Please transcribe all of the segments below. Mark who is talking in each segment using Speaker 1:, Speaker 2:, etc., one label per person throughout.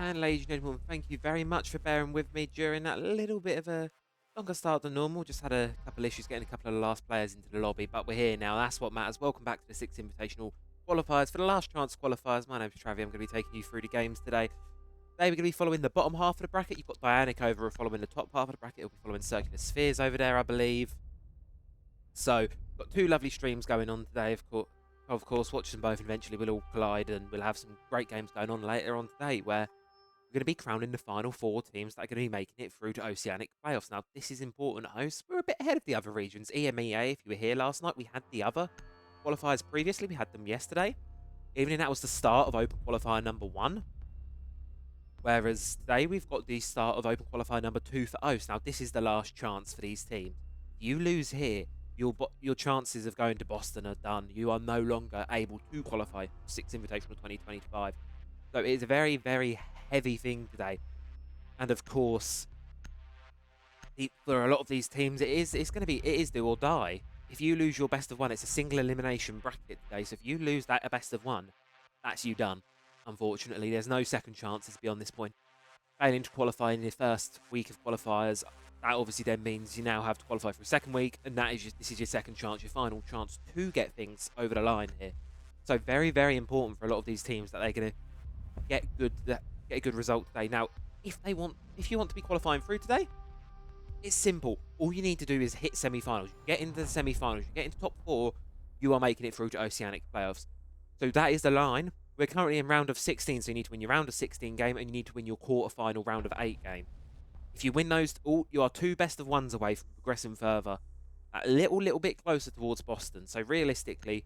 Speaker 1: And ladies and gentlemen, thank you very much for bearing with me during that little bit of a longer start than normal. Just had a couple issues getting a couple of the last players into the lobby, but we're here now. That's what matters. Welcome back to the Six Invitational Qualifiers. For the last chance qualifiers, my name's Travi. I'm going to be taking you through the games today. Today we're going to be following the bottom half of the bracket. You've got Dianic over following the top half of the bracket. It'll be following Circular Spheres over there, I believe. So, got two lovely streams going on today, of course, watch them both and eventually we'll all collide and we'll have some great games going on later on today where we're going to be crowning the final four teams that are going to be making it through to Oceanic playoffs. Now, this is important, hosts. We're a bit ahead of the other regions. EMEA, if you were here last night, we had the other qualifiers previously. We had them yesterday. Even that was the start of Open Qualifier number 1. Whereas today, we've got the start of Open Qualifier number 2 for OCE. Now, this is the last chance for these teams. If you lose here, your chances of going to Boston are done. You are no longer able to qualify for Six Invitational 2025. So it is a very, very heavy thing today. And of course, for a lot of these teams, it is do or die. If you lose your best of one, it's a single elimination bracket today. So if you lose that best of one, that's you done. Unfortunately, there's no second chances beyond this point. Failing to qualify in the first week of qualifiers, that obviously then means you now have to qualify for a second week, and this is your second chance, your final chance to get things over the line here. So very, very important for a lot of these teams that they're going to get a good result today. Now, if you want to be qualifying through today, it's simple. All you need to do is hit semi-finals. You get into the semi-finals, you get into top 4, you are making it through to Oceanic playoffs. So that is the line. We're currently in round of 16, so you need to win your round of 16 game, and you need to win your quarter-final round of 8 game. If you win those all, you are 2 best of 1s away from progressing further, a little bit closer towards Boston. So realistically,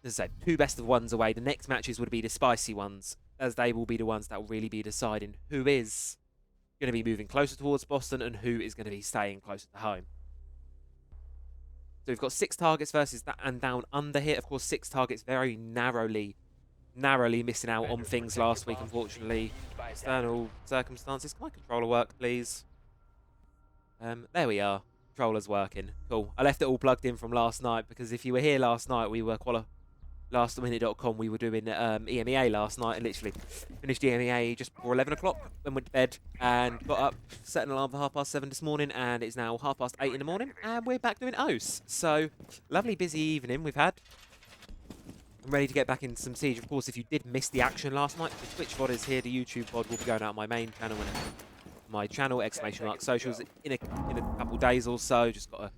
Speaker 1: as I said, 2 best of 1s away. The next matches would be the spicy ones, as they will be the ones that will really be deciding who is going to be moving closer towards Boston and who is going to be staying closer to home. So we've got 6 targets versus that and down under here. Of course, 6 targets very narrowly missing out on things last week, unfortunately. External circumstances. Can my controller work, please? There we are. Controller's working. Cool. I left it all plugged in from last night because if you were here last night, we were lastminute.com, we were doing EMEA last night and literally finished EMEA just before 11 o'clock, then went to bed and got up, set an alarm for 7:30 this morning, and it's now 8:30 in the morning, and we're back doing OCE. So, lovely busy evening we've had. I'm ready to get back into some Siege. Of course, if you did miss the action last night, the Twitch VOD is here, the YouTube VOD will be going out on my main channel and my channel, !socials, in a couple days or so. Just got to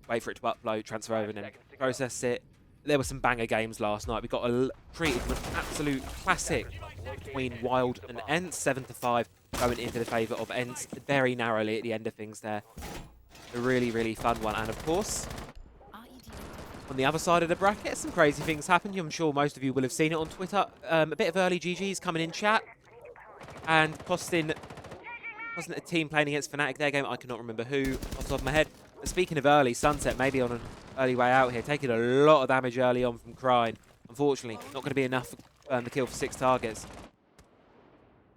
Speaker 1: wait for it to upload, transfer over, and then process it. There were some banger games last night. We got treated with an absolute classic between Wild and Ents, 7-5, going into the favour of Ents very narrowly at the end of things there. A really, really fun one. And of course, on the other side of the bracket, some crazy things happened. I'm sure most of you will have seen it on Twitter. A bit of early GGs coming in chat and costing a team playing against Fnatic their game. I cannot remember who off the top of my head. But speaking of early, Sunset maybe on an early way out here, taking a lot of damage early on from Crying. Unfortunately, not going to be enough for the kill for 6 targets.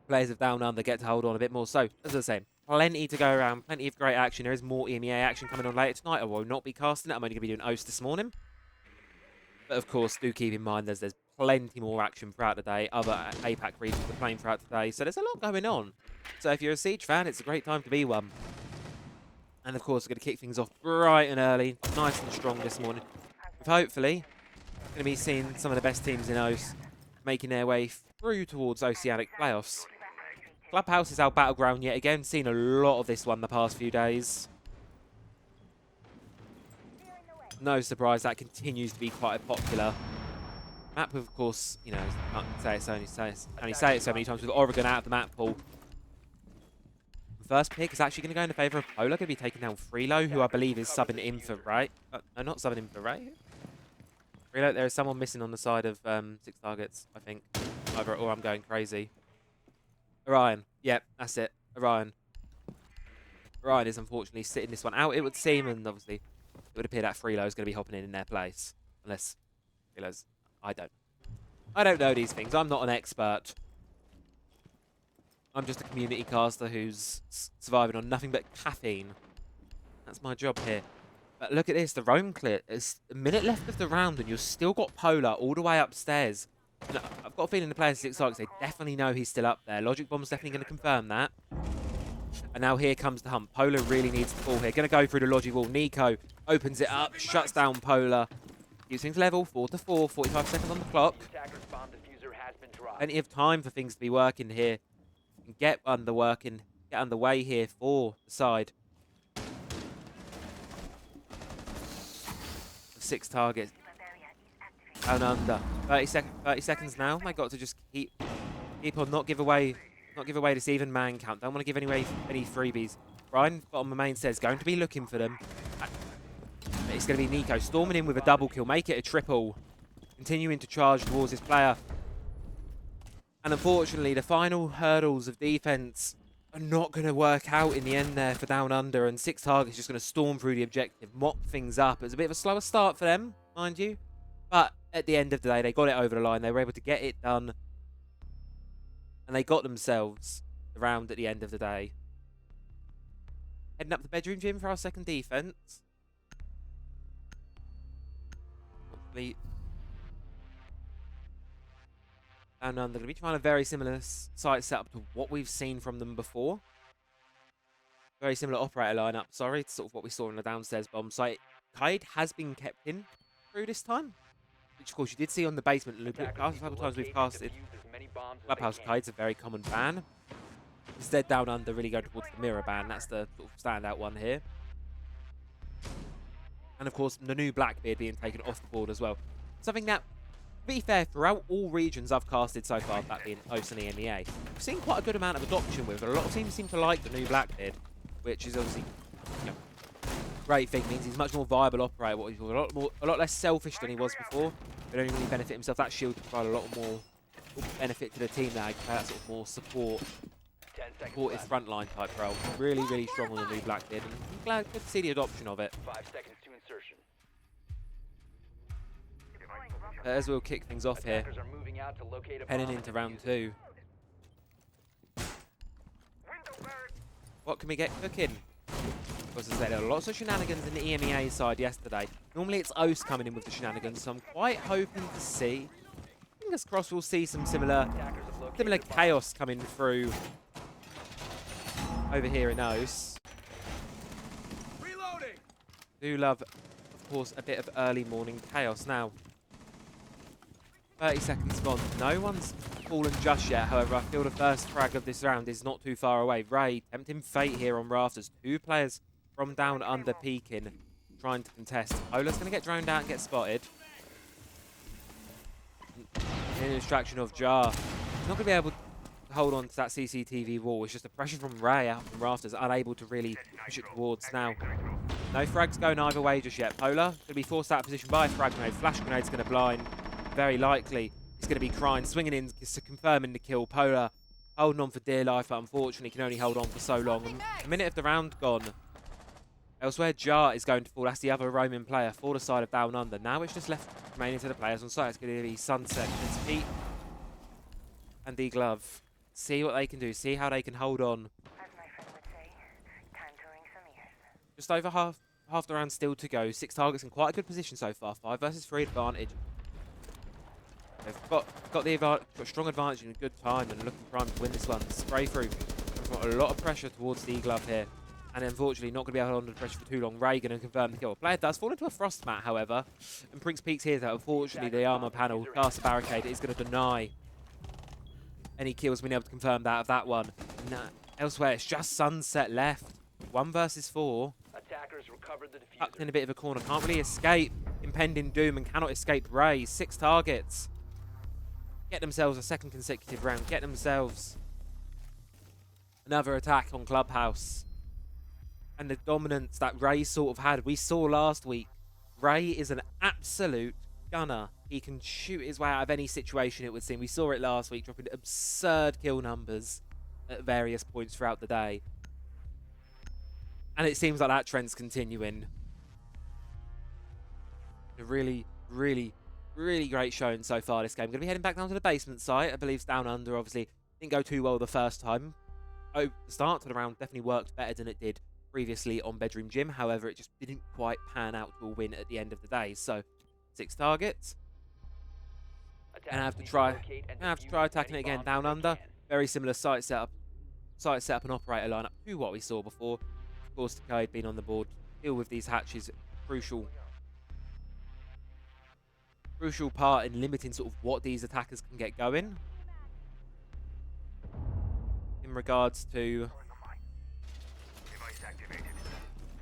Speaker 1: Players of Down Under get to hold on a bit more. So, as I was saying, plenty to go around, plenty of great action. There is more EMEA action coming on later tonight. I will not be casting it. I'm only going to be doing OCE this morning. But of course, do keep in mind there's plenty more action throughout the day. Other APAC regions are playing throughout the day. So there's a lot going on. So if you're a Siege fan, it's a great time to be one. And of course, we're going to kick things off bright and early, nice and strong this morning. With hopefully, going to be seeing some of the best teams in OCE making their way through towards Oceanic playoffs. Clubhouse is our battleground yet again. Seen a lot of this one the past few days. No surprise, that continues to be quite a popular map. Of course, you know, I can't say it so many times with Oregon out of the map pool. First pick is actually going to go in the favour of Polar. Going to be taking down Freelo, who I believe is subbing in for Ray. No, not subbing in for Ray. Freelo, there is someone missing on the side of 6 targets, I think. Either or I'm going crazy. Orion. Yep, that's it. Orion. Orion is unfortunately sitting this one out, it would seem. And obviously, it would appear that Freelo is going to be hopping in their place. Unless Freelo's... I don't know these things. I'm not an expert. I'm just a community caster who's surviving on nothing but caffeine. That's my job here. But look at this, the roam clear. There's a minute left of the round and you've still got Polar all the way upstairs And I've got a feeling the players at 6 targets, they definitely know he's still up there. Logic Bomb's definitely going to confirm that. And now here comes the hump. Polar really needs to fall here. Going to go through the Logic Wall. Nico opens it up, shuts down Polar. Keeps things level, 4-4, 45 seconds on the clock. Plenty of time for things to be working here. And get underway here for the side. 6 targets. Down under. 30 seconds now. They got to just keep on not give away this even man count. Don't want to give any freebies. Brian, bottom of main, says going to be looking for them. It's going to be Nico storming in with a double kill. Make it a triple. Continuing to charge towards his player. And unfortunately, the final hurdles of defense are not going to work out in the end there for Down Under. And 6 targets just going to storm through the objective, mop things up. It was a bit of a slower start for them, mind you. But at the end of the day, they got it over the line. They were able to get it done. And they got themselves the round at the end of the day. Heading up the bedroom gym for our second defense. Hopefully, and they're going to be trying a very similar site setup to what we've seen from them before. Very similar operator lineup, sorry. It's sort of what we saw in the downstairs bomb site. Kite has been kept in through this time, which of course you did see on the basement loop. A couple of times we've casted Clubhouse Kite's a very common ban. Instead, Down Under really go towards the mirror ban. That's the sort of standout one here. And of course, the new Blackbeard being taken off the board as well. Something that, to be fair, throughout all regions I've casted so far, that being OCE and EMEA, we've seen quite a good amount of adoption with it. A lot of teams seem to like the new Blackbeard, which is obviously, you know, great thing. Means he's much more viable operator. He's a lot less selfish than he was before. But only really benefit himself. That shield can provide a lot more benefit to the team now. That sort of more supportive frontline type role. Really, really strong on the new Blackbeard, and I'm good to see the adoption of it.
Speaker 2: 5 seconds to insertion.
Speaker 1: As we'll kick things off here, heading into round 2. What can we get cooking? As I said, there were lots of shenanigans in the EMEA side yesterday. Normally it's OCE coming in with the shenanigans, so I'm quite hoping to see, fingers crossed, we'll see some similar chaos coming through over here in OCE.
Speaker 2: Reloading.
Speaker 1: Do love, of course, a bit of early morning chaos now. 30 seconds gone. No one's fallen just yet. However, I feel the first frag of this round is not too far away. Ray tempting fate here on rafters. 2 players from Down Under peeking, trying to contest. Ola's going to get droned out and get spotted. In a distraction of Jar. He's not going to be able to hold on to that CCTV wall. It's just the pressure from Ray out from rafters, unable to really push it towards now. No frags going either way just yet. Polar going to be forced out of position by a frag grenade. Flash grenade's going to blind. Very likely he's going to be crying, swinging in, confirming the kill. Polar holding on for dear life, but unfortunately can only hold on for so long. A minute of the round gone. Elsewhere, Jar is going to fall. That's the other roaming player for the side of Down Under. Now it's just left remaining to the players on site. It's going to be Sunset, it's Pete, and the Glove. See what they can do. See how they can hold on.
Speaker 3: As my friend would say, time to ring some ears.
Speaker 1: Just over half the round still to go. 6 targets in quite a good position so far. 5 versus 3 advantage. They've got strong advantage in a good time and looking primed to win this one. Spray through. They've got a lot of pressure towards the Glove here. And unfortunately not going to be able to hold on to pressure for too long. Ray going to confirm the kill. Player does fall into a frost mat, however. And Prince peeks here that unfortunately the armor panel, caster barricade, is going to deny any kills. Being able to confirm that of that one. Elsewhere, it's just Sunset left. 1 versus 4.
Speaker 2: Attackers recovered the diffuser.
Speaker 1: Tucked in a bit of a corner. Can't really escape impending doom and cannot escape Ray. 6 targets. Get themselves a second consecutive round. Get themselves another attack on Clubhouse. And the dominance that Ray sort of had, we saw last week. Ray is an absolute gunner. He can shoot his way out of any situation, it would seem. We saw it last week, dropping absurd kill numbers at various points throughout the day. And it seems like that trend's continuing. A really, really, really great showing so far this game. Going to be heading back down to the basement site. I believe it's Down Under, obviously. Didn't go too well the first time. Oh, the start to the round definitely worked better than it did previously on Bedroom Gym. However, it just didn't quite pan out to a win at the end of the day. So, 6 targets. And I have to try attacking it again down under. Very similar site setup and operator lineup to what we saw before. Of course, the code being on the board, deal with these hatches, crucial part in limiting sort of what these attackers can get going. In regards to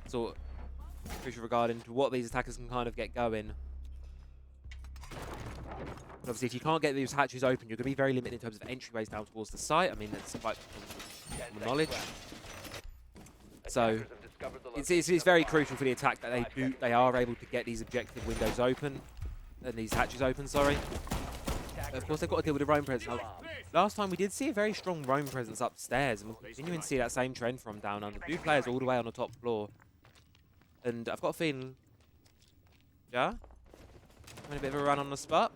Speaker 1: sort of crucial regarding to what these attackers can kind of get going. But obviously, if you can't get these hatches open, you're going to be very limited in terms of entryways down towards the site. I mean, that's quite common knowledge. So it's very crucial for the attack that they are able to get these objective windows open and these hatches open. Sorry. But of course, they've got to deal with the roam presence. Now, last time we did see a very strong roam presence upstairs, and we're continuing to see that same trend from down under. 2 players all the way on the top floor, and I've got a feeling, yeah, having a bit of a run on the spot.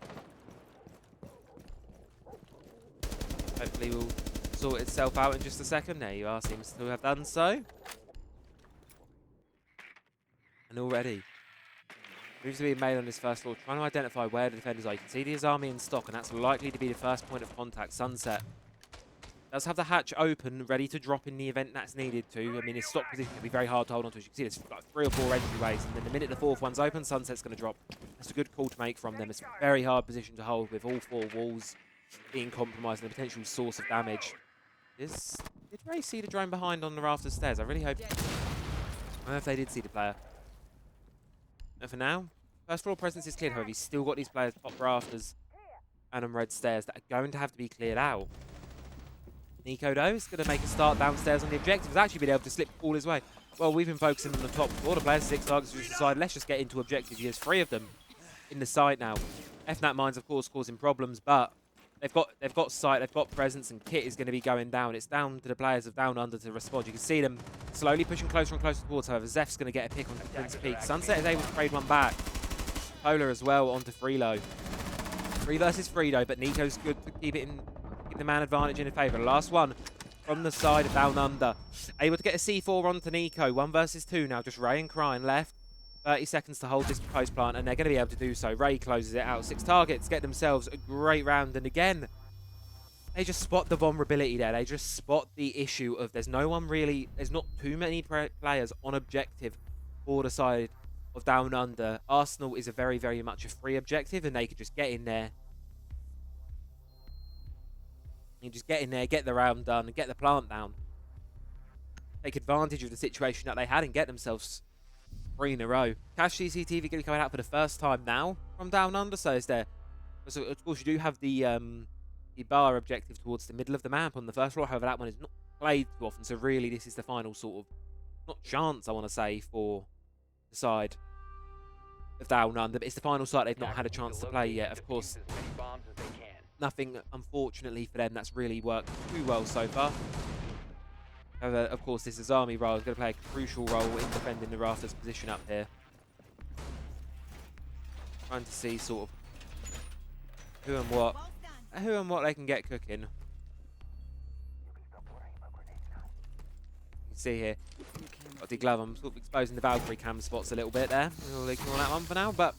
Speaker 1: Hopefully will sort itself out in just a second. There you are, seems to have done so. And already moves are being made on this first floor, trying to identify where the defenders are. You can see the Azami in stock, and that's likely to be the first point of contact. Sunset does have the hatch open, ready to drop in the event that's needed to. I mean, his stock position can be very hard to hold on to. As you can see, there's like 3 or 4 entryways, and then the minute the 4th one's open, Sunset's going to drop. That's a good call to make from them. It's a very hard position to hold with all 4 walls being compromised and a potential source of damage. Did Ray see the drone behind on the rafters stairs? I really hope. I don't know if they did see the player. And for now, first floor presence is cleared. However, he's still got these players top rafters and on red stairs that are going to have to be cleared out. Nico, though, is going to make a start downstairs on the objective. Has actually been able to slip all his way. Well, we've been focusing on the top floor. The players 6 targets just decided, let's just get into objective. He has 3 of them in the site now. FNAT mines, of course, causing problems, but they've got sight, they've got presence, and kit is going to be going down. It's down to the players of down under to respond. You can see them slowly pushing closer and closer towards. However, Zeph's going to get a pick on Prince Peak. Sunset is able to trade one back. Polar as well onto Freelo. 3 versus 3 though, but Nico's good to keep the man advantage in favour. The last one from the side of down under. Able to get a C4 onto Nico. 1 versus 2 now. Just Ray and Crine left. 30 seconds to hold this post plant, and they're going to be able to do so. Ray closes it out. 6 targets, get themselves a great round. And again, they just spot the vulnerability there. They just spot the issue of there's not too many players on objective for the side of down under. Arsenal is a very, very much a free objective, and they could just get in there. You just get in there, get the round done, and get the plant down. Take advantage of the situation that they had and get themselves 3 in a row. Cash CCTV going to be coming out for the first time now from down under. So is there? So of course you do have the bar objective towards the middle of the map on the first floor. However, that one is not played too often. So really, this is the final sort of not chance I want to say for the side of down under, but it's the final site they've not had a chance to play yet. Of course, nothing unfortunately for them that's really worked too well so far. However, of course, this Azami role is going to play a crucial role in defending the rafters position up here. Trying to see sort of who and what they can get cooking. You can see here, got the glove. I'm sort of exposing the Valkyrie cam spots a little bit there. We'll ignore that one for now, but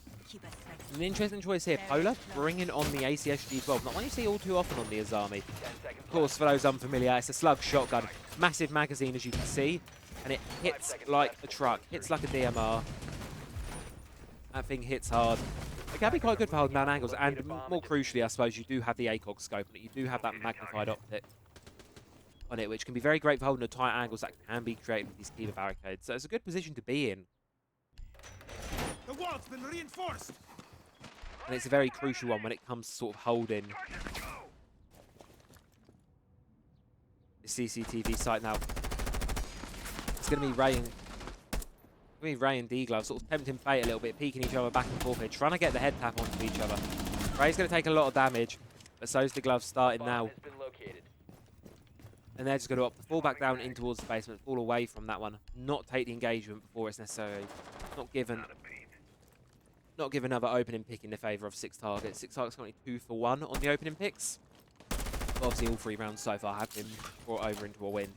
Speaker 1: an interesting choice here. Polar bringing on the ACSG-12. Not one you see all too often on the Azami. Of course, for those unfamiliar, it's a slug shotgun. Massive magazine, as you can see. And it hits like a truck. Hits like a DMR. That thing hits hard. It can be quite good for holding down angles. And more crucially, I suppose, you do have the ACOG scope on it. You do have that magnified optic on it, which can be very great for holding the tight angles that can be created with these Kiva barricades. So it's a good position to be in.
Speaker 4: The wall's been reinforced.
Speaker 1: And it's a very crucial one when it comes to sort of holding the CCTV site now. It's going to be Ray and D-Glove sort of tempting fate a little bit, peeking each other back and forth here, trying to get the head tap onto each other. Ray's going to take a lot of damage, but so's the Glove starting now. And they're just going to opt to fall back down in towards the basement, fall away from that one, not take the engagement before it's necessary, not give another opening pick in the favour of 6 targets. 6 targets currently 2 for 1 on the opening picks. But obviously all 3 rounds so far have been brought over into a win.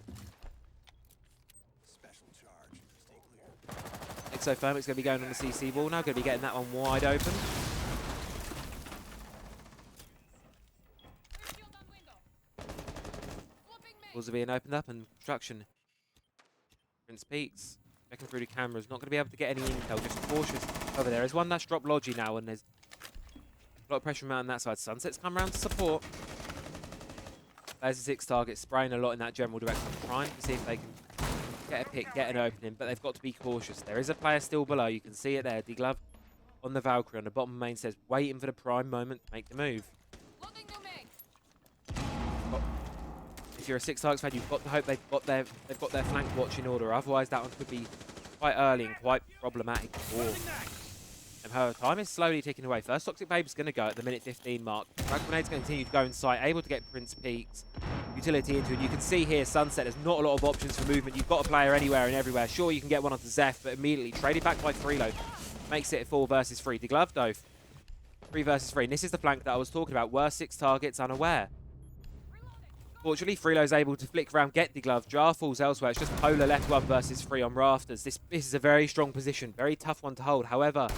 Speaker 4: Special charge. Stay clear.
Speaker 1: Exothermic's going to be going on the CC wall now, going to be getting that one wide open. Doors are being opened up and construction. Prince Peaks checking through the cameras. Not going to be able to get any intel. Just cautious over there. There's one that's dropped Logi now, and there's a lot of pressure on that side. Sunset's come around to support. There's a 6 target spraying a lot in that general direction, trying to see if they can get a pick, get an opening, but they've got to be cautious. There is a player still below. You can see it there. D-Glove on the Valkyrie on the bottom main says, waiting for the prime moment to make the move. If you're a 6 targets fan, you've got to hope they've got their flank watch in order. Otherwise, that one could be quite early and quite problematic for them. Her time is slowly ticking away. First Toxic Babe's going to go at the minute 15 mark. Frag Grenade's going to continue to go in sight, able to get Prince Peaks utility into it. You can see here, Sunset, there's not a lot of options for movement. You've got a player anywhere and everywhere. Sure, you can get one onto Zeph, but immediately traded back by Freelo. Makes it 4 versus 3. DeGlove, though. 3 versus 3. And this is the flank that I was talking about. Worst 6 targets unaware. Fortunately, Freelo's able to flick around, get the glove. Jar falls elsewhere. It's just Polar left 1 versus 3 on Rafters. This is a very strong position. Very tough one to hold. However,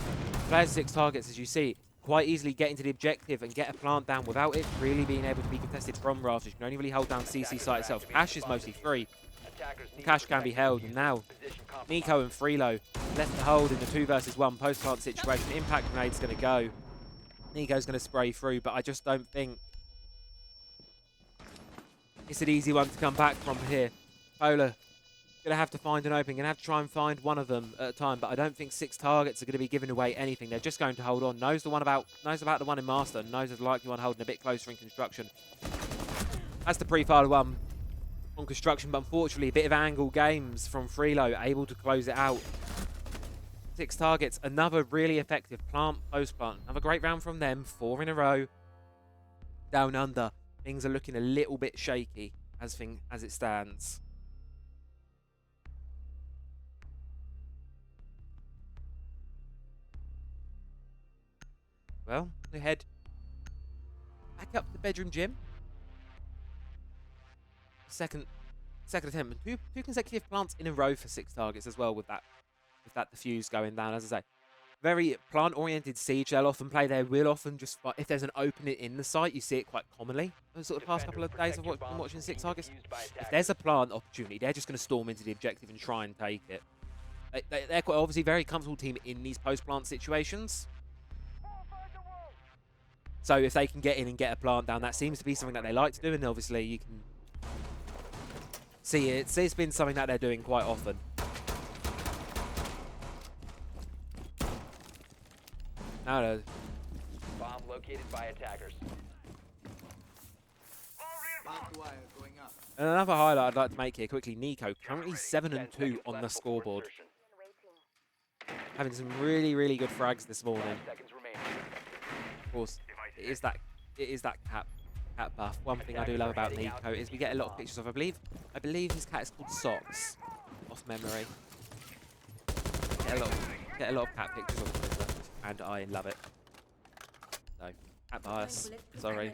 Speaker 1: players 6 targets, as you see, quite easily get into the objective and get a plant down without it really being able to be contested from Rafters. You can only really hold down CC site itself. Cash is mostly free. Cash can be held. And now, Nico and Freelo left to hold in the 2 versus 1 post-plant situation. Impact Grenade's going to go. Nico's going to spray through, but I just don't think it's an easy one to come back from here. Polar going to have to find an opening, going to have to try and find one of them at a time, but I don't think 6 targets are going to be giving away anything. They're just going to hold on. Knows about the one in Master, knows the likely one holding a bit closer in construction. That's the pre-fire one on construction, but unfortunately a bit of angle games from Freelo, able to close it out. 6 targets, another really effective plant, post-plant. Another great round from them, 4 in a row. Down under. Things are looking a little bit shaky as it stands. Well, we head back up to the bedroom gym. Second attempt. Two consecutive plants in a row for 6 targets as well with that defuse going down. As I say, very plant-oriented siege. They'll often play. They will often just, if there's an opening in the site, you see it quite commonly. The sort of past couple of days of watching 6 targets. If there's a plant opportunity, they're just going to storm into the objective and try and take it. They're quite obviously very comfortable team in these post-plant situations. So if they can get in and get a plant down, that seems to be something that they like to do, and obviously you can see it. It's been something that they're doing quite often. No.
Speaker 2: Bomb located by attackers.
Speaker 1: And another highlight I'd like to make here quickly, Nico, currently 7 and 2 on the scoreboard. Having some really, really good frags this morning. Of course, it is that cat buff. One thing I do love about Nico is we get a lot of pictures of, I believe his cat is called Socks, off memory. Get a lot of cat pictures on Twitter, and I love it. So, cat bias, sorry.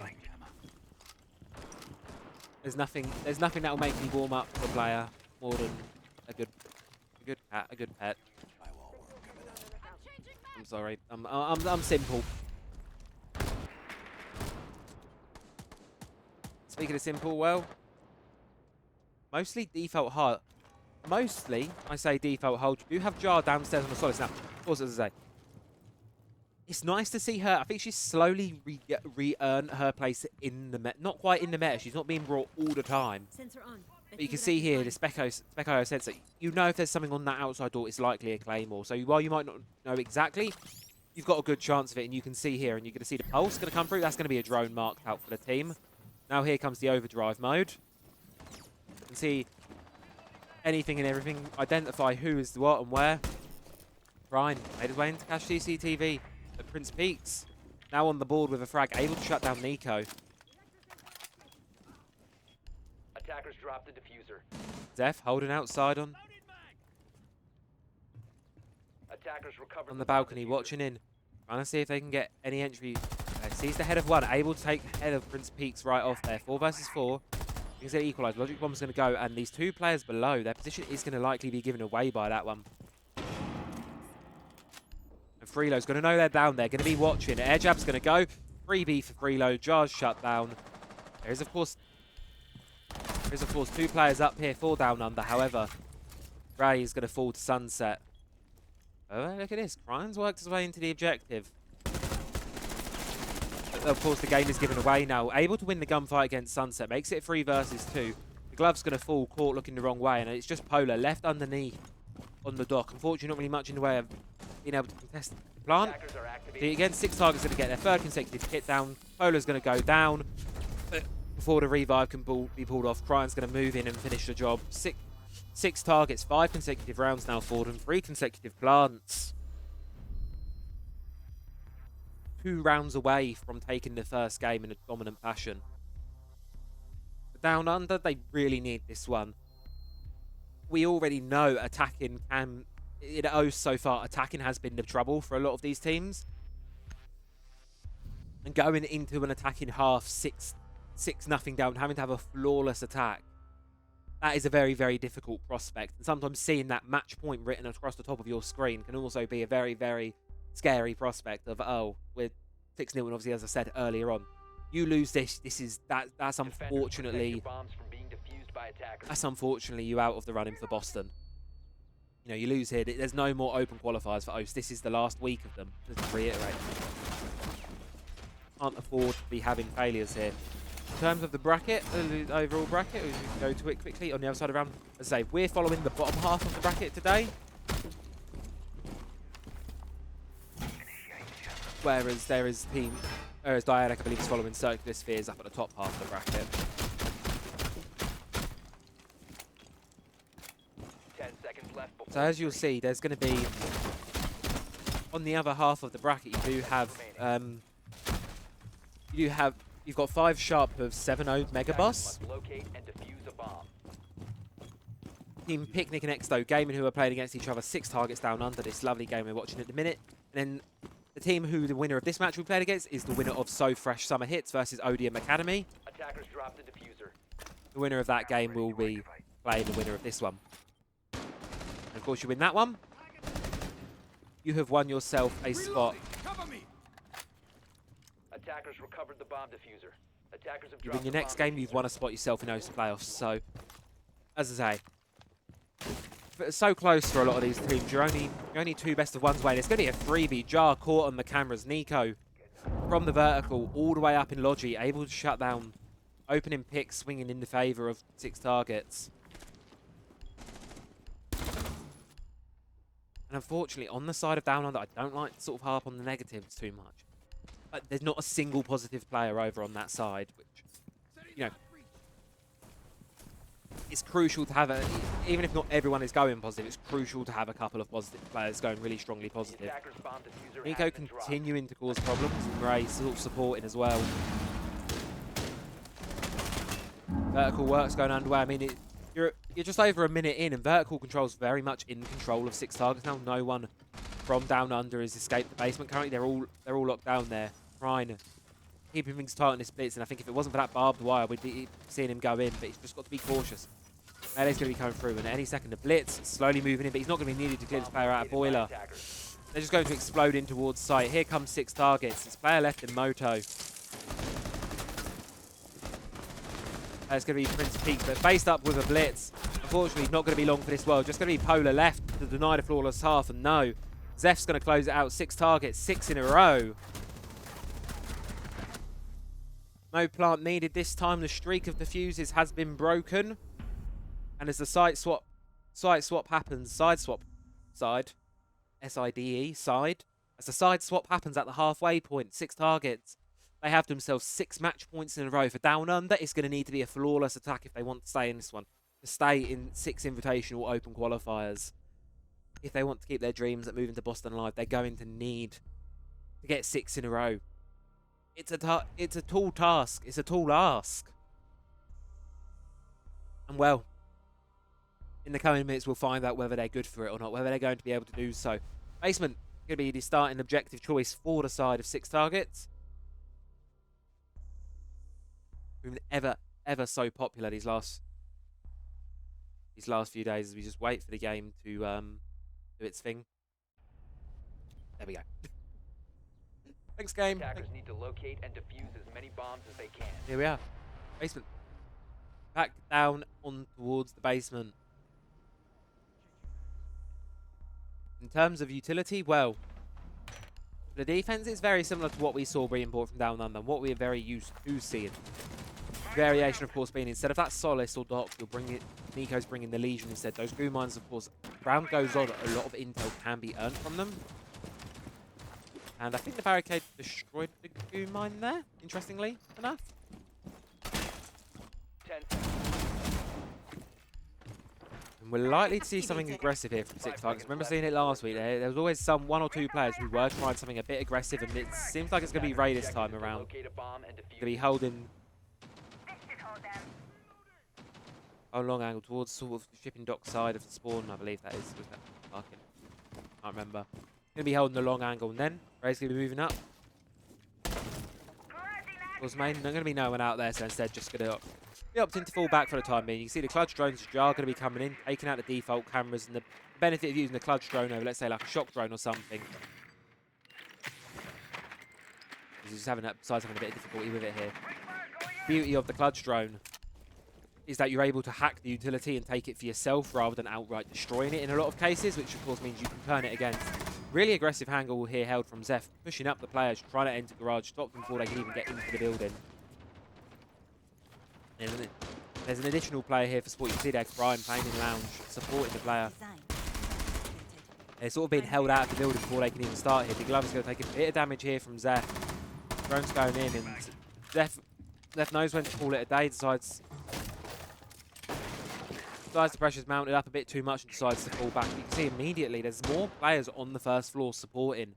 Speaker 1: There's nothing that will make me warm up to a player more than a good cat, a good pet. I'm sorry, I'm simple. Speaking of simple, well, mostly default hold. Mostly, I say default hold. You do have Jar downstairs on the Solace. Now, of course, as I say, it's nice to see her. I think she's slowly re-earned her place in the meta. Not quite in the meta. She's not being brought all the time. But you can see here, the Specco sensor. You know if there's something on that outside door, it's likely a Claymore. So while you might not know exactly, you've got a good chance of it. And you can see here, and you're going to see the pulse going to come through. That's going to be a drone marked out for the team. Now here comes the overdrive mode. You can see anything and everything. Identify who is what and where. Ryan made his way into cache CCTV at Prince Peaks. Now on the board with a frag, able to shut down Nico.
Speaker 2: Attackers dropped the diffuser.
Speaker 1: Zeph holding outside on
Speaker 2: Attackers recovered
Speaker 1: the balcony, watching in. Trying to see if they can get any entry. Sees the head of one, able to take head of Prince Peaks right off there. 4 versus 4. Things get equalised. Logic Bomb's going to go, and these 2 players below, their position is going to likely be given away by that one. And Freelo's going to know they're down there, going to be watching. Air jab's going to go. 3B for Freelo. Jar's shut down. There is, of course, There's, of course, 2 players up here for Down Under. However, Ray is going to fall to Sunset. Oh, look at this. Cryon's worked his way into the objective. But of course, the game is given away now. Able to win the gunfight against Sunset. Makes it 3 versus 2. The glove's going to fall, caught looking the wrong way. And it's just Polar left underneath on the dock. Unfortunately, not really much in the way of being able to contest the plant.
Speaker 2: Attackers are activated.
Speaker 1: Again, 6 targets going to get their 3rd consecutive hit down. Polar's going to go down. Before the revive can be pulled off, Cryon's going to move in and finish the job. 6 targets, 5 consecutive rounds now for them, 3 consecutive plants. 2 rounds away from taking the first game in a dominant fashion. But Down Under, they really need this one. We already know attacking can... In OCE so far, attacking has been the trouble for a lot of these teams. And going into an attacking half, 6-0 down, having to have a flawless attack, that is a very, very difficult prospect. And sometimes seeing that match point written across the top of your screen can also be a very, very scary prospect of, oh, we're 6-0, and obviously, as I said earlier on, you lose this, that's unfortunately, you out of the running for Boston. You know, you lose here. There's no more open qualifiers for OCE. This is the last week of them, just to reiterate. Can't afford to be having failures here. In terms of the bracket, the overall bracket, we can go to it quickly. On the other side of the round, as I say, we're following the bottom half of the bracket today. Whereas there is whereas Diadic, I believe, is following circular spheres up at the top half of the bracket.
Speaker 2: 10 seconds left.
Speaker 1: So as you'll see, there's going to be, on the other half of the bracket, you've got 5 sharp of 7-0 Megaboss.
Speaker 2: Locate and defuse a bomb.
Speaker 1: Team Picnic and Exto Gaming, who are playing against each other, 6 targets Down Under, this lovely game we're watching at the minute. And then the team who the winner of this match we played against is the winner of So Fresh Summer Hits versus Odium Academy.
Speaker 2: Attackers drop the diffuser.
Speaker 1: The winner of that game will be playing the winner of this one. And of course, you win that one, you have won yourself a spot.
Speaker 4: Cover me.
Speaker 2: Attackers recovered the bomb diffuser. Attackers have
Speaker 1: You
Speaker 2: dropped
Speaker 1: win your
Speaker 2: the
Speaker 1: next
Speaker 2: bomb
Speaker 1: game, you've
Speaker 2: diffuser.
Speaker 1: won a spot yourself in OCE playoffs. So, as I say, so close for a lot of these teams. You're only 2 best of ones away. There's going to be a 3v. Jar caught on the cameras. Nico from the vertical all the way up in Logi, able to shut down. Opening pick, swinging in the favour of 6 targets. And unfortunately, on the side of Down Under, I don't like to sort of harp on the negatives too much. But there's not a single positive player over on that side, which, you know, it's crucial to have even if not everyone is going positive, it's crucial to have a couple of positive players going really strongly positive.
Speaker 2: Attackers bomb diffuser
Speaker 1: Nico
Speaker 2: has been dropped.
Speaker 1: continuing to cause problems, and Ray sort of supporting as well. Vertical work's going underway. I mean, you're just over a minute in, and Vertical control's very much in control of 6 targets now. No one from Down Under has escaped the basement currently. They're all locked down there, trying, keeping things tight on his blitz. And I think if it wasn't for that barbed wire, we'd be seeing him go in. But he's just got to be cautious. Melee's going to be coming through, and any second the blitz slowly moving in, but he's not going to be needed to clear this player out of Boiler. They're just going to explode in towards site. Here comes 6 targets. This player left in Moto. It's going to be Prince Peak, but faced up with a blitz. Unfortunately, not going to be long for this world. Just going to be Polar left to deny the flawless half, and no. Zeph's going to close it out. 6 targets, 6 in a row. No plant needed this time. The streak of defuses has been broken. And as the side swap happens, side, S-I-D-E, side. As the side swap happens at the halfway point, 6 targets. They have themselves 6 match points in a row. For Down Under, it's going to need to be a flawless attack if they want to stay in this one. To stay in 6 invitational open qualifiers. If they want to keep their dreams at moving to Boston alive, they're going to need to get 6 in a row. It's a tall task. It's a tall ask. And well, in the coming minutes, we'll find out whether they're good for it or not, whether they're going to be able to do so. Basement going to be the starting objective choice for the side of 6 targets. Been ever so popular these last few days as we just wait for the game to do its thing. There we go. Thanks, game.
Speaker 2: Attackers need to locate and defuse as many bombs as they can.
Speaker 1: Here we are. Basement. back down on towards the basement. In terms of utility, well, the defense is very similar to what we saw re-import from Down Under, what we are very used to seeing. Variation, of course, being instead of that Solace or Doc, you'll bring it. Nico's bringing the Legion instead. Those goo mines, of course, round goes on, a lot of intel can be earned from them. And I think the barricade destroyed the goo mine there, interestingly enough.
Speaker 2: 10 seconds.
Speaker 1: And we're likely to see something aggressive here from Six Targets. Remember seeing it last week. There was always one or two players who were trying something a bit aggressive, and it seems like it's going to be Ray this time around.
Speaker 2: Locate a bomb and
Speaker 1: Going
Speaker 2: defuse.
Speaker 1: to be holding
Speaker 3: This should hold them.
Speaker 1: a long angle towards sort of the shipping dock side of the spawn, I believe that is. Was that marking? Can't remember. Going to be holding the long angle, and then Ray's going to be moving up. Towards main. There's going to be no one out there, so instead just going to be opting to fall back for the time being. You can see the clutch drones are going to be coming in, taking out the default cameras, and the benefit of using the clutch drone over, let's say, like a shock drone or something. He's just having besides having a bit of difficulty with it here. Beauty of the clutch drone is that you're able to hack the utility and take it for yourself rather than outright destroying it in a lot of cases, which of course means you can turn it against. Really aggressive angle here held from Zeph, pushing up the players, trying to enter garage, stop them before they can even get into the building. And then there's an additional player here for support. You can see there, Brian playing in lounge, supporting the player. They're sort of being held out of the building before they can even start here. The Glover's going to take a bit of damage here from Zeph. Drone's going in, and Zeph knows when to call it a day, decides the pressure's mounted up a bit too much and decides to fall back. You can see immediately there's more players on the first floor supporting.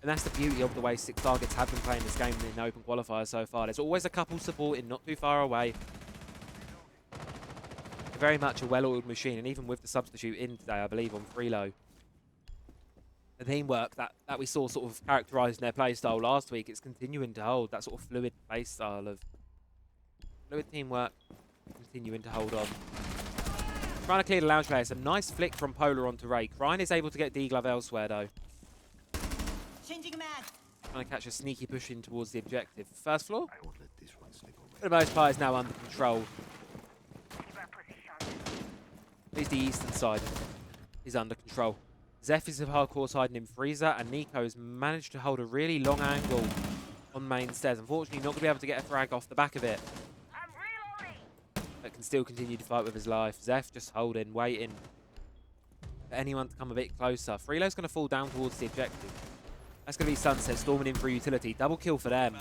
Speaker 1: And that's the beauty of the way Six Targets have been playing this game in open qualifiers so far. There's always a couple supporting, not too far away. Very much a well-oiled machine, and even with the substitute in today, I believe, on Freelo. The teamwork that we saw sort of characterising their playstyle last week, it's continuing to hold that sort of fluid playstyle of fluid teamwork, continuing to hold on. Trying to clear the lounge player. Some nice flick from Polar onto Ray. Crine is able to get D-Glove elsewhere, though.
Speaker 5: Changing mag.
Speaker 1: Trying to catch a sneaky push in towards the objective. First floor,
Speaker 4: I won't let this one slip away.
Speaker 1: for the most part, is now under control.
Speaker 3: Keep our position.
Speaker 1: At least the eastern side is under control. Zeph is hardcore hiding in Freezer, and Nico's managed to hold a really long angle on main stairs. Unfortunately, not going to be able to get a frag off the back of it,
Speaker 3: I'm reloading.
Speaker 1: but can still continue to fight with his life. Zeph just holding, waiting for anyone to come a bit closer. Freelo's going to fall down towards the objective. That's going to be Sunset storming in for utility. Double kill for them.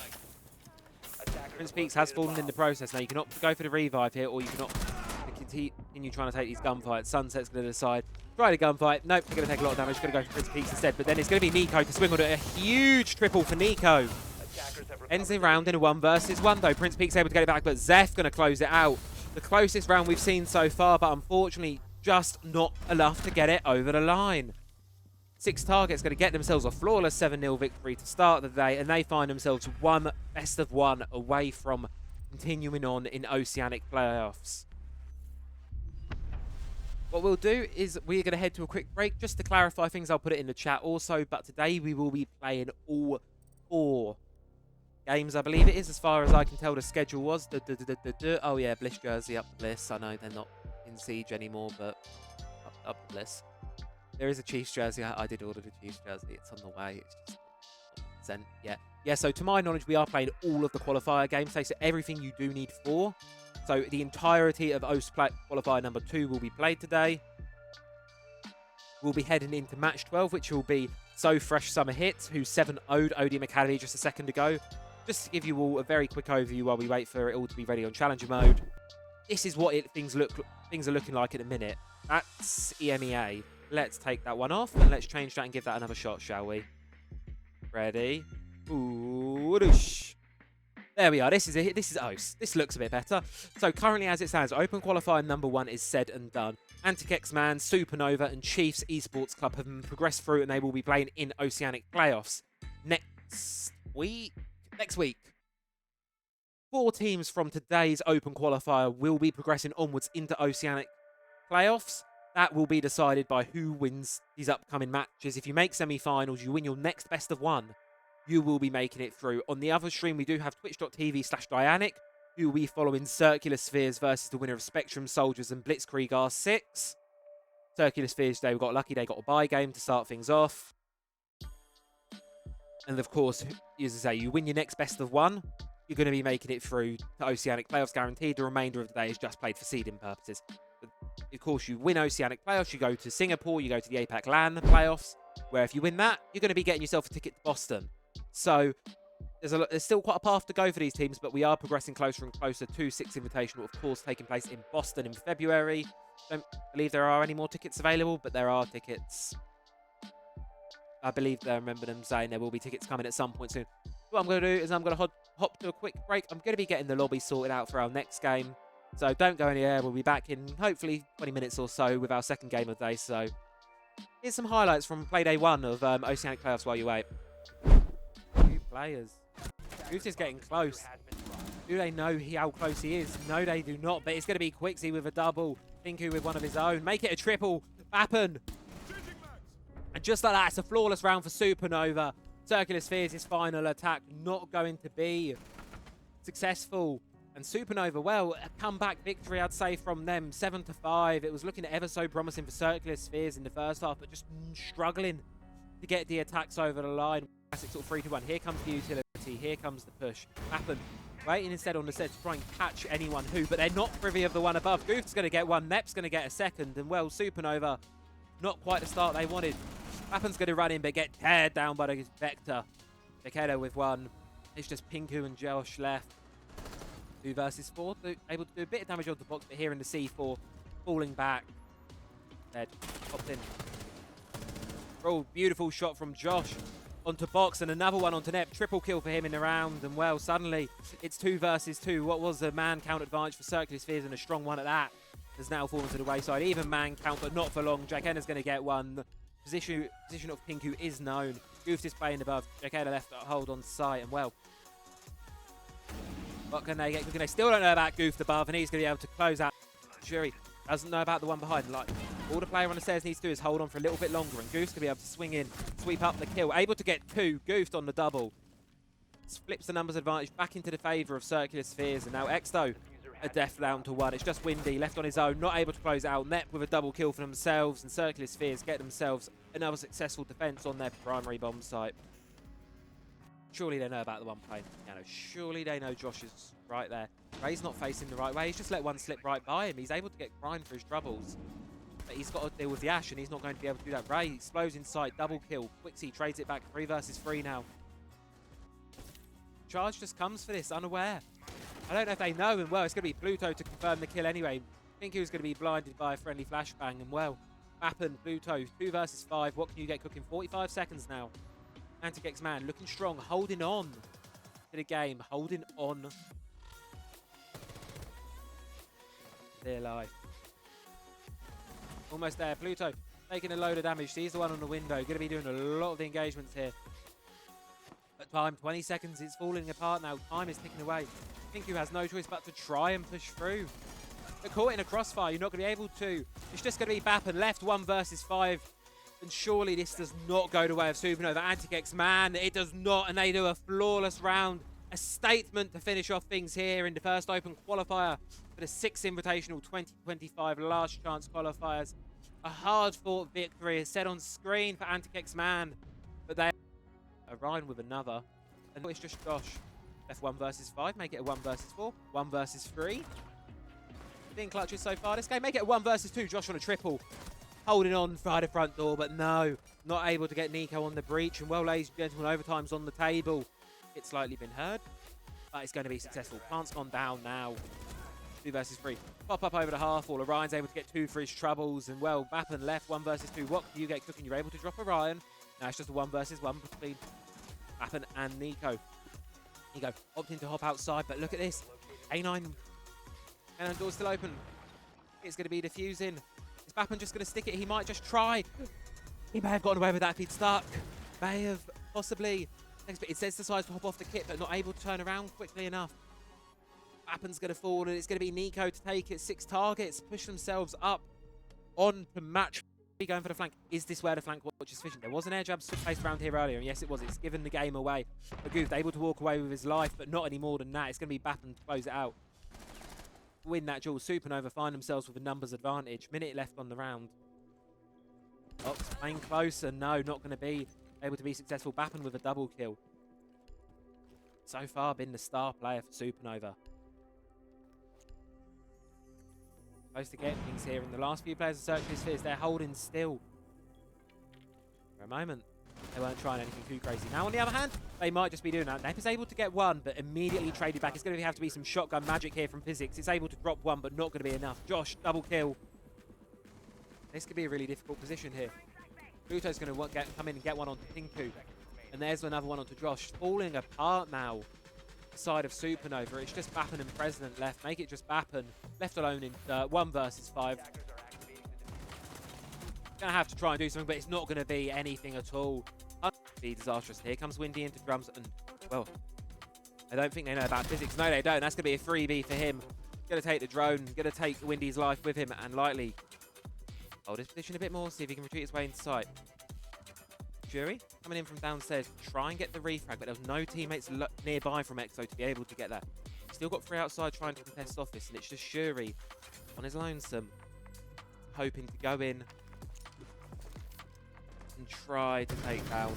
Speaker 1: Prince Peaks has fallen in the process. Now you can opt to go for the revive here, or you can opt to continue trying to take these gunfights. Sunset's going to decide. Try the gunfight. Nope, they're going to take a lot of damage. Going to go for Prince Peaks instead. But then it's going to be Nico to swing on it. A huge triple for Nico. Ends the round in a 1 versus 1 though. Prince Peaks able to get it back, but Zeph going to close it out. The closest round we've seen so far, but unfortunately just not enough to get it over the line. Six Targets going to get themselves a flawless 7-0 victory to start the day, and they find themselves one best of 1 away from continuing on in Oceanic playoffs. What we'll do is we're going to head to a quick break. Just to clarify things, I'll put it in the chat also, but today we will be playing all 4 games, I believe it is, as far as I can tell the schedule was. Oh yeah, Bliss jersey up the Bliss. I know they're not in Siege anymore, but up the Bliss. There is a Chiefs jersey. I did order the Chiefs jersey. It's on the way. It's just not sent yet. Yeah, so to my knowledge, we are playing all of the qualifier games. So everything you do need 4. So the entirety of OCE qualifier number 2 will be played today. We'll be heading into match 12, which will be So Fresh Summer Hits, who 7-0'd Odium Academy just a second ago. Just to give you all a very quick overview while we wait for it all to be ready on Challenger mode. This is what things are looking like in a minute. That's EMEA. Let's take that one off and let's change that and give that another shot, shall we? Ready? Ooh, whoosh. There we are. This is OCE. This looks a bit better. So currently, as it stands, Open Qualifier number 1 is said and done. Antic Man, Supernova, and Chiefs Esports Club have progressed through, and they will be playing in Oceanic playoffs next week. 4 teams from today's Open Qualifier will be progressing onwards into Oceanic playoffs. That will be decided by who wins these upcoming matches. If you make semi-finals, you win your next best of 1. You will be making it through. On the other stream, we do have twitch.tv/Dianic, who we follow in Circular Spheres versus the winner of Spectrum Soldiers and Blitzkrieg R6. Circular Spheres today, we got lucky, they got a bye game to start things off. And of course, as I say, you win your next best of one, you're going to be making it through to Oceanic Playoffs guaranteed. The remainder of the day is just played for seeding purposes. But of course, you win Oceanic Playoffs, you go to Singapore, you go to the APAC LAN Playoffs, where if you win that, you're going to be getting yourself a ticket to Boston. So there's still quite a path to go for these teams, but we are progressing closer and closer to Six Invitational, of course, taking place in Boston in February. Don't believe there are any more tickets available, but there are tickets. I believe I remember them saying there will be tickets coming at some point soon. What I'm going to do is I'm going to hop to a quick break. I'm going to be getting the lobby sorted out for our next game. So don't go anywhere. We'll be back in hopefully 20 minutes or so with our second game of the day. So here's some highlights from play day 1 of Oceanic Playoffs while you wait. 2 players. Who's just getting close? Do they know how close he is? No, they do not. But it's going to be Quixie with a double. Pinku with one of his own. Make it a triple. Bappen. And just like that, it's a flawless round for Supernova. Circular Spheres, his final attack, not going to be successful. And Supernova, well, a comeback victory, I'd say, from them, 7-5. It was looking ever so promising for Circular Spheres in the first half, but just struggling to get the attacks over the line. Classic sort of 3-2-1. Here comes the utility. Here comes the push. Happen. Waiting instead on the set to try and catch anyone who, but they're not privy of the one above. Goof's going to get one. Nep's going to get a second. And, well, Supernova, not quite the start they wanted. Happen's going to run in, but get teared down by the Vector. Takeda with one. It's just Pinku and Josh left. 2 versus 4. Able to do a bit of damage on the box, but here in the C4, falling back. Dead. Popped in. Oh, beautiful shot from Josh onto box, and another one onto Nep. Triple kill for him in the round, and well, suddenly it's 2 versus 2. What was a man count advantage for Circular Spheres, and a strong one at that, has now fallen to the wayside. Even man count, but not for long. Jakenna's going to get one. Position of Pinku is known. Goof is playing above. Jakenna left hold on site, and well, what can they get? They still don't know about Goof above, and he's going to be able to close out. Shuri doesn't know about the one behind. Like, all the player on the stairs needs to do is hold on for a little bit longer, and Goof's going to be able to swing in, sweep up the kill. Able to get 2. Goofed on the double. Flips the numbers advantage back into the favour of Circular Spheres, and now Exto a death down to 1. It's just Windy left on his own, not able to close it out. Net with a double kill for themselves, and Circular Spheres get themselves another successful defense on their primary bomb site. Surely they know about the one playing piano. Surely they know Josh is right there. Ray's not facing the right way. He's just let one slip right by him. He's able to get grind for his troubles. But he's got to deal with the Ash, and he's not going to be able to do that. Ray explodes in sight, double kill. Quixie trades it back, 3 versus 3 now. Charge just comes for this, unaware. I don't know if they know, and well, it's going to be Pluto to confirm the kill anyway. I think he was going to be blinded by a friendly flashbang, and well, Mappen, Pluto, 2 versus 5. What can you get cooking? 45 seconds now. Anti-Gex man looking strong, holding on to the game, holding on. Their life. Almost there. Pluto taking a load of damage. Sees the one on the window. Going to be doing a lot of the engagements here. But time, 20 seconds. It's falling apart now. Time is ticking away. Pinku has no choice but to try and push through. But caught in a crossfire, you're not going to be able to. It's just going to be Bappen left 1 versus 5. And surely this does not go the way of Supernova. Anti-Gex man, it does not. And they do a flawless round. A statement to finish off things here in the first open qualifier for the 6 Invitational 2025 last chance qualifiers. A hard-fought victory is set on screen for Anti-Gex man. But they Ryan with another. And it's just Josh. Left 1 versus 5. Make it a 1 versus 4. 1 versus 3. Being clutches so far this game. Make it a 1 versus 2. Josh on a triple. Holding on by the front door, but no. Not able to get Nico on the breach. And well, ladies and gentlemen, overtime's on the table. It's slightly been heard, but it's going to be successful. Plant's gone down now. 2 versus 3. Pop up over the half wall. Orion's able to get 2 for his troubles. And well, Bappen left 1 versus 2. What do you get cooking? You're able to drop Orion. Now it's just a 1 versus 1 between Bappen and Nico. Nico opting to hop outside, but look at this. A9 door's still open. It's going to be diffusing. Is Bappen just going to stick it? He might just try. He may have gotten away with that if he'd stuck. May have possibly. It says decides to hop off the kit, but not able to turn around quickly enough. Bappen's going to fall, and it's going to be Nico to take it. 6 targets, push themselves up on to match going for the flank. Is this where the flank watch is sufficient? There was an air jab placed around here earlier, and yes, it was. It's given the game away. Agoof able to walk away with his life, but not any more than that. It's going to be Bappen to close it out. Win that duel. Supernova find themselves with a numbers advantage. Minute left on the round. Ox playing closer. No, not going to be able to be successful. Bappen with a double kill. So far been the star player for Supernova. Close to getting things here, and the last few players of Searching Spheres, they're holding still. For a moment, they weren't trying anything too crazy. Now, on the other hand, they might just be doing that. Nep is able to get one, but immediately traded back. It's going to have to be some shotgun magic here from Physics. It's able to drop one, but not going to be enough. Josh, double kill. This could be a really difficult position here. Pluto's going to come in and get one onto Tinku. And there's another one onto Josh. Falling apart now. Side of Supernova. It's just Bappen and President left. Make it just Bappen. Left alone in 1 versus 5. Gonna have to try and do something, but it's not gonna be anything at all. Be disastrous. Here comes Windy into drums, and well, I don't think they know about Physics. No, they don't. That's gonna be a freebie for him. Gonna take the drone. Gonna take Windy's life with him, and lightly hold his position a bit more. See if he can retreat his way into sight. Jury coming in from downstairs, try and get the refrag, but there was no teammates nearby from Exo to be able to get that. Still got 3 outside trying to contest office, and it's just Shuri on his lonesome, hoping to go in and try to take down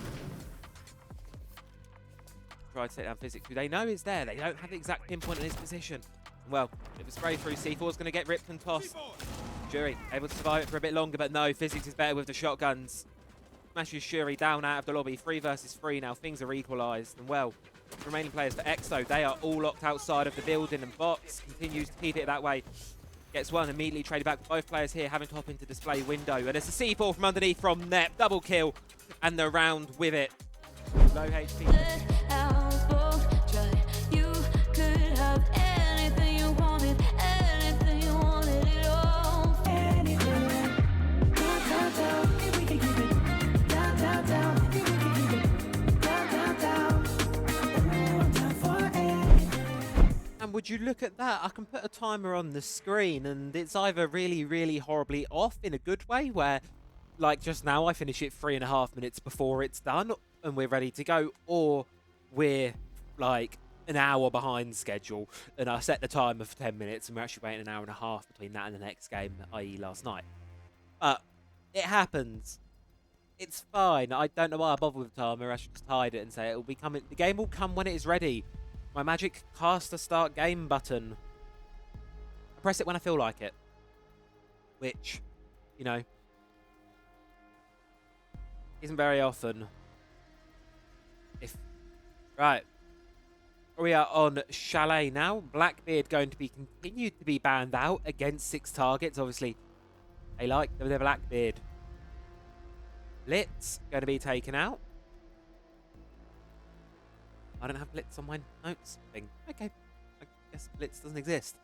Speaker 1: Physics, who they know is there. They don't have the exact pinpoint in his position. Well, it was spray through. C4 is going to get ripped and tossed. Jury able to survive it for a bit longer, but no, Physics is better with the shotguns. Smashes Shuri down out of the lobby. 3 versus 3 now. Things are equalised. And well, the remaining players for Exo, they are all locked outside of the building, and Box continues to keep it that way. Gets one, immediately traded back. Both players here having to hop into display window. And it's a C4 from underneath from Nep. Double kill. And the round with it. Low HP.
Speaker 6: You could have anything you wanted it all. Anything. Down, if we can keep it. Down, if we can keep it. Down. Ooh, I'm down for anything.
Speaker 1: And would you look at that? I can put a timer on the screen, and it's either really, really horribly off in a good way, where, like just now, I finish it 3.5 minutes before it's done, and we're ready to go, or we're like an hour behind schedule, and I set the timer for 10 minutes, and we're actually waiting an hour and a half between that and the next game, i.e. last night. But it happens. It's fine. I don't know why I bother with the timer. I should just hide it and say it'll be coming. The game will come when it is ready. My magic cast the start game button. I press it when I feel like it. Which, you know, isn't very often. Right. We are on Chalet now. Blackbeard going to be continued to be banned out against 6 targets. Obviously, they like the Blackbeard. Blitz going to be taken out. I don't have Blitz on my notes thing. Okay. I guess Blitz doesn't exist.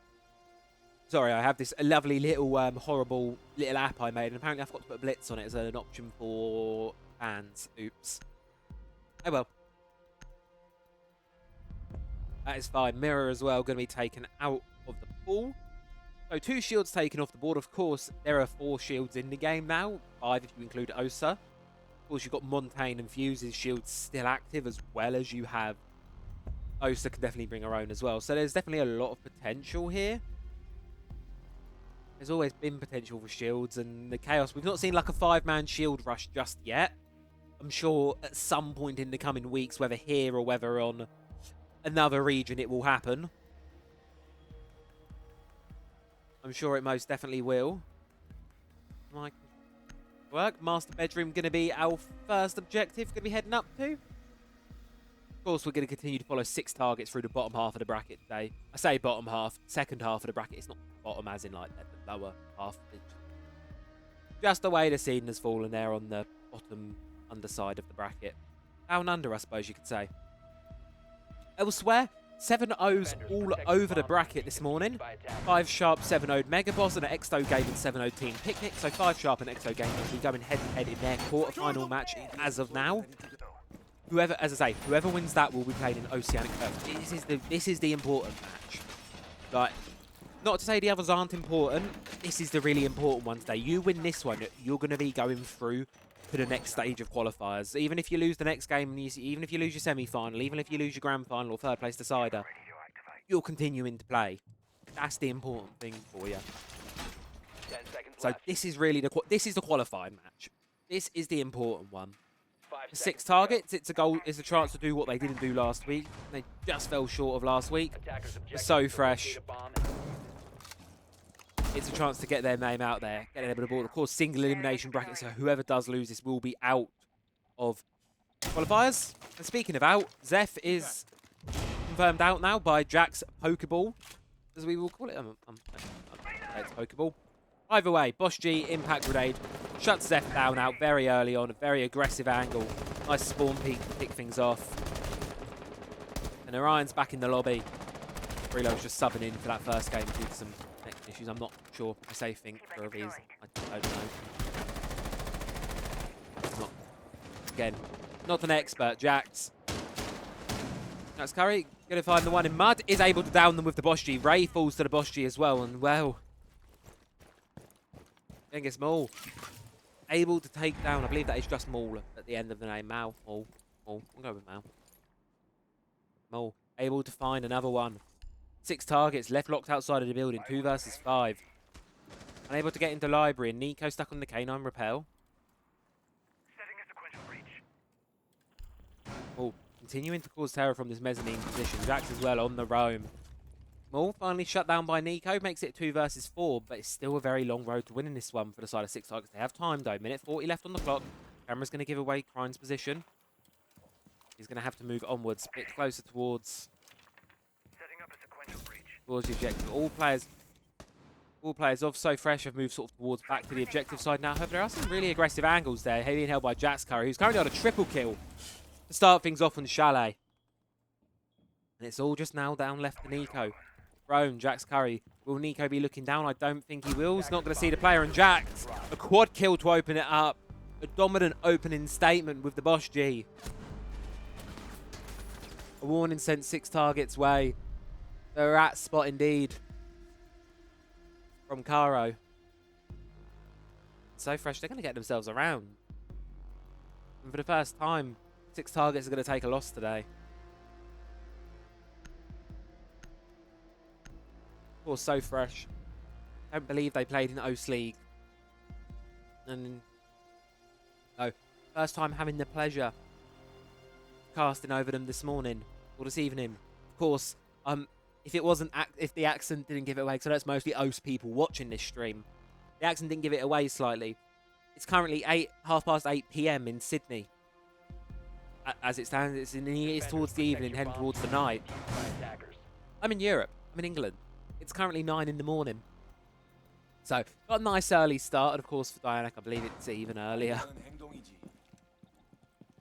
Speaker 1: Sorry, I have this lovely little horrible little app I made, and apparently I forgot to put Blitz on it as an option for fans. Oops. Oh well. That is fine. Mirror as well going to be taken out of the pool. So 2 shields taken off the board. Of course, there are 4 shields in the game now. 5 if you include Osa. Of course, you've got Montaigne and Fuse's shields still active, as well as you have Osa can definitely bring her own as well. So there's definitely a lot of potential here. There's always been potential for shields and the chaos. We've not seen like a 5-man shield rush just yet. I'm sure at some point in the coming weeks, whether here or whether on another region, it will happen. I'm sure it most definitely will. Like, work. Master bedroom going to be our first objective. Going to be heading up to. Of course, we're going to continue to follow 6 targets through the bottom half of the bracket today. I say bottom half, second half of the bracket. It's not bottom as in like the lower half. It's just the way the seeding has fallen there on the bottom underside of the bracket. Down under, I suppose you could say. Elsewhere, 7-0s all over the bracket this morning. 5 Sharp 7-0'd Megaboss and an Exo Gaming 7-0 Team Picnic. So 5 Sharp and Exo Gaming will be going head-to-head in their quarter-final match as of now. Whoever, as I say, whoever wins that will be played in Oceanic Earth. This is the important match. Like, not to say the others aren't important. This is the really important one today. You win this one, you're going to be going through to the next stage of qualifiers. Even if you lose the next game, even if you lose your semi-final, even if you lose your grand final or third place decider, you're continuing to play. That's the important thing for you.
Speaker 2: 10 seconds
Speaker 1: So
Speaker 2: left.
Speaker 1: this is really this is the qualifying match. This is the important one.
Speaker 2: 5
Speaker 1: For
Speaker 2: seconds
Speaker 1: 6
Speaker 2: to go.
Speaker 1: targets, it's a goal. It's a chance to do what they didn't do last week. They just fell short of last week.
Speaker 2: Attackers objective
Speaker 1: So
Speaker 2: is to
Speaker 1: fresh.
Speaker 2: locate a bomb and
Speaker 1: It's a chance to get their name out there, get them the ball. Of course, single elimination bracket, so whoever does lose this will be out of qualifiers. And speaking of out, Zeph is confirmed out now by Jack's Pokeball, as we will call it. It's Pokeball. Either way, Boss G, Impact Grenade, shuts Zeph down out very early on, a very aggressive angle. Nice spawn peek to kick things off. And Orion's back in the lobby. Reload's just subbing in for that first game due to some technical issues. I'm not sure. I say think for a reason. I don't know. Not, again, not an expert. Jax Curry, going to find the one in mud, is able to down them with the Boss G. Ray falls to the Boss G as well, and well, I think it's Maul. Able to take down, I believe that is just Maul at the end of the name. Maul. We'll go with Maul. Maul. Able to find another one. 6 targets, left locked outside of the building, 2 versus 5. Unable to get into library, and Nico stuck on the canine rappel.
Speaker 4: Setting a sequential breach.
Speaker 1: Maul continuing to cause terror from this mezzanine position. Jax as well on the roam. Maul finally shut down by Nico, makes it 2 versus 4, but it's still a very long road to winning this one for the side of 6 targets. They have time though, minute 40 left on the clock. Camera's going to give away Krine's position. He's going to have to move onwards, a bit closer towards the objective. All players of So Fresh have moved sort of towards back to the objective side now. However, there are some really aggressive angles there, heavy and held by Jax Curry, who's currently on a triple kill to start things off on Chalet. And it's all just now down left to Nico. Roan, Jax Curry. Will Nico be looking down? I don't think he will. He's not going to see the player. And Jax, a quad kill to open it up. A dominant opening statement with the Boss G. A warning sent 6 targets way. They're at spot indeed. From Caro. So Fresh, they're going to get themselves around. And for the first time, 6 targets are going to take a loss today. Of course, So Fresh. Don't believe they played in OCE League. And no, first time having the pleasure casting over them this morning or this evening. Of course, if it wasn't, if the accent didn't give it away, because I know it's mostly OCE people watching this stream, the accent didn't give it away slightly. It's currently 8:30 p.m. in Sydney. As it stands, it's towards the evening, heading towards the night. I'm in Europe. I'm in England. It's currently 9 in the morning. So, got a nice early start. And of course, for Dianic, I believe it's even earlier.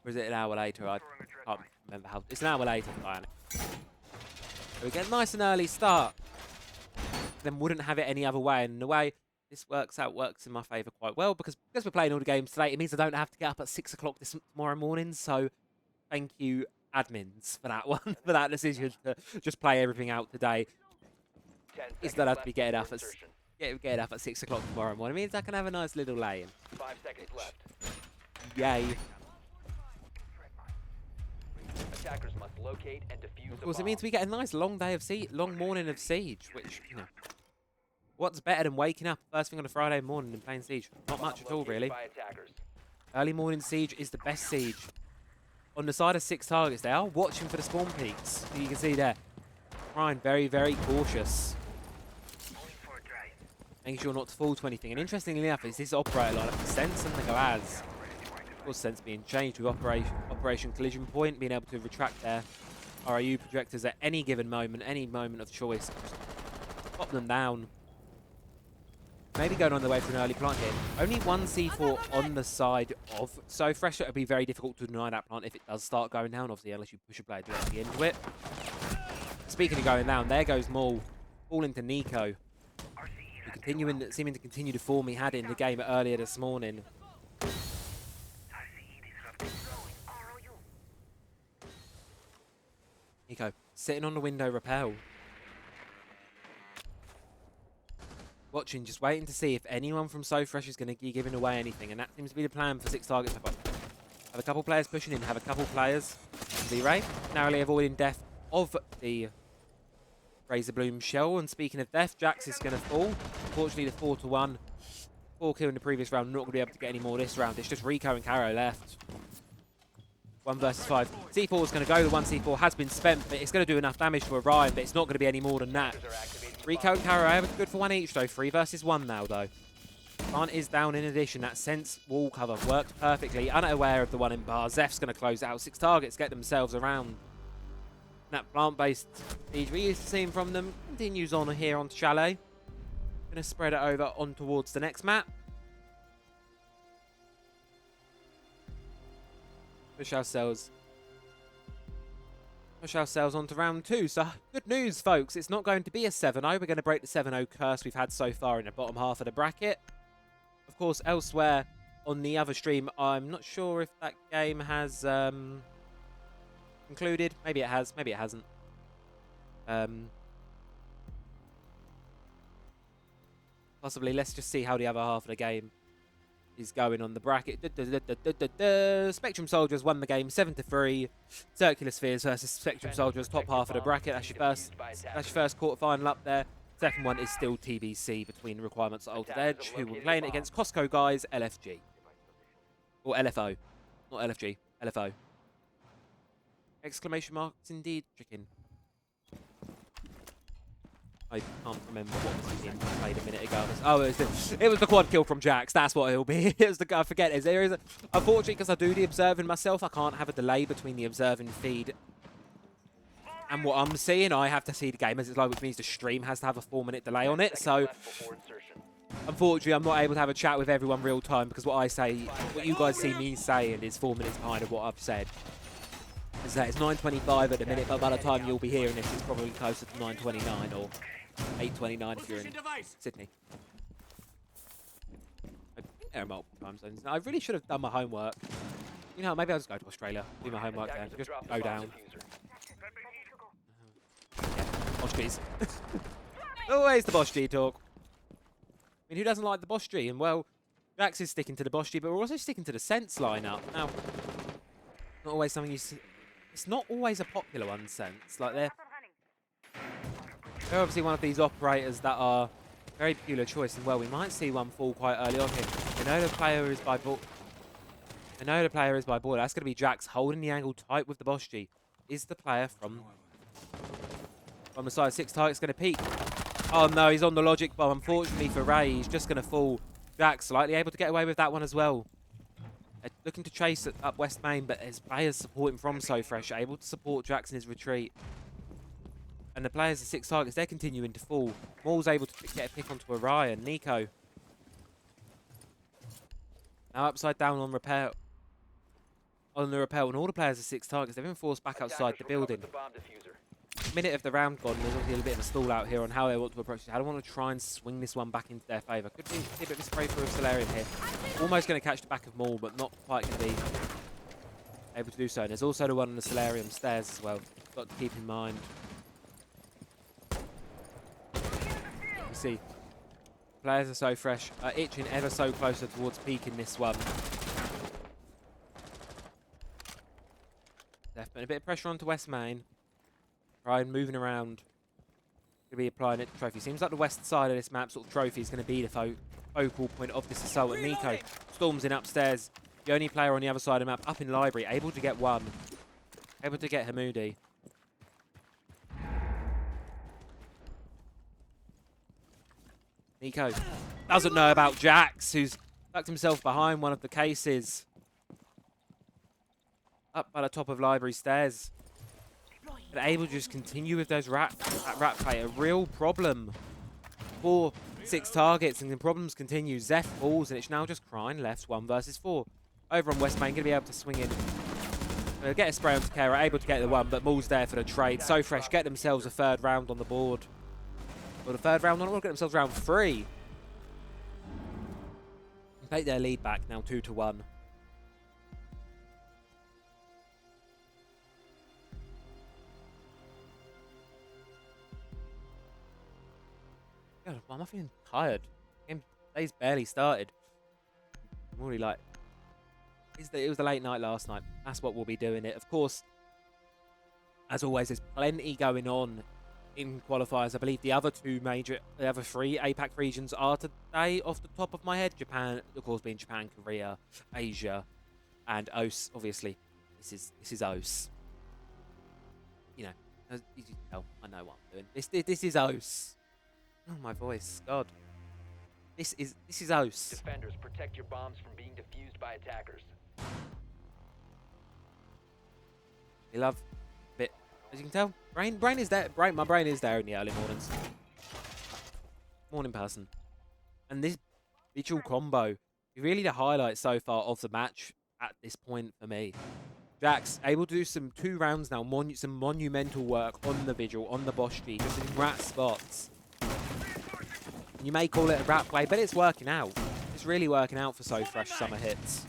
Speaker 1: Or is it an hour later? I can't remember how. It's an hour later for Dianic. So we get a nice and early start. Then wouldn't have it any other way. And in a way, this works in my favour quite well. Because we're playing all the games today, it means I don't have to get up at 6 o'clock tomorrow morning. So, thank you, admins, for that one, for that decision to just play everything out today. Is that I have to be getting up at 6 o'clock tomorrow morning. It means I can have a nice little lay-in.
Speaker 2: 5 seconds left.
Speaker 1: Yay.
Speaker 2: Attackers must locate and defuse
Speaker 1: Of course, it means we get a nice long day of long morning of Siege, which, you know, what's better than waking up first thing on a Friday morning and playing Siege? Not much at all, really. Early morning Siege is the best Siege. On the side of 6 targets, they are watching for the spawn peaks. You can see there. Ryan, very, very cautious. Making sure not to fall to anything. And interestingly enough, is this operator lineup, the Sense and the Galaz. Of course, Sense being changed with Operation Collision Point, being able to retract their RIU projectors at any given moment, any moment of choice. Just pop them down. Maybe going on the way for an early plant here. Only 1 C4 on the side of So Fresh. It would be very difficult to deny that plant if it does start going down, obviously, unless you push a player directly into it. Speaking of going down, there goes Maul. Fall into Nico. Seeming to continue the form he had in the game earlier this morning. Nico, sitting on the window rappel. Watching, just waiting to see if anyone from So Fresh is going to be giving away anything, and that seems to be the plan for 6 targets. Have a couple players pushing in, have a couple players V-Ray, narrowly avoiding death of the Razor Bloom shell. And speaking of death, Jax is going to fall. Unfortunately, the 4-1. 4 kill in the previous round, not going to be able to get any more this round. It's just Rico and Caro left. 1 versus 5. C4 is going to go. The 1 C4 has been spent, but it's going to do enough damage to Orion, but it's not going to be any more than that. Rico and Caro are good for 1 each, though. 3 versus 1 now, though. Plant is down in addition. That sense wall cover worked perfectly. Unaware of the 1 in bar. Zeph's going to close out. 6 targets, get themselves around. That plant-based speed we used to seeing from them continues on here onto Chalet. Going to spread it over on towards the next map. Push ourselves onto round 2. So good news, folks. It's not going to be a 7-0. We're going to break the 7-0 curse we've had so far in the bottom half of the bracket. Of course, elsewhere on the other stream, I'm not sure if that game has concluded. Maybe it has. Maybe it hasn't. Possibly. Let's just see how the other half of the game is going on the bracket. Spectrum Soldiers won the game 7-3. Circular Spheres versus Spectrum Soldiers, top half of the bracket. That's your first quarterfinal up there. Second one is still TBC between the requirements at Altered Edge, who were playing it against Costco guys, LFG. Or LFO. Not LFG, LFO. Exclamation marks indeed, chicken. I can't remember what was being played a minute ago. Oh, it was the quad kill from Jax. That's what it'll be. It was the I forget it. There is unfortunately, because I do the observing myself, I can't have a delay between the observing feed and what I'm seeing. I have to see the game as it's live, which means the stream has to have a 4-minute delay on it. So unfortunately, I'm not able to have a chat with everyone real time because what I say, what you guys see me saying, is 4 minutes behind of what I've said. As I say, it's 9:25 at the minute, but by the time you'll be hearing this, it's probably closer to 9:29 or 8:29 if you're in Sydney. I think there are multiple time zones. I really should have done my homework. You know, maybe I'll just go to Australia, do my homework there, just go down. Boss G's. Always the Boss G talk. I mean, who doesn't like the Boss G? And well, Jax is sticking to the Boss G, but we're also sticking to the Sense lineup. Now, not always something you see. It's not always a popular one, Sense. Like they're obviously one of these operators that are very peculiar choice, and well, we might see one fall quite early on here. I know the player is by ball. That's going to be Jax holding the angle tight with the Boss G. Is the player from the side 6 target's going to peek? Oh no, he's on the logic bomb. Unfortunately for Ray, he's just going to fall. Jax slightly able to get away with that one as well. Looking to chase it up West Main, but his players supporting from So Fresh, able to support Jax in his retreat. And the players of 6 targets, they're continuing to fall. Maul's able to get a pick onto Orion. Nico. Now upside down on repair. On the rappel, and all the players of 6 targets, they've been forced back outside the building. Minute of the round gone, there's obviously a bit of a stall out here on how they want to approach this. How they want to try and swing this one back into their favour. Could be a bit of a spray through of Solarium here. Almost going to catch the back of Maul, but not quite going to be able to do so. And there's also the one on the Solarium stairs as well. Got to keep in mind. You see, players are So Fresh, itching ever so closer towards peaking this one. They've put a bit of pressure onto West Main. Ryan moving around. Going to be applying it to trophy. Seems like the west side of this map, sort of trophy, is going to be the focal point of this assault. And Nico storms in upstairs. The only player on the other side of the map, up in library, able to get one. Able to get Hamoudi. Nico doesn't know about Jax, who's tucked himself behind one of the cases. Up by the top of library stairs. But able to just continue with those rat play. A real problem for 6 targets, and the problems continue. Zeph falls, and it's now just Crine left 1 versus 4. Over on West Main, going to be able to swing in. Get a spray onto Kara, able to get the one, but Maul's there for the trade. So Fresh get themselves a 3rd round on the board. Or the 3rd round on the board, get themselves round 3. And take their lead back now 2-1. God, why am I feeling tired? Game day's barely started. I'm already like, it was the late night last night. That's what we'll be doing it. Of course, as always, there's plenty going on in qualifiers. I believe the other three APAC regions are today off the top of my head. Japan, of course, being Japan, Korea, Asia, and OCE. Obviously, this is OCE. You know, as you can tell, I know what I'm doing. This is OCE. Oh, my voice, God. This is OCE.
Speaker 2: Defenders, protect your bombs from being defused by attackers.
Speaker 1: We love a bit, as you can tell, brain is there. My brain is there in the early mornings. Morning person. And this visual combo is really the highlight so far of the match at this point for me. Jax able to do some 2 rounds now, some monumental work on the visual, on the Bosch G, just in rat spots. You may call it a rat play, but it's working out. It's really working out for So Fresh Summer Hits.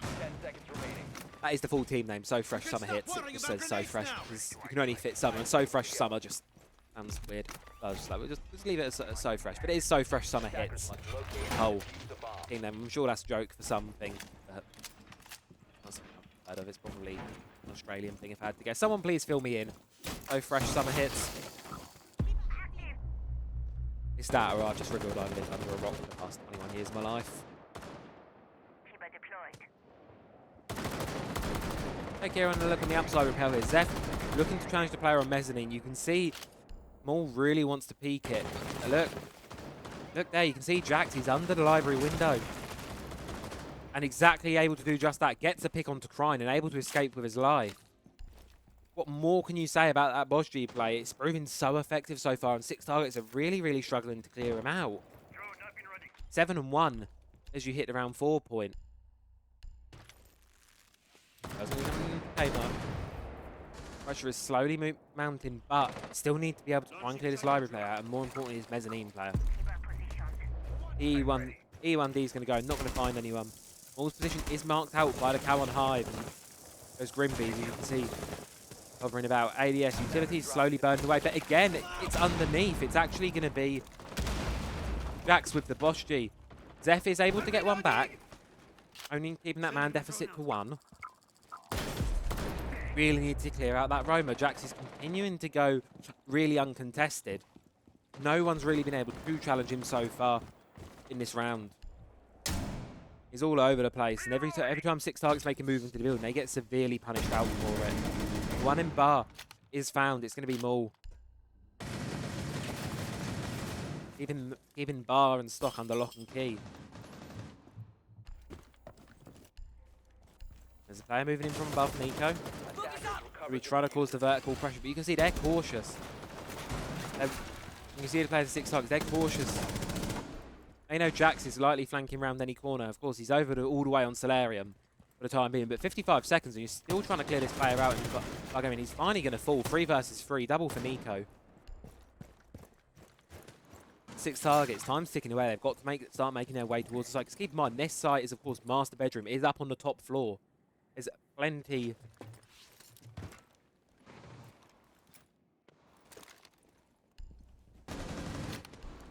Speaker 2: 10 seconds remaining.
Speaker 1: That is the full team name, So Fresh Summer Hits. It just says So Fresh because you can only fit summer, and So Fresh Summer just sounds weird. So just leave it as So Fresh, but it is So Fresh Summer Hits.
Speaker 2: Attackers must locate and
Speaker 1: Oh,
Speaker 2: defuse the bomb.
Speaker 1: team name. I'm sure that's a joke for something. But not something I've heard of. It's probably an Australian thing if I had to guess. Someone please fill me in. So Fresh Summer Hits. It's that, or I've just revealed I've lived under a rock for the past 21 years of my life.
Speaker 3: Tiba deployed.
Speaker 1: Take care on the look on the upside repel here. Zeph looking to challenge the player on mezzanine. You can see Maul really wants to peek it. Look there, you can see Jax, he's under the library window. And exactly able to do just that. Gets a pick onto Crine and able to escape with his life. What more can you say about that Bosch G play? It's proven so effective so far, and 6 targets are really, really struggling to clear him out. 7 and 1 as you hit the round 4 point. Pressure is slowly mounting, but still need to be able to try and clear this library player out, and more importantly, his mezzanine player.
Speaker 3: Tiba positioned.
Speaker 1: E1D is going to go, not going to find anyone. Maul's position is marked out by the cow on Hive. And those Grimbees, you can see, hovering about. ADS utilities slowly burned away, but again, it's underneath. It's actually going to be Jax with the Bosch G. Zeph is able to get one back, only keeping that man deficit to 1. Really need to clear out that Roma. Jax is continuing to go really uncontested. No one's really been able to challenge him so far in this round. He's all over the place, and every time 6 targets make a move into the building, they get severely punished out for it. One in bar is found. It's going to be Maul. Keeping bar and stock under lock and key. There's a player moving in from above Nico. We're trying to cause the vertical pressure, but you can see they're cautious. You can see the players at 6 targets, they're cautious. They know Jax is lightly flanking around any corner. Of course, he's over all the way on Solarium for the time being, but 55 seconds and you're still trying to clear this player out. And like, I mean, he's finally going to fall. 3 versus 3, double for Nico. 6 targets, time's ticking away. They've got to start making their way towards the site. Because keep in mind, this site is, of course, master bedroom. It is up on the top floor. There's plenty.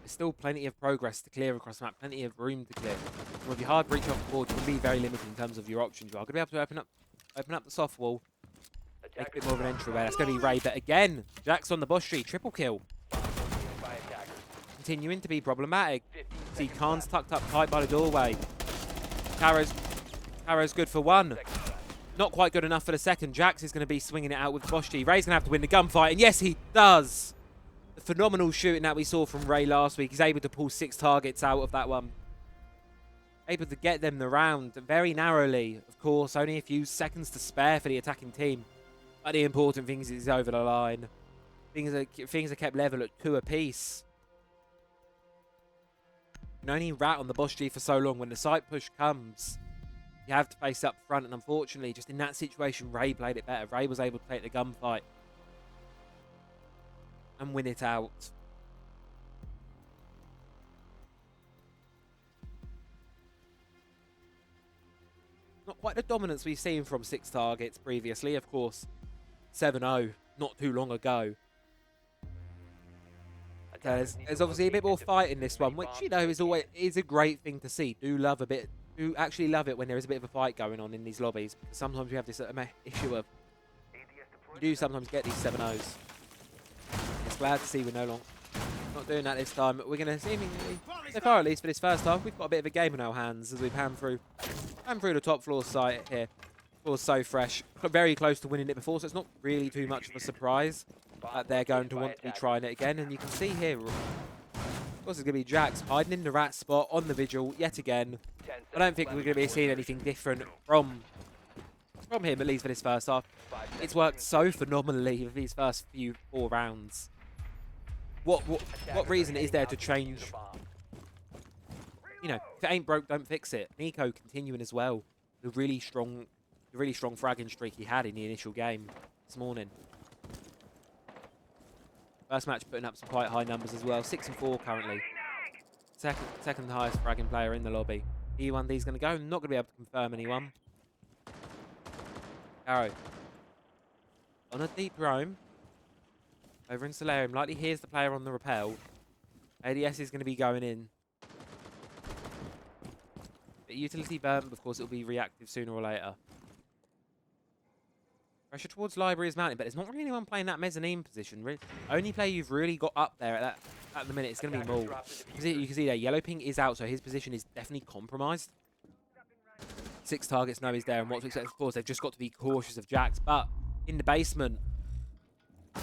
Speaker 1: There's still plenty of progress to clear across the map, plenty of room to clear. So with your hard breach off the board, you can be very limited in terms of your options. You are going to be able to open up the soft wall, make a bit more of an entryway. That's going to be Ray, but again, Jax on the Bosch tree, triple kill. Continuing to be problematic. See Khan's tucked up tight by the doorway. Caro's good for 1. Not quite good enough for the second. Jax is going to be swinging it out with Bosch G. Ray's going to have to win the gunfight, and yes, he does. The phenomenal shooting that we saw from Ray last week. He's able to pull 6 targets out of that one. Able to get them the round very narrowly, of course. Only a few seconds to spare for the attacking team. But the important thing is he's over the line. Things are kept level at 2 apiece. You can only rat on the Bosch G for so long. When the side push comes, you have to face up front. And unfortunately, just in that situation, Ray played it better. Ray was able to take the gunfight and win it out. Not quite the dominance we've seen from 6 targets previously, of course. 7-0 not too long ago. There's obviously a bit more fight in this one, which, you know, is a great thing to see. Do actually love it when there is a bit of a fight going on in these lobbies. Sometimes we have this issue of you do sometimes get these 7-0s. It's glad to see we're not doing that this time. We're going to seemingly, so far at least for this first half, we've got a bit of a game in our hands as we pan through the top floor site here. Floor's so fresh, very close to winning it before, so it's not really too much of a surprise that they're going to want to be trying it again. And you can see here, of course, it's going to be Jax hiding in the rat spot on the vigil yet again. I don't think we're going to be seeing anything different from him, at least for this first half. It's worked so phenomenally with these first 4 rounds. What reason is there to change? You know, if it ain't broke, don't fix it. Nico continuing as well. The really strong fragging streak he had in the initial game this morning. First match putting up some quite high numbers as well. 6 and 4 currently. Second highest fragging player in the lobby. E1D's going to go. Not going to be able to confirm anyone. Arrow. On a deep roam. Over in Solarium. Likely here's the player on the rappel. ADS is going to be going in. But utility burn, of course, it'll be reactive sooner or later. Pressure towards library is mounting, but there's not really anyone playing that mezzanine position. Really. Only player you've really got up there at the minute is going to be Maul. You can see there, yellow ping is out, so his position is definitely compromised. 6 targets know he's there, and what to expect, of course, they've just got to be cautious of Jax. But in the basement,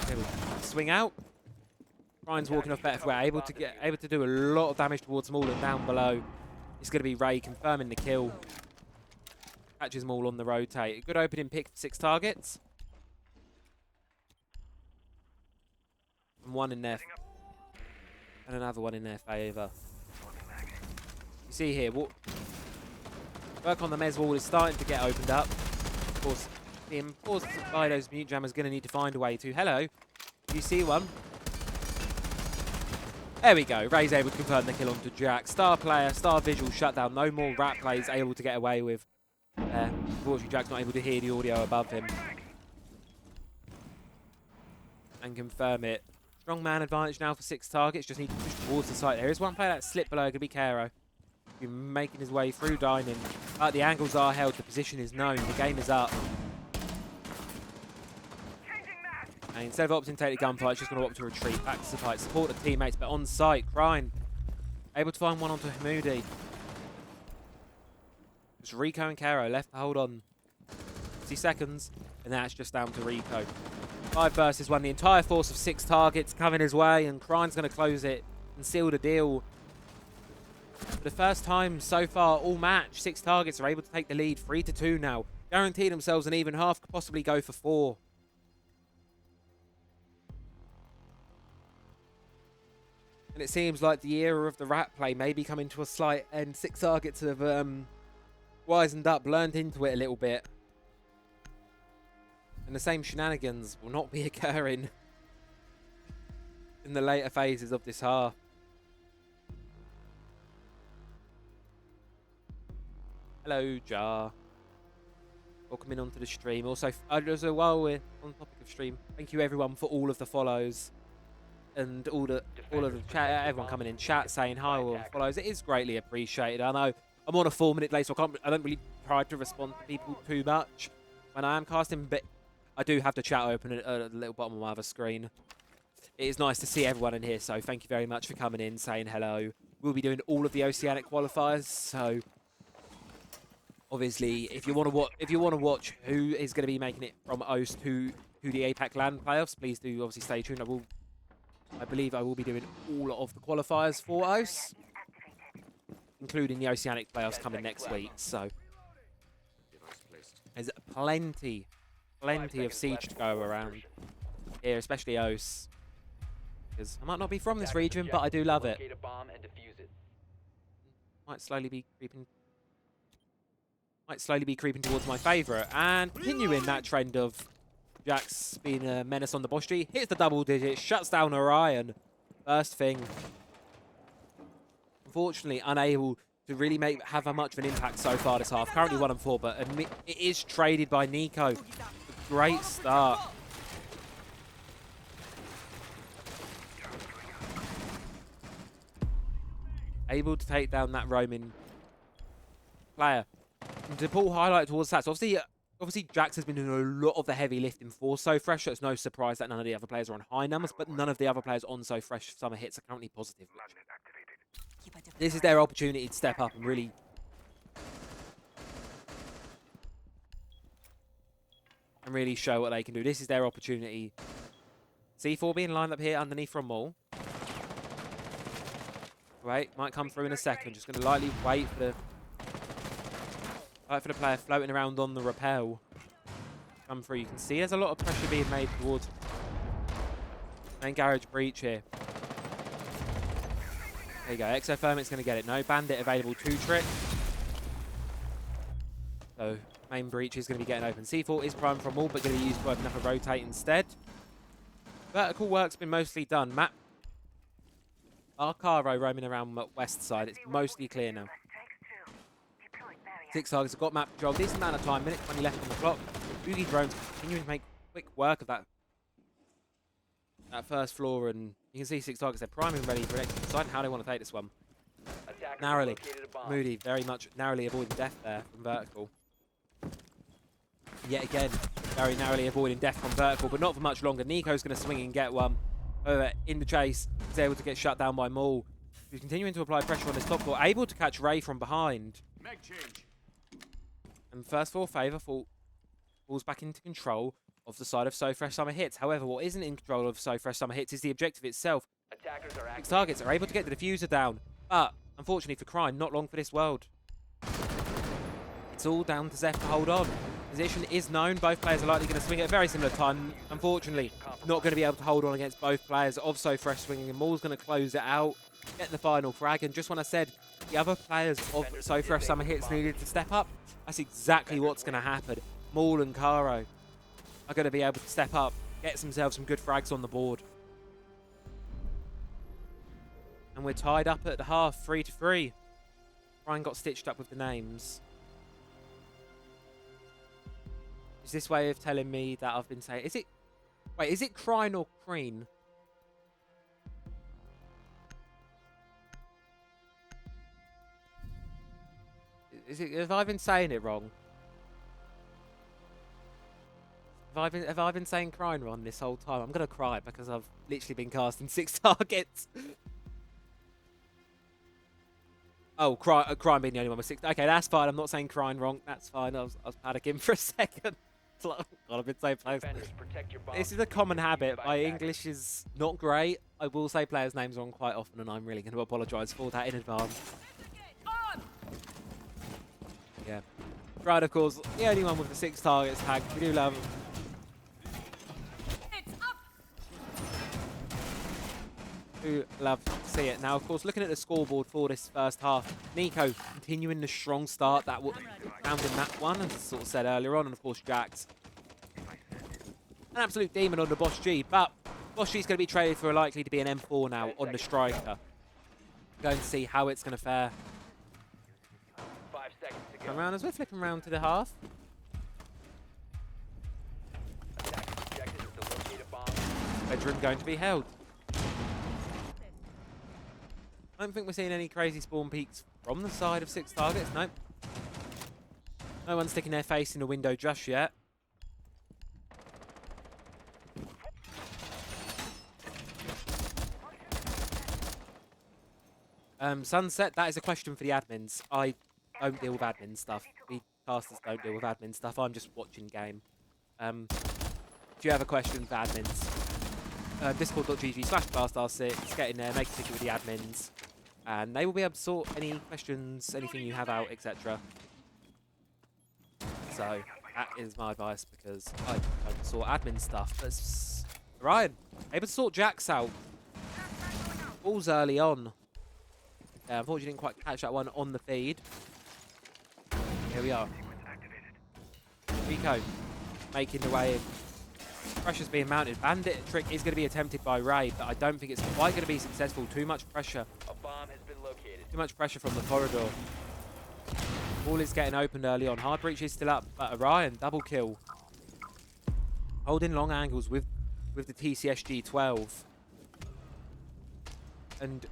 Speaker 1: there we go. Swing out. Ryan's walking off better. If we're able to do a lot of damage towards Maul, and down below, it's going to be Ray confirming the kill. Catches Maul on the rotate. Good opening pick for 6 targets. And 1 in there. And another 1 in their favour. You see here, work on the mez wall is starting to get opened up. Of course, the importance of Fido's mute jammer is going to need to find a way to. Hello. You see one? There we go. Ray's able to confirm the kill onto Jack. Star player, star visual shutdown. No more rat plays able to get away with. Unfortunately, Jack's not able to hear the audio above him. And confirm it. Strong man advantage now for 6 targets. Just need to push towards the site. There is one player that slipped below. Going to be Cairo. He's making his way through dining. But the angles are held. The position is known. The game is up. And instead of opting to take the gunfight, it's just going to opt to retreat back to the fight. Support the teammates, but on site, Crime able to find one onto Hamoudi. It's Rico and Caro left to hold on 60 seconds, and that's just down to Rico. 5 versus 1. The entire force of 6 targets coming his way, and Crime's going to close it and seal the deal. For the first time so far, all match, 6 targets are able to take the lead. 3-2 now. Guarantee themselves an even half, could possibly go for 4. And it seems like the era of the rat play may be coming to a slight end. 6 targets have wisened up, learned into it a little bit. And the same shenanigans will not be occurring in the later phases of this half. Hello, Jar. Welcome in onto the stream. Also, while we're on the topic of stream, thank you everyone for all of the follows. And all of the chat, everyone coming in chat saying hi, all the follows. It is greatly appreciated. I know I'm on a 4-minute delay, so I don't really try to respond to people too much when I am casting, but I do have the chat open at the little bottom of my other screen. It is nice to see everyone in here, so thank you very much for coming in, saying hello. We'll be doing all of the Oceanic qualifiers, so obviously, if you want to watch who is going to be making it from OCE to the APAC LAN playoffs, please do obviously stay tuned. I believe I will be doing all of the qualifiers for OCE, including the Oceanic playoffs coming next week. So there's plenty of Siege to go around here, especially OCE. Because I might not be from this region, but I do love it. Might slowly be creeping towards my favourite, and continuing that trend of Jax being a menace on the boss tree. Hits the double digit, shuts down Orion. First thing. Unfortunately, unable to really have much of an impact so far this half. Currently 1 and 4, but it is traded by Nico. A great start. able to take down that roaming player. And to pull highlight towards that, so obviously Jax has been doing a lot of the heavy lifting for So Fresh, so it's no surprise that none of the other players are on high numbers, but none of the other players on So Fresh summer hits are currently positive. This is their opportunity to step up and really show what they can do. This is their opportunity. C4 being lined up here underneath from Maul. Right, might come through in a second. Just going to lightly wait for the player floating around on the rappel. Come through. You can see there's a lot of pressure being made towards main garage breach here. There you go. Exothermic's going to get it. No bandit available to trick. So main breach is going to be getting open. C4 is prime from all, but going to be used to open up a rotate instead. Vertical work's been mostly done. Map. Arcaro roaming around west side. It's mostly clear now. 6 targets have got map control. Decent amount of time. Minute 20 left on the clock. Boogie drones continuing to make quick work of that first floor, and you can see 6 targets. They're priming ready for next deciding how they want to take this one.
Speaker 2: Attackers
Speaker 1: Narrowly.
Speaker 2: located a bomb.
Speaker 1: Moody very much narrowly avoiding death there from vertical. Yet again, very narrowly avoiding death from vertical, but not for much longer. Nico's going to swing and get one. However, in the chase, he's able to get shut down by Maul, who's continuing to apply pressure on this top floor, able to catch Ray from behind.
Speaker 4: Mag change.
Speaker 1: And first floor favor falls back into control of the side of So Fresh Summer Hits. However, what isn't in control of So Fresh Summer Hits is the objective itself.
Speaker 2: Attackers are
Speaker 1: 6
Speaker 2: active.
Speaker 1: targets are able to get the diffuser down, but unfortunately for Crime, not long for this world. It's all down to Zeph to hold on. Position is known. Both players are likely going to swing at a very similar time. Unfortunately, not going to be able to hold on against both players of So Fresh swinging, and Maul's going to close it out, get the final frag. And just when I said the other players of So Fresh Summer Hits needed to step up, that's exactly what's going to happen. Maul and Caro are going to be able to step up, get themselves some good frags on the board. And we're tied up at the half, 3-3. Ryan got stitched up with the names. Is this way of telling me that I've been saying... Is it... Wait, is it Crine or Crean? Is it... Have I been saying it wrong? Have I been saying Crine wrong this whole time? I'm going to cry because I've literally been casting 6 targets. Oh, Crime being the only one with 6. Okay, that's fine. I'm not saying Crine wrong. That's fine. I was panicking for a second. God, I've been saying players.
Speaker 2: Defenders, protect your bombs
Speaker 1: This is a
Speaker 2: from
Speaker 1: common
Speaker 2: being
Speaker 1: habit.
Speaker 2: defused
Speaker 1: My
Speaker 2: by
Speaker 1: English is not great. I will say players' names wrong quite often, and I'm really going to apologise for that in advance. Yeah. Right, of course, the only one with the 6 targets tag. We do love him. Who love to see it. Now, of course, looking at the scoreboard for this first half, Nico continuing the strong start that found in that one, as I sort of said earlier on, and of course, Jax. An absolute demon on the Boss G, but Boss G's going to be traded for likely to be an M4 now on the striker. Going to see how it's going to fare.
Speaker 2: 5 seconds to go.
Speaker 1: Come around as we're flipping around to the half.
Speaker 2: Attackers' objective is to locate a bomb.
Speaker 1: Bedroom going to be held. I don't think we're seeing any crazy spawn peaks from the side of 6 targets. Nope. No one's sticking their face in the window just yet. Sunset, that is a question for the admins. I don't deal with admin stuff. We casters don't deal with admin stuff. I'm just watching game. Do you have a question for admins? Discord.gg/BLAST R6. Get in there, make a ticket with the admins, and they will be able to sort any questions, anything you have out, etc. So that is my advice, because I don't sort admin stuff. But Ryan, able to sort Jax out. Balls early on. Unfortunately, didn't quite catch that one on the feed. Here we are. Rico making the way in. Pressure's being mounted. Bandit trick is going to be attempted by Ray, but I don't think it's quite going to be successful. Too much pressure.
Speaker 2: A bomb has been located.
Speaker 1: Too much pressure from the corridor. Ball is getting opened early on. Hard breach is still up, but Orion double kill. Holding long angles with the TCSG 12. And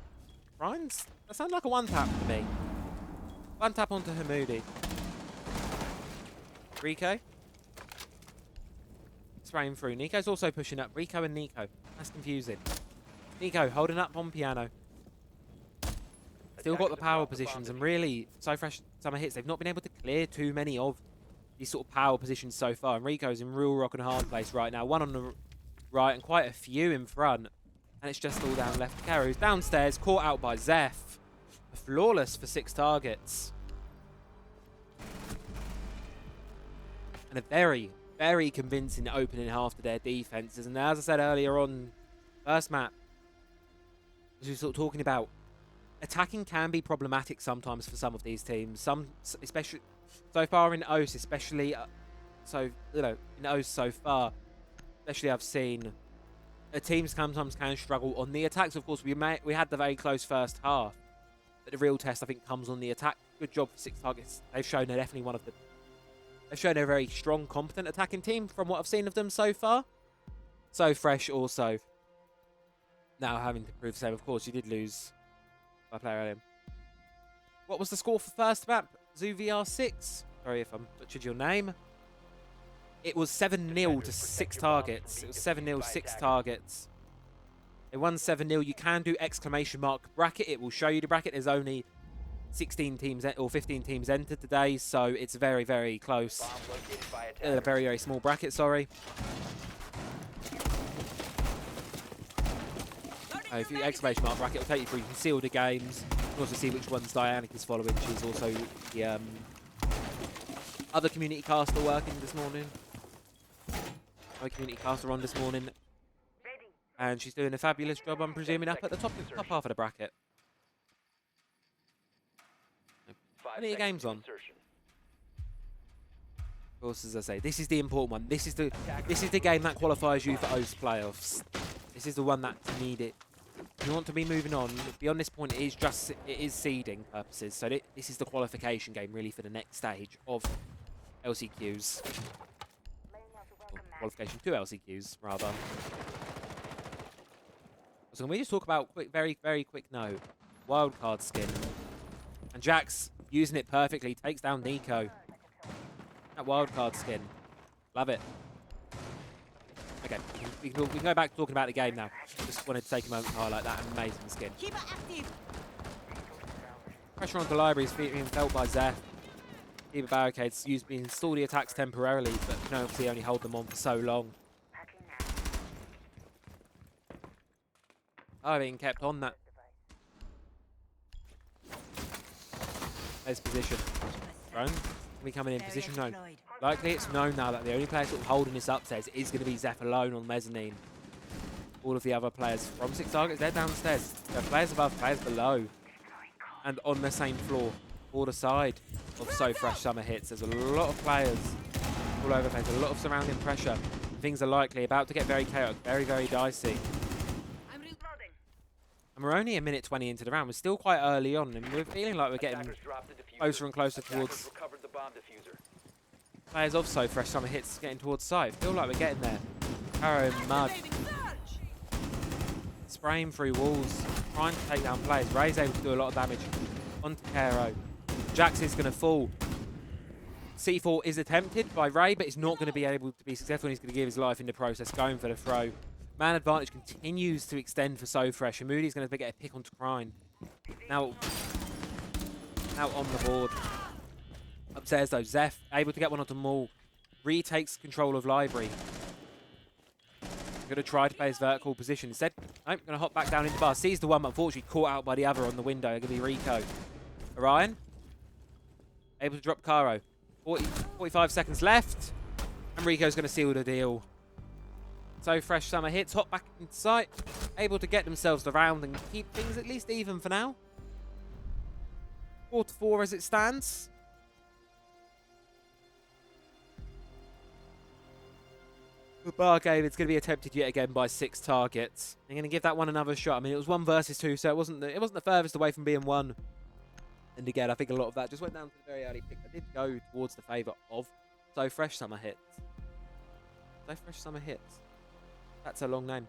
Speaker 1: Ryan's That sounds like a one tap to me. One tap onto Hamoudi. Rico. Spraying through. Nico's also pushing up. Rico and Nico. That's confusing. Nico holding up on piano. Still got the power positions, and really, So Fresh Summer Hits, they've not been able to clear too many of these sort of power positions so far. And Rico's in real rock and hard place right now. One on the right and quite a few in front. And it's just all down left to Kara, who's downstairs, caught out by Zeph. Flawless for 6 targets. And a very, very convincing opening half to their defenses. And as I said earlier on, first map, as we were sort of talking about, attacking can be problematic sometimes for some of these teams. Some, especially so far in OCE, especially in OCE so far, especially I've seen teams sometimes can struggle on the attacks. Of course, we had the very close first half, but the real test I think comes on the attack. Good job for 6 targets. They've shown they're definitely one of the. They've shown they're a very strong, competent attacking team from what I've seen of them so far. So Fresh also now having to prove the same. Of course, you did lose by player earlier. What was the score for first map? ZooVR6. Sorry if I butchered your name. It was 7-0 to 6 targets. It was 7-0, 6 targets. They won 7-0. You can do exclamation mark bracket. It will show you the bracket. There's only 16 teams or 15 teams entered today, so it's very, very close. A very, very small bracket, sorry. If you exclamation mark bracket, it'll take you through. You can see all the games. You can also see which ones Dianic is following. She's also the other community caster working this morning. Other community caster on this morning. And she's doing a fabulous job, I'm presuming, up at the top half of the bracket. Plenty of games on. Of course, as I say, this is the important one. This is the game that qualifies you for OCE playoffs. This is the one that's needed. If you want to be moving on, beyond this point, it is seeding purposes. So this is the qualification game, really, for the next stage of LCQs. Or qualification to LCQs, rather. So can we just talk about, very, very quick note, wildcard skin. And Jax using it perfectly, takes down Nico. That wildcard skin. Love it. Okay, we can go back to talking about the game now. Just wanted to take a moment to highlight that amazing skin.
Speaker 5: Keep it active.
Speaker 1: Pressure onto libraries being felt by Zeph. Keep barricades used to install the attacks temporarily, but you can obviously only hold them on for so long. Oh, being kept on that. There's position. Drone. Can we coming in position? No. Likely it's known now that the only player sort of holding this upstairs is going to be Zeph alone on mezzanine. All of the other players from 6 targets, they're downstairs. There are players above, players below. And on the same floor, or the side of So Fresh Summer Hits. There's a lot of players all over the place, a lot of surrounding pressure. Things are likely about to get very chaotic, very, very dicey. And we're only a minute 20 into the round. We're still quite early on, and we're feeling like we're getting closer and closer towards players of So Fresh Summer Hits getting towards site. Feel like we're getting there. Arrow and Mud. Spraying through walls, trying to take down players. Ray's able to do a lot of damage onto Caro. Jax is going to fall. C4 is attempted by Ray, but he's not going to be able to be successful. He's going to give his life in the process, going for the throw. Man advantage continues to extend for So Fresh, and Moody's going to get a pick onto Crine. Now on the board. Upstairs though, Zeph able to get one onto Maul. Retakes control of Library. Going to try to play his vertical position. Instead, nope, going to hop back down into bar. Sees the one, but unfortunately caught out by the other on the window. Going to be Rico. Orion. Able to drop Caro. 45 seconds left. And Rico's going to seal the deal. So Fresh Summer Hits, hop back into sight. Able to get themselves the round and keep things at least even for now. 4-4 as it stands. The bar game, it's going to be attempted yet again by 6 targets. I'm going to give that one another shot. I mean, it was 1 versus 2, so it wasn't the furthest away from being 1. And again, I think a lot of that just went down to the very early pick. I did go towards the favour of So Fresh Summer Hits. So Fresh Summer Hits. That's a long name.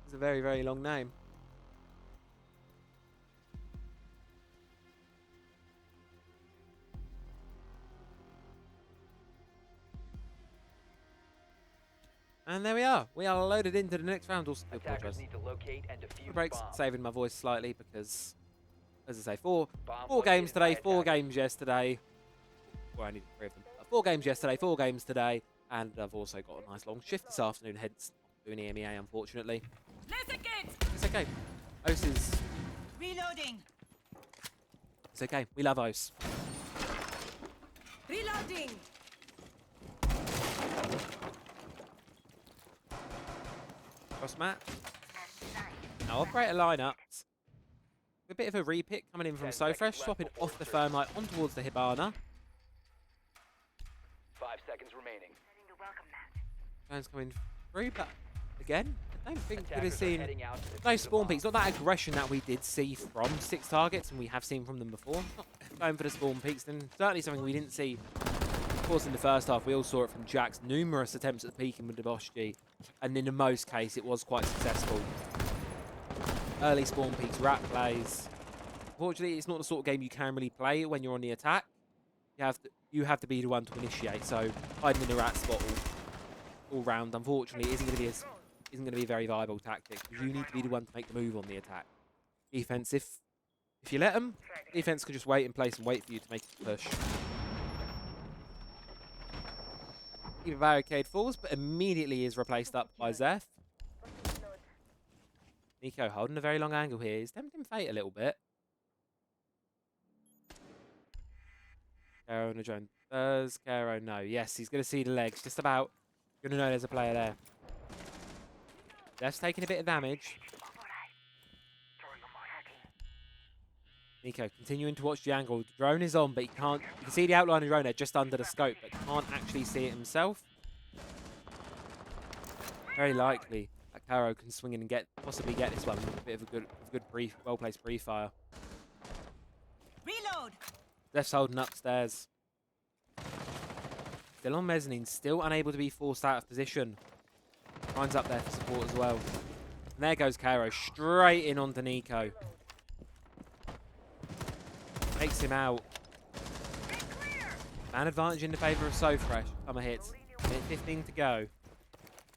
Speaker 1: It's a very, very long name. And there we are. We are loaded into the next round. Also, I
Speaker 2: Attackers
Speaker 1: apologise.
Speaker 2: need to locate and defuse
Speaker 1: Breaks,
Speaker 2: bomb.
Speaker 1: saving my voice slightly because, as I say, four
Speaker 2: Bomb
Speaker 1: games
Speaker 2: located by
Speaker 1: today, 4
Speaker 2: attackers.
Speaker 1: games yesterday. Well, I need 3 of them. 4 games yesterday, 4 games today, and I've also got a nice long shift this afternoon. Hence, not doing EMEA unfortunately. It's okay. OCE is.
Speaker 5: Reloading.
Speaker 1: It's okay. We love OCE.
Speaker 5: Reloading.
Speaker 1: Cross map. Now operator lineups. A bit of a repick coming in from
Speaker 2: 10
Speaker 1: So
Speaker 2: seconds
Speaker 1: Fresh,
Speaker 2: left
Speaker 1: swapping
Speaker 2: before
Speaker 1: off the
Speaker 2: insertion.
Speaker 1: Thermite on towards the Hibana.
Speaker 2: 5 seconds remaining.
Speaker 3: Setting the welcome mat.
Speaker 1: Drones coming through, but again, I don't think we're going to
Speaker 2: Attackers are
Speaker 1: see
Speaker 2: heading out to
Speaker 1: no
Speaker 2: defuse the
Speaker 1: spawn
Speaker 2: bomb.
Speaker 1: peaks. Not that aggression that we did see from 6 targets, and we have seen from them before. Not going for the spawn peaks, and certainly something we didn't see. Of course, in the first half, we all saw it from Jack's numerous attempts at peaking with the Bosch G, and in the most case, it was quite successful. Early spawn peaks, rat plays. Unfortunately, it's not the sort of game you can really play when you're on the attack. You have to be the one to initiate. So hiding in the rat spot all round, unfortunately, isn't going to be a very viable tactic. You need to be the one to make the move on the attack. Defense, if you let them, defense can just wait in place and wait for you to make a push. Even barricade falls, but immediately is replaced up by Zeph. Nico holding a very long angle here. He's tempting fate a little bit. Caro and a drone. Does Caro know? Yes, he's going to see the legs. Just about. Going to know there's a player there. Zeph's taking a bit of damage. Nico continuing to watch the angle. The drone is on, but he can't. You can see the outline of the drone there just under the scope, but can't actually see it himself. Very likely that Caro can swing in and possibly get this one with a bit of a good well-placed pre-fire.
Speaker 5: Reload.
Speaker 1: Zeph's holding upstairs. Still on mezzanine, still unable to be forced out of position. Ryan's up there for support as well. And there goes Caro, straight in onto Nico. Takes him out. Man advantage in the favour of So Fresh. Summer hits. Minute 15 to go.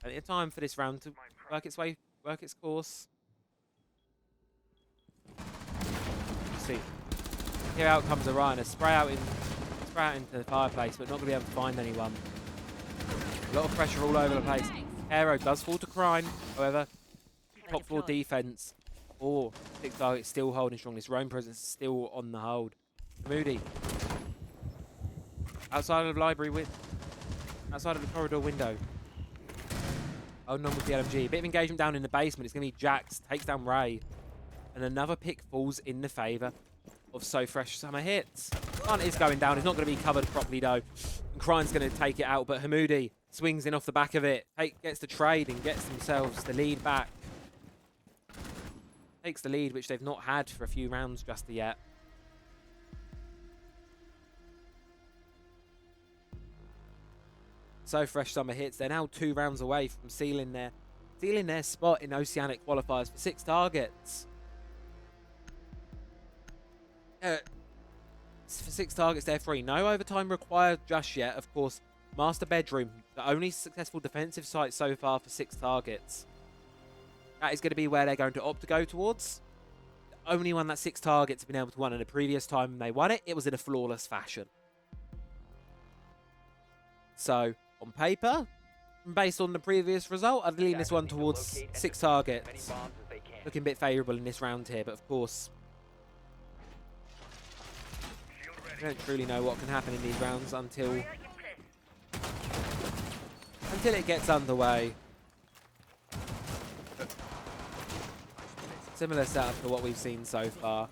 Speaker 1: Plenty of time for this round to work its course. Let's see. Here out comes Orion. A spray out into the fireplace, but not going to be able to find anyone. A lot of pressure all over the place. Aero does fall to crime, however. Top floor defense. Or 6 targets still holding strong. This roam presence is still on the hold. Moody. Outside of the library outside of the corridor window. Holding on with the LMG. A bit of engagement down in the basement. It's going to be Jax. Takes down Ray. And another pick falls in the favour of So Fresh. Summer hits. Hunt is going down. He's not going to be covered properly though. And Krine's going to take it out, but Hamoudi swings in off the back of it. Gets the trade and gets themselves the lead back. Takes the lead, which they've not had for a few rounds just yet. So Fresh Summer hits. They're now 2 rounds away from sealing their spot in Oceanic qualifiers for 6 targets. For 6 targets, they're free. No overtime required just yet. Of course, Master Bedroom, the only successful defensive site so far for 6 targets. That is going to be where they're going to opt to go towards. The only one that 6 targets have been able to win, and the previous time they won it, it was in a flawless fashion. So, on paper, based on the previous result, I'd lean this one towards 6 targets. Looking a bit favourable in this round here, but of course, we don't truly know what can happen in these rounds until it gets underway. Similar setup to what we've seen so far.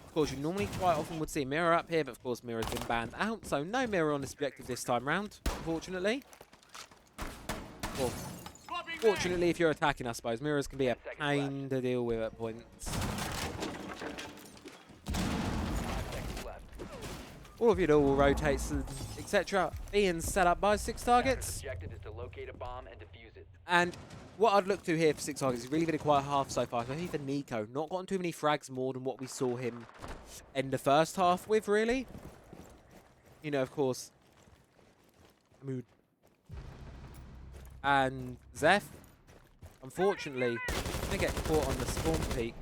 Speaker 1: Of course, you normally quite often would see Mirror up here, but of course Mirror's been banned out, so no Mirror on this objective this time round, unfortunately. Well, fortunately, if you're attacking, I suppose. Mirrors can be a pain to deal with at points. All of your all rotates, etc. being set up by 6 targets.
Speaker 2: Objective is to locate a bomb and defuse it.
Speaker 1: And what I'd look to here for 6 targets is really been a quiet half so far. Maybe for Nico, not gotten too many frags more than what we saw him end the first half with, really. You know, of course, Mood. And Zeph, unfortunately, gonna get caught on the spawn peak.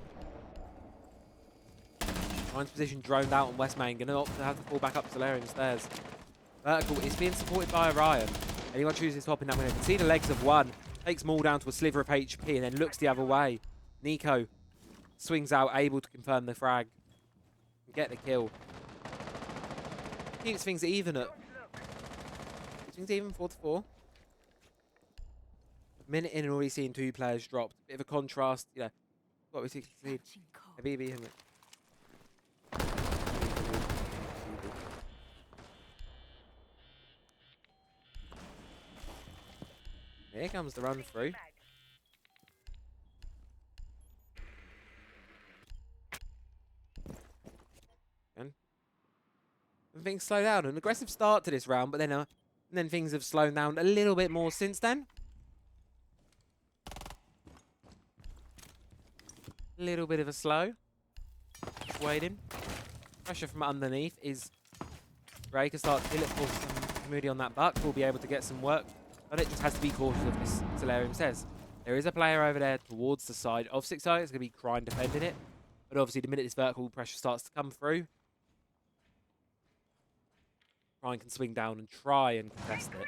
Speaker 1: Ryan's position droned out on West Main, gonna opt to have to fall back up Solarium stairs. Vertical is being supported by Orion. Anyone chooses to hop in that window. You can see the legs of one. Takes Maul down to a sliver of HP and then looks the other way. Nico swings out, able to confirm the frag. Get the kill. Keeps things even at... Things even 4-4. A minute in and already seeing 2 players dropped. Bit of a contrast, you know. What we see. BB him. Here comes the run through. And things slow down. An aggressive start to this round, but then things have slowed down a little bit more since then. A little bit of a slow. Just waiting. Pressure from underneath is Ray can start to kill it, force some community on that buck. We'll be able to get some work. But it just has to be cautious of this. Solarium says there is a player over there towards the side of 6 targets. It's going to be Crime defending it. But obviously, the minute this vertical pressure starts to come through, Crime can swing down and try and contest it.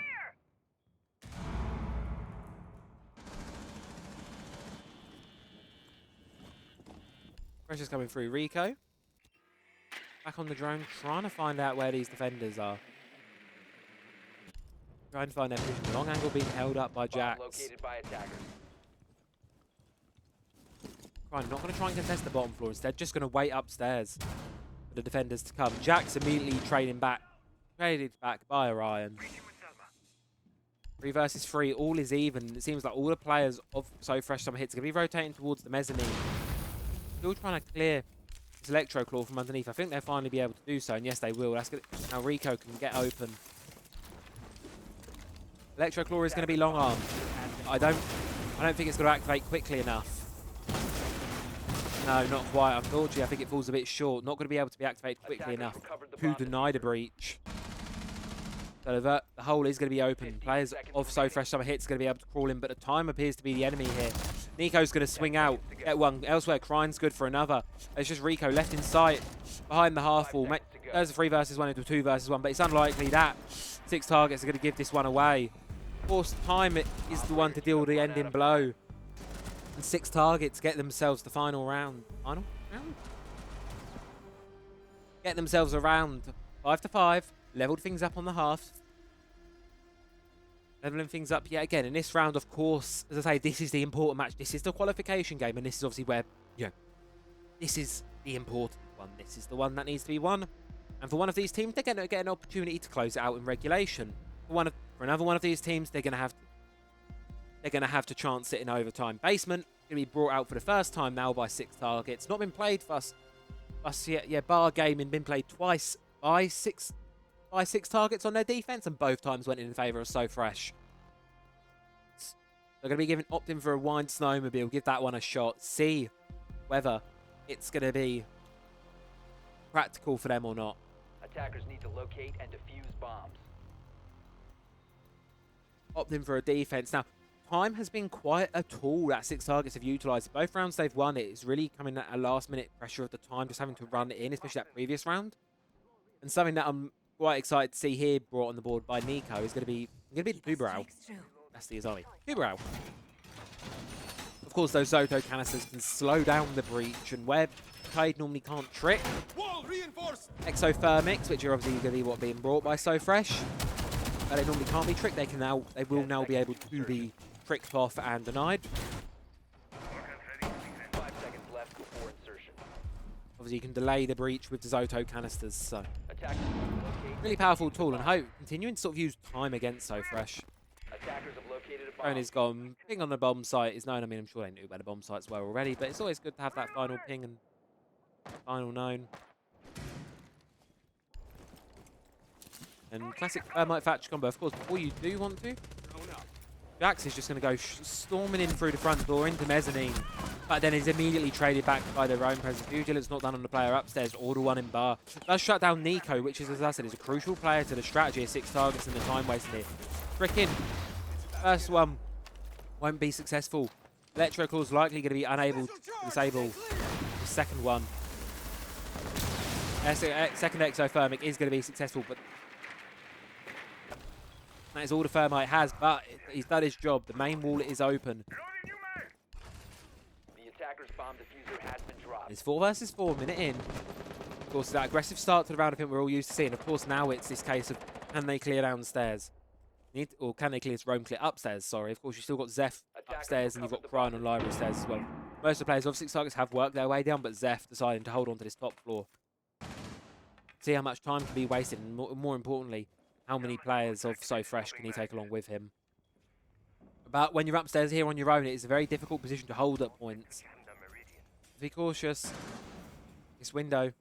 Speaker 1: Pressure's coming through. Rico back on the drone, trying to find out where these defenders are. Trying to find their position. Long angle being held up by Jax.
Speaker 2: Located by attackers.
Speaker 1: Right, not going to try and contest the bottom floor. Instead, just going to wait upstairs for the defenders to come. Jax immediately traded back by Orion. 3 versus 3, all is even. It seems like all the players of So Fresh Summer Hits are going to be rotating towards the mezzanine. Still trying to clear this Electro Claw from underneath. I think they'll finally be able to do so, and yes, they will. That's good. Now Rico can get open. Electro Claw is going to be long armed. I don't think it's going to activate quickly enough. No, not quite. Unfortunately, I think it falls a bit short. Not going to be able to be activated quickly enough to deny the breach. So the hole is going to be open. Players of So Fresh Summer Hits are going to be able to crawl in, but the time appears to be the enemy here. Nico's going to swing out, get one. Elsewhere, Crime's good for another. It's just Rico left in sight behind the half wall. There's a 3 versus 1 into a 2 versus 1, but it's unlikely that 6 targets are going to give this one away. Of course, time is the one to deal the ending blow. And 6 targets get themselves the final round. Final round? Get themselves around 5-5. Leveled things up on the half. Leveling things up yet again. In this round, of course, as I say, this is the important match. This is the qualification game. And this is obviously where, this is the important one. This is the one that needs to be won. And for one of these teams, they're going to get an opportunity to close it out in regulation. For another one of these teams, they're going to have to chance it in overtime. Basement going to be brought out for the first time now by 6 targets. Not been played for us yet. Yeah, bar gaming been played twice by six targets on their defense, and both times went in favour of So Fresh. They're going to be opting for a wide snowmobile. Give that one a shot. See whether it's going to be practical for them or not.
Speaker 2: Attackers need to locate and defuse bombs.
Speaker 1: Opting for a defense. Now, time has been quite a tool that 6 targets have utilised. Both rounds they've won, it is really coming at a last-minute pressure of the time, just having to run it in, especially that previous round. And something that I'm quite excited to see here brought on the board by Nico is going to be the Tubarao. That's the Azali. Tubarao. Of course, those Zoto canisters can slow down the breach, and where Cade normally can't trick. Exothermics, which are obviously going to be being brought by So Fresh. But they normally can't be tricked. They will now be able to be tricked off and denied.
Speaker 2: 5 seconds left before insertion.
Speaker 1: Obviously, you can delay the breach with the Zoto canisters. So,
Speaker 2: Attackers locate.
Speaker 1: really powerful tool, and hope continuing to sort of use time against So Fresh.
Speaker 2: Attackers have located a
Speaker 1: Drone
Speaker 2: bomb.
Speaker 1: is gone. Ping on the bomb site is known. I mean, I'm sure they knew where the bomb sites were already, but it's always good to have that final ping and final known. And classic Thermite Thatcher combo. Of course, before you do want to, Jax is just going to go storming in through the front door into mezzanine. but then is immediately traded back by their own presence. Vigilance not done on the player upstairs, or the one in bar. Does shut down Nico, which is, as I said, is a crucial player to the strategy of 6 targets and the time wasting here. Frickin' first one won't be successful. Electrical's likely going to be unable to disable the second one. Second exothermic is going to be successful, but that is all the thermite has, but he's done his job. The main wall is open.
Speaker 2: The attacker's bomb diffuser has been dropped.
Speaker 1: It's 4 versus 4, minute in. Of course, that aggressive start to the round I think we're all used to seeing. Of course, now it's this case of can they clear downstairs? Or can they clear this roam clear upstairs? Sorry, of course, you've still got Zeph upstairs and you've got Cryon and Library stairs as well. Most of the players of 6 targets have worked their way down, but Zeph deciding to hold on to this top floor. See how much time can be wasted, and more importantly, how many players of So Fresh can he take along with him. But when you're upstairs here on your own, it is a very difficult position to hold at points. Be cautious. This window.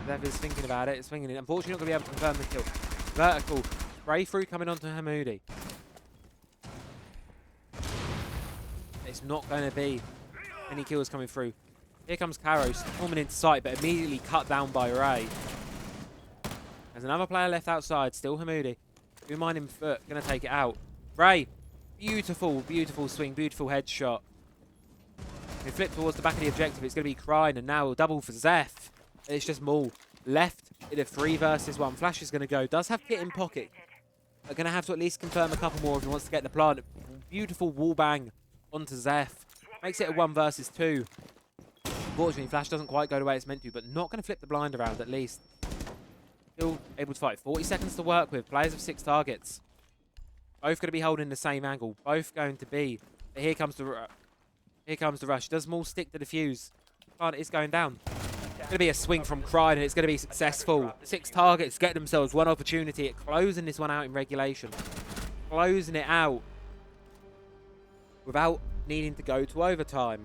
Speaker 1: Zeph is thinking about it. It's thinking it. Unfortunately, not going to be able to confirm the kill. Vertical. Spray through coming onto Hamoudi. It's not going to be any kills coming through. Here comes Karo, storming into sight, but immediately cut down by Ray. There's another player left outside, still Hamoudi. Do mind him foot, gonna take it out. Ray, beautiful, beautiful swing, beautiful headshot. We flip towards the back of the objective, it's gonna be Cryon, and now double for Zeph. It's just Maul. Left in a 3 versus 1. Flash is gonna go, does have Kit in pocket. They're gonna have to at least confirm a couple more if he wants to get the plant. Beautiful wall bang onto Zeph. Makes it a 1 versus 2. Unfortunately, Flash doesn't quite go the way it's meant to, but not going to flip the blind around at least. Still able to fight. 40 seconds to work with. Players of 6 targets. Both going to be holding the same angle. Both going to be. But here comes the rush. Does Maul stick to the fuse? Plant is going down. It's going to be a swing from Cryon, and it's going to be successful. 6 targets get themselves one opportunity at closing this one out in regulation. Closing it out without needing to go to overtime.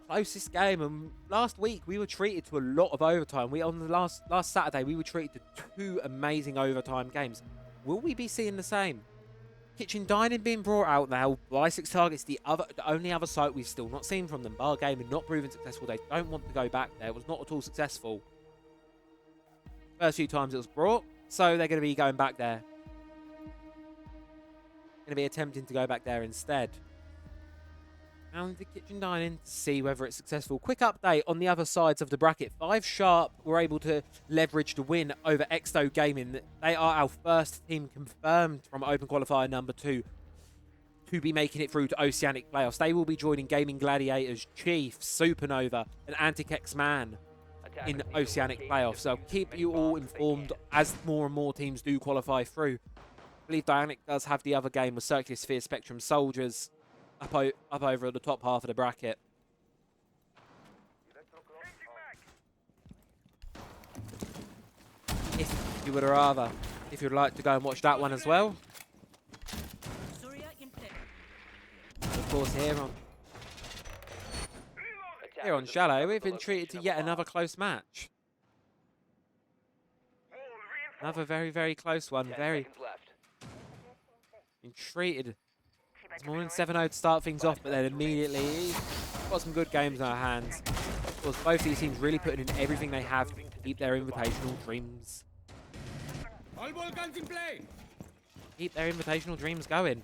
Speaker 1: Closest game, and last week we were treated to a lot of overtime. On the last Saturday we were treated to 2 amazing overtime games. Will we be seeing the same? Kitchen Dining being brought out now by 6 targets, the only other site we've still not seen from them. Bar Gaming not proven successful. They don't want to go back there. It was not at all successful first few times it was brought, so they're going to be going back there. Going to be attempting to go back there instead. And the Kitchen Dining to see whether it's successful. Quick update on the other sides of the bracket. 5 Sharp were able to leverage the win over Exto Gaming. They are our first team confirmed from Open Qualifier number 2 to be making it through to Oceanic Playoffs. They will be joining Gaming Gladiators, Chief, Supernova, and Anti-Kex Man in Oceanic Playoffs. So I'll keep you all informed as more and more teams do qualify through. I believe Dianic does have the other game with Circular Sphere Spectrum Soldiers up over at the top half of the bracket. If you would rather, if you'd like to go and watch that one as well. Of course, here on Shallow, we've been treated to yet another close match. Another very, very close one. Been treated. It's more than 7-0 to start things off, but then immediately got some good games in our hands. Of course, both these teams really putting in everything they have to keep their invitational dreams.
Speaker 4: All ball guns in play.
Speaker 1: Keep their invitational dreams going.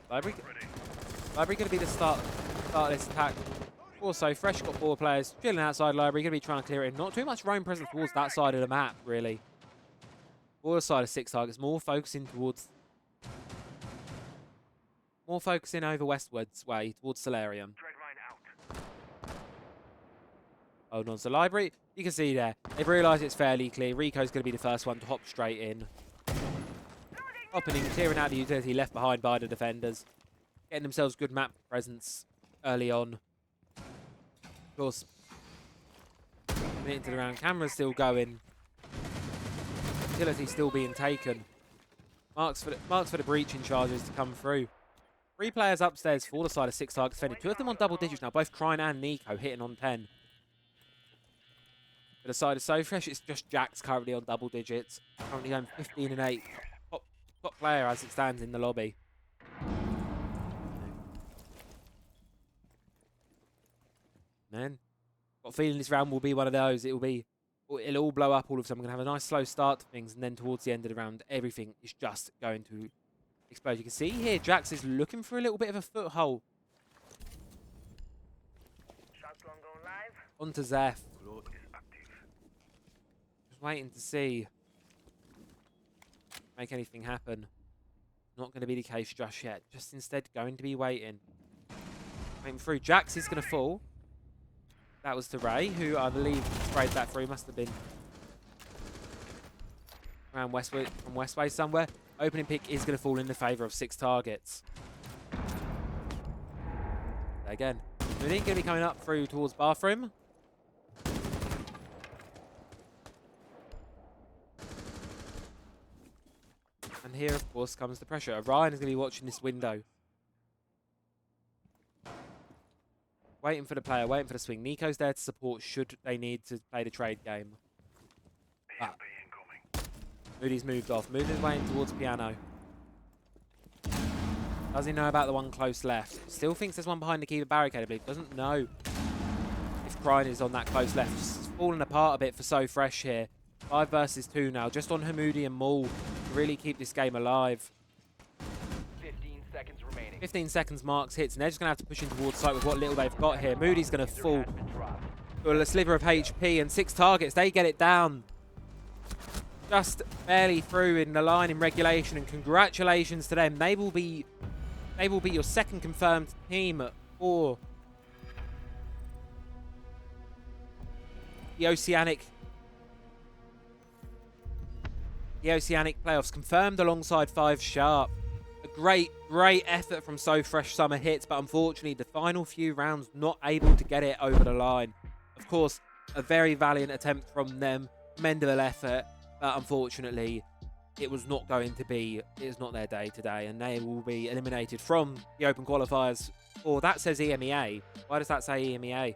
Speaker 1: Library going to be the start of this attack. Also, Fresh got 4 players chilling outside Library. Going to be trying to clear it in. Not too much roam presence towards that side of the map, really. Or the side of 6 targets. More focusing over westwards way, towards Solarium. Hold on to Library. You can see there. They've realised it's fairly clear. Rico's going to be the first one to hop straight in. Hopping in, clearing out the utility left behind by the defenders. Getting themselves good map presence early on. Of course, minute into the round, camera's still going. Utility still being taken. Marks for the breaching charges to come through. 3 players upstairs for the side of 6 targets defended. 2 of them on double digits now, both Crine and Nico hitting on 10. For the side of So Fresh, it's just Jax currently on double digits. Currently going 15 and 8. Top player as it stands in the lobby. Man, got a feeling this round will be one of those. It'll all blow up all of a sudden. We're going to have a nice slow start to things, and then towards the end of the round, everything is just going to explode. You can see here, Jax is looking for a little bit of a foothold.
Speaker 3: Shotgun going live.
Speaker 1: Onto Zeph. Just waiting to see. Make anything happen. Not going to be the case just yet. Just instead going to be waiting. Waiting through. Jax is going to fall. That was to Ray, who I believe sprayed that through. Must have been around Westway, from Westway somewhere. Opening pick is going to fall in the favour of 6 targets. Again, we're going to be coming up through towards bathroom. And here, of course, comes the pressure. Ryan is going to be watching this window. Waiting for the player, waiting for the swing. Nico's there to support should they need to play the trade game. Ah. Moody's moved off. Moving away towards piano. Does he know about the one close left? Still thinks there's one behind the keeper barricade, I believe. Doesn't know if Crine is on that close left. It's falling apart a bit for So Fresh here. 5 versus 2 now. Just on Hamoudi and Maul to really keep this game alive.
Speaker 2: 15 seconds remaining.
Speaker 1: 15 seconds marks hits, and they're just going to have to push in towards site with what little they've got here. Moody's going to fall
Speaker 2: Has been dropped.
Speaker 1: for a sliver of HP, and 6 targets. They get it down. Just barely through in the line in regulation, and congratulations to them. They will be your second confirmed team for the Oceanic playoffs, confirmed alongside 5 Sharp. A great effort from So Fresh Summer Hits, but unfortunately the final few rounds not able to get it over the line. Of course, a very valiant attempt from them, commendable effort, but unfortunately it was not going to be, it is not their day today, and they will be eliminated from the open qualifiers. Or that says EMEA. Why does that say EMEA?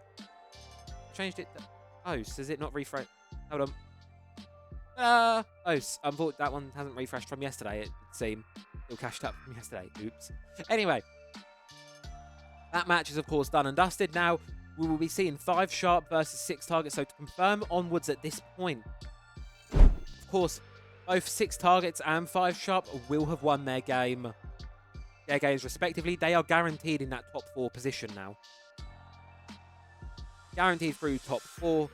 Speaker 1: Changed it to OCE. Does it not refresh? Hold on. OCE. Unfortunately, that one hasn't refreshed from yesterday, it would seem. Still cached up from yesterday. Oops. Anyway, that match is, of course, done and dusted. Now, we will be seeing 5 Sharp versus 6 targets. So to confirm onwards at this point, of course, both 6 targets and 5 Sharp will have won their games respectively. They are guaranteed in that top 4 position now. Guaranteed through top 4,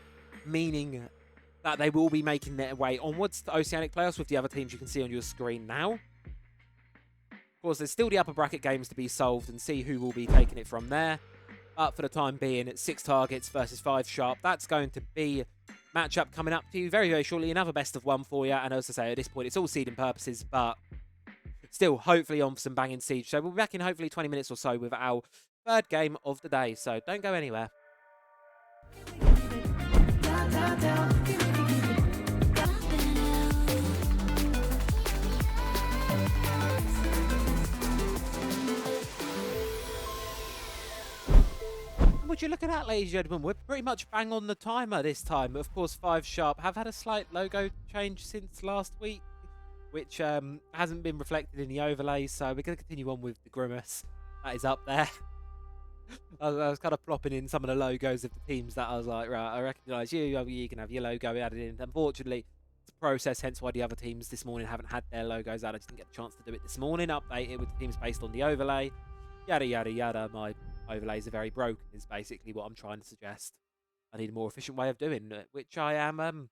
Speaker 1: meaning that they will be making their way onwards to Oceanic playoffs with the other teams you can see on your screen now. Of course, there's still the upper bracket games to be solved and see who will be taking it from there. But for the time being, it's 6 targets versus 5 Sharp. That's going to be matchup coming up to you very, very shortly. Another best of 1 for you. And as I say, at this point, it's all seeding purposes, but still, hopefully on for some banging siege. So we'll be back in hopefully 20 minutes or so with our 3rd game of the day. So don't go anywhere. Would you look at that, ladies and gentlemen? We're pretty much bang on the timer this time. Of course, 5 Sharp have had a slight logo change since last week, which hasn't been reflected in the overlay, so we're going to continue on with the Grimace. That is up there. I was kind of plopping in some of the logos of the teams that I was like, right, I recognise you, you can have your logo added in. Unfortunately, it's a process, hence why the other teams this morning haven't had their logos out. I just didn't get the chance to do it this morning. Update it with the teams based on the overlay. Yada, yada, yada. My overlays are very broken, is basically what I'm trying to suggest. I need a more efficient way of doing it, which I am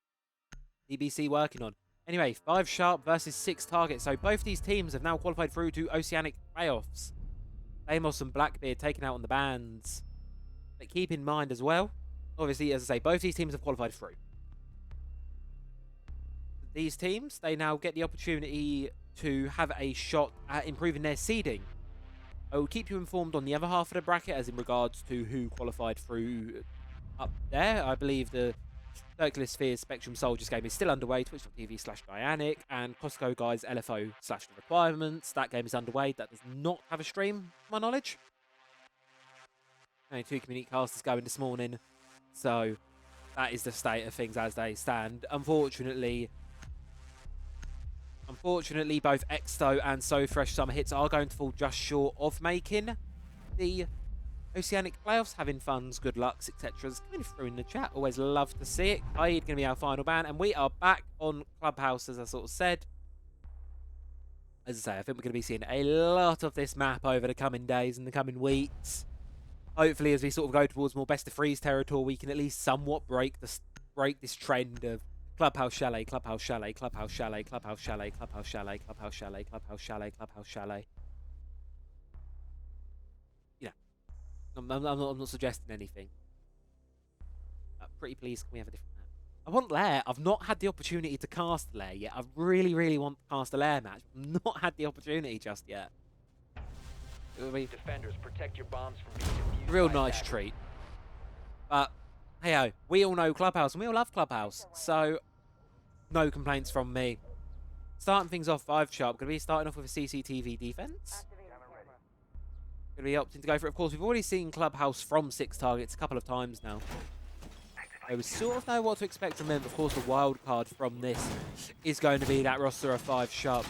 Speaker 1: DBC working on. Anyway, 5 Sharp versus 6 targets. So both these teams have now qualified through to Oceanic playoffs. Amos and Blackbeard taken out on the bans. But keep in mind as well, obviously, as I say, both these teams have qualified through. These teams, they now get the opportunity to have a shot at improving their seeding. I will keep you informed on the other half of the bracket as in regards to who qualified through up there. I believe the Circular Sphere Spectrum Soldiers game is still underway. Twitch.tv/Dianic and Costco Guys LFO/The Requirements. That game is underway. That does not have a stream, to my knowledge. Only 2 community casters going this morning. So that is the state of things as they stand. Unfortunately, both Exto and So Fresh Summer Hits are going to fall just short of making the Oceanic playoffs. Having funds, good lucks, etc. Coming through in the chat. Always love to see it. Kaid going to be our final ban, and we are back on Clubhouse, as I sort of said. As I say, I think we're going to be seeing a lot of this map over the coming days and the coming weeks. Hopefully, as we sort of go towards more best of threes territory, we can at least somewhat break this trend of Clubhouse Chalet, Clubhouse Chalet, Clubhouse Chalet, Clubhouse Chalet, Clubhouse Chalet, Clubhouse Chalet, Clubhouse Chalet, Clubhouse Chalet. You know, I'm not suggesting anything. Pretty please, can we have a different map? I want Lair. I've not had the opportunity to cast Lair yet. I really, really want to cast a Lair match. I've not had the opportunity just yet. It will be
Speaker 2: Defenders, protect your bombs from being defused
Speaker 1: a real
Speaker 2: by
Speaker 1: nice
Speaker 2: attackers.
Speaker 1: treat. But hey-ho, we all know Clubhouse and we all love Clubhouse, so no complaints from me. Starting things off 5 sharp, going to be starting off with a CCTV defense. Going to be opting to go for it. Of course, we've already seen Clubhouse from 6 targets a couple of times now. So we sort of know what to expect from them. Of course, the wild card from this is going to be that roster of 5 sharp.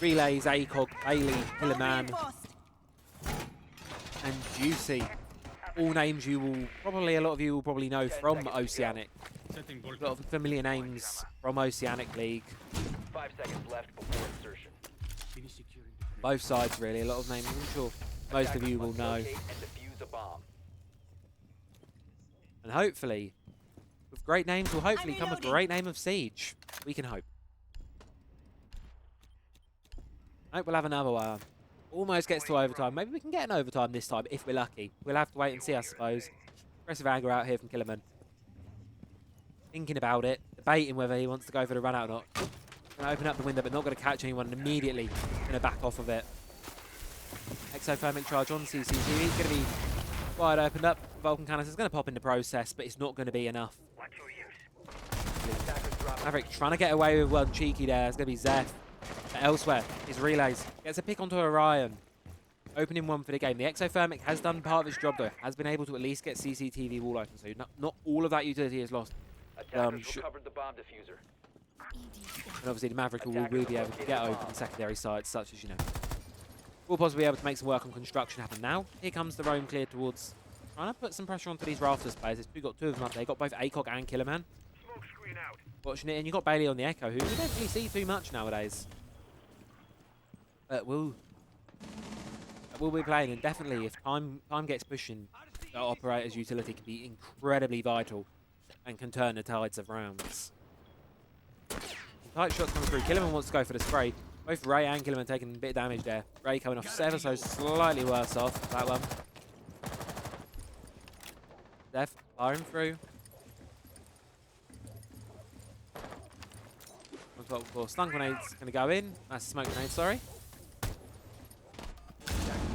Speaker 1: Relays, ACOG, Bailey, Killerman, and Juicy. All names a lot of you will probably know from Oceanic.
Speaker 4: Setting
Speaker 1: A lot of familiar names from Oceanic League.
Speaker 2: 5 seconds left before insertion.
Speaker 1: Both sides, really. A lot of names I'm sure most of you will know.
Speaker 2: Locate and defuse a bomb.
Speaker 1: And hopefully, with great names will hopefully come a great name of Siege. We can hope. Hope we'll have another one. Almost gets to overtime. Maybe we can get an overtime this time if we're lucky. We'll have to wait and see, I suppose. Aggressive anger out here from Killerman. Thinking about it, debating whether he wants to go for the run out or not. Going to open up the window, but not going to catch anyone. And immediately going to back off of it. Exothermic charge on CCTV. He's going to be wide opened up. Vulcan canister is going to pop in the process, but it's not going to be enough. Maverick trying to get away with one cheeky there. It's going to be Zeph. But elsewhere, his relays. Gets a pick onto Orion. Opening one for the game. The Exothermic has done part of its job, though. Has been able to at least get CCTV wall open. So not all of that utility is lost.
Speaker 2: Attackers recovered the bomb diffuser.
Speaker 1: And obviously the Maverick will be able to get open secondary sites, such as, we'll possibly be able to make some work on construction happen now. Here comes the roam clear towards trying to put some pressure onto these rafters players. We've got 2 of them up there. Got both ACOG and Killerman.
Speaker 2: Smoke screen out.
Speaker 1: Watching it, and you've got Bailey on the Echo, who we don't really see too much nowadays. But we'll be playing, and definitely if time gets pushing, the operator's utility can be incredibly vital and can turn the tides of rounds. Tight shots coming through. Killerman wants to go for the spray. Both Ray and Killerman taking a bit of damage there. Ray coming off ever so slightly worse off that one. Def firing through. On top, of course, stun grenade's going to go in. That's a smoke grenade, sorry.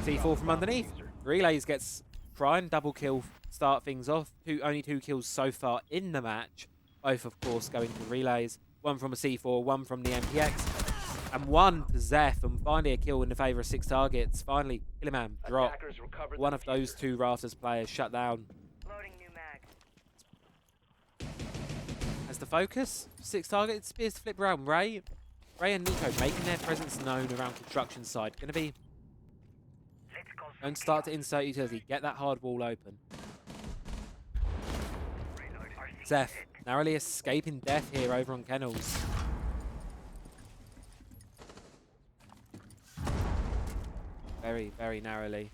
Speaker 1: C4 from underneath. Relays gets try and double kill, start things off. Only 2 kills so far in the match. Both, of course, going to Relays. 1 from a C4, 1 from the MPX. And 1 to Zeph. And finally a kill in the favour of 6 targets. Finally, Killerman drop. One of those 2 Rafters players shut down.
Speaker 3: Loading new mag.
Speaker 1: As the focus, 6 targets appears to flip around. Ray and Nico making their presence known around construction side. Going to start to insert utility. Get that hard wall open. Zeph narrowly escaping death here over on Kennels. Very, very narrowly.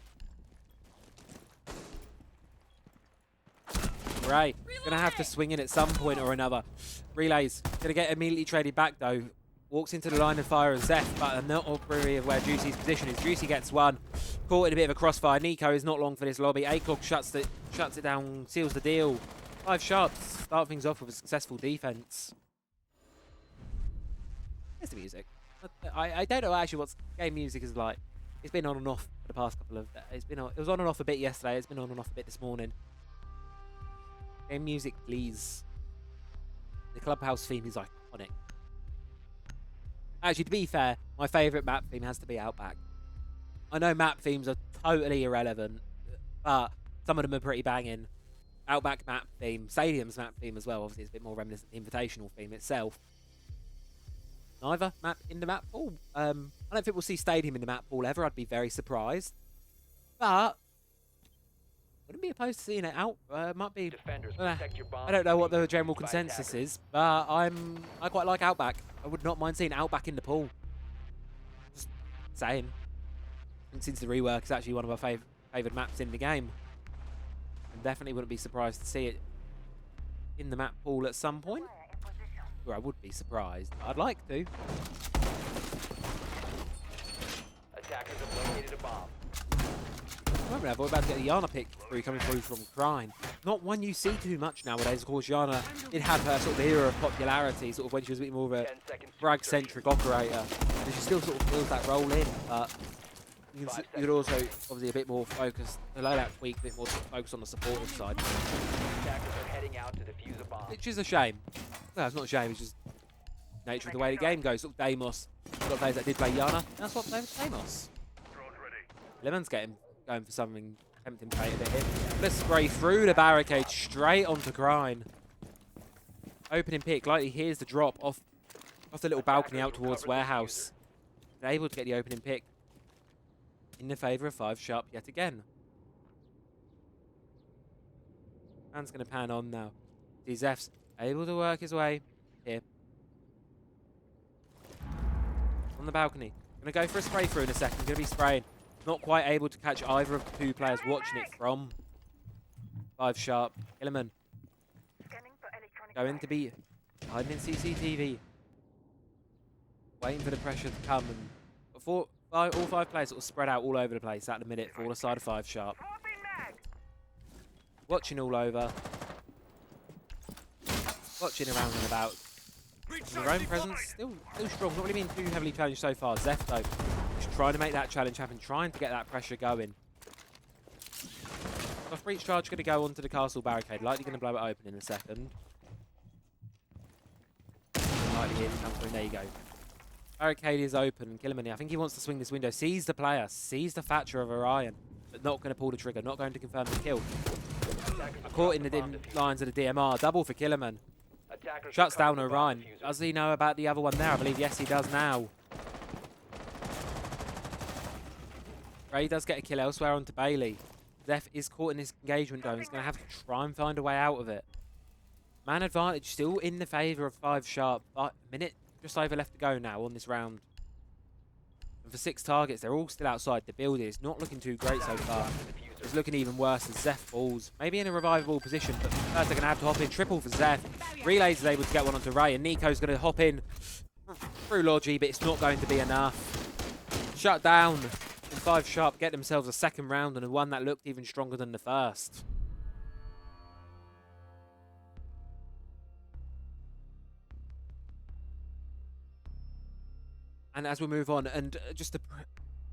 Speaker 1: Ray gonna have to swing in at some point or another. Relays gonna get immediately traded back though. Walks into the line of fire of Zeph, but I'm not worried of where Juicy's position is. Juicy gets 1. Caught in a bit of a crossfire. Nico is not long for this lobby. ACOG shuts it down, seals the deal. 5 shots. Start things off with a successful defense. There's the music. I don't know actually what game music is like. It's been on and off for the past couple of days. It was on and off a bit yesterday. It's been on and off a bit this morning. Game music, please. The clubhouse theme is iconic. Actually, to be fair, my favourite map theme has to be Outback. I know map themes are totally irrelevant, but some of them are pretty banging. Outback map theme, Stadium's map theme as well. Obviously, it's a bit more reminiscent of the Invitational theme itself. Neither map in the map pool. I don't think we'll see Stadium in the map pool ever. I'd be very surprised. But wouldn't be opposed to seeing it out. Might be.
Speaker 2: Defenders, protect your bombs
Speaker 1: I don't know
Speaker 2: from
Speaker 1: what
Speaker 2: being
Speaker 1: the general
Speaker 2: defused by
Speaker 1: consensus
Speaker 2: attackers.
Speaker 1: is, but I quite like Outback. I would not mind seeing Outback in the pool. Just saying. And since the rework, it's actually one of my favoured maps in the game. And definitely wouldn't be surprised to see it in the map pool at some point.
Speaker 3: Fire in position.
Speaker 1: Or I would be surprised. I'd like to.
Speaker 2: Attackers have located a bomb.
Speaker 1: Remember, we're about to get a Yana pick through coming through from Crine. Not one you see too much nowadays. Of course, Yana did have her sort of era of popularity, sort of when she was a bit more of a
Speaker 2: 10 seconds. to
Speaker 1: brag-centric operator. And she still sort of fills that role in, but you could also obviously a bit more focused. The loadout tweak, a bit more focused on the supportive side.
Speaker 2: Attackers are heading out to defuse a bomb.
Speaker 1: Which is a shame. Well, it's not a shame, it's just nature of the way the game goes. Sort of Deimos. We've got players that did play Yana. That's what playing with Deimos. Lemon's going for something tempting fate a bit here. Let's spray through the barricade straight onto Grine. Opening pick, likely here's the drop off the little balcony out towards Warehouse. They're able to get the opening pick in the favour of 5 Sharp yet again. Man's going to pan on now. Zef's able to work his way here. On the balcony. Going to go for a spray through in a second. Going to be spraying. Not quite able to catch either of the 2 players watching it from 5 Sharp. Illiman
Speaker 3: Scanning for electronic
Speaker 1: going to be hiding in CCTV. Waiting for the pressure to come. And all 5 players sort of spread out all over the place at the minute for the side of 5 Sharp. Watching all over. Watching around and about. And their own presence still strong. Not really being too heavily challenged so far. Zef though, just trying to make that challenge happen, trying to get that pressure going. Off breach charge going to go onto the castle barricade. Likely going to blow it open in a second. Likely here to come through. There you go. Barricade is open. Killiman, I think he wants to swing this window. Sees the player. Sees the Thatcher of Orion. But not going to pull the trigger. Not going to confirm the kill. Caught in the dim lines of the DMR. Double for Killiman.
Speaker 2: Attackers
Speaker 1: Shuts down
Speaker 2: recovered the bomb
Speaker 1: Orion.
Speaker 2: diffuser.
Speaker 1: Does he know about the other one there? I believe yes, he does now. Ray does get a kill elsewhere onto Bailey. Zef is caught in this engagement though. He's going to have to try and find a way out of it. Man advantage still in the favour of 5 Sharp. But a minute just over left to go now on this round. And for 6 targets, they're all still outside the building. It's not looking too great so far. It's looking even worse as Zef falls. Maybe in a revivable position, but first they're going to have to hop in. Triple for Zef. Relays is able to get one onto Ray, and Nico's going to hop in through Logi, but it's not going to be enough. Shut down. And 5 Sharp get themselves a second round and a one that looked even stronger than the first. And as we move on, and just to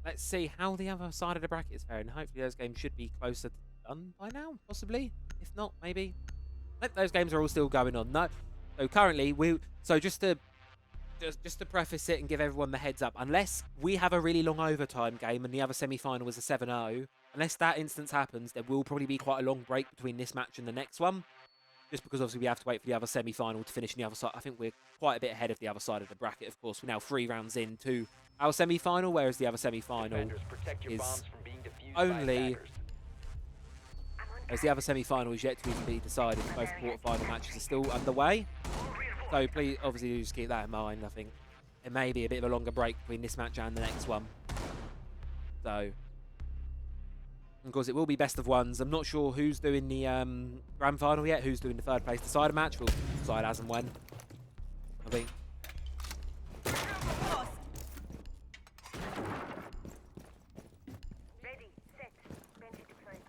Speaker 1: let's see how the other side of the bracket is faring. Hopefully those games should be closer to done by now, possibly. If not, maybe. Those games are all still going on. No, so currently just to preface it and give everyone the heads up, unless we have a really long overtime game and the other semi-final was a 7-0, unless that instance happens, there will probably be quite a long break between this match and the next one. Just because obviously we have to wait for the other semi-final to finish on the other side. I think we're quite a bit ahead of the other side of the bracket, of course. We're now 3 rounds into our semi-final, whereas the other semi-final
Speaker 2: Defenders, protect your
Speaker 1: is
Speaker 2: bombs from being defused by
Speaker 1: only...
Speaker 2: attackers.
Speaker 1: As the other semi-final is yet to even be decided. Both quarter-final matches are still underway. So please, obviously, just keep that in mind. I think it may be a bit of a longer break between this match and the next one. So, of course, it will be best of ones. I'm not sure who's doing the grand final yet, who's doing the 3rd place decider match. We'll decide as and when. I think.
Speaker 3: Ready, set, bench deployed.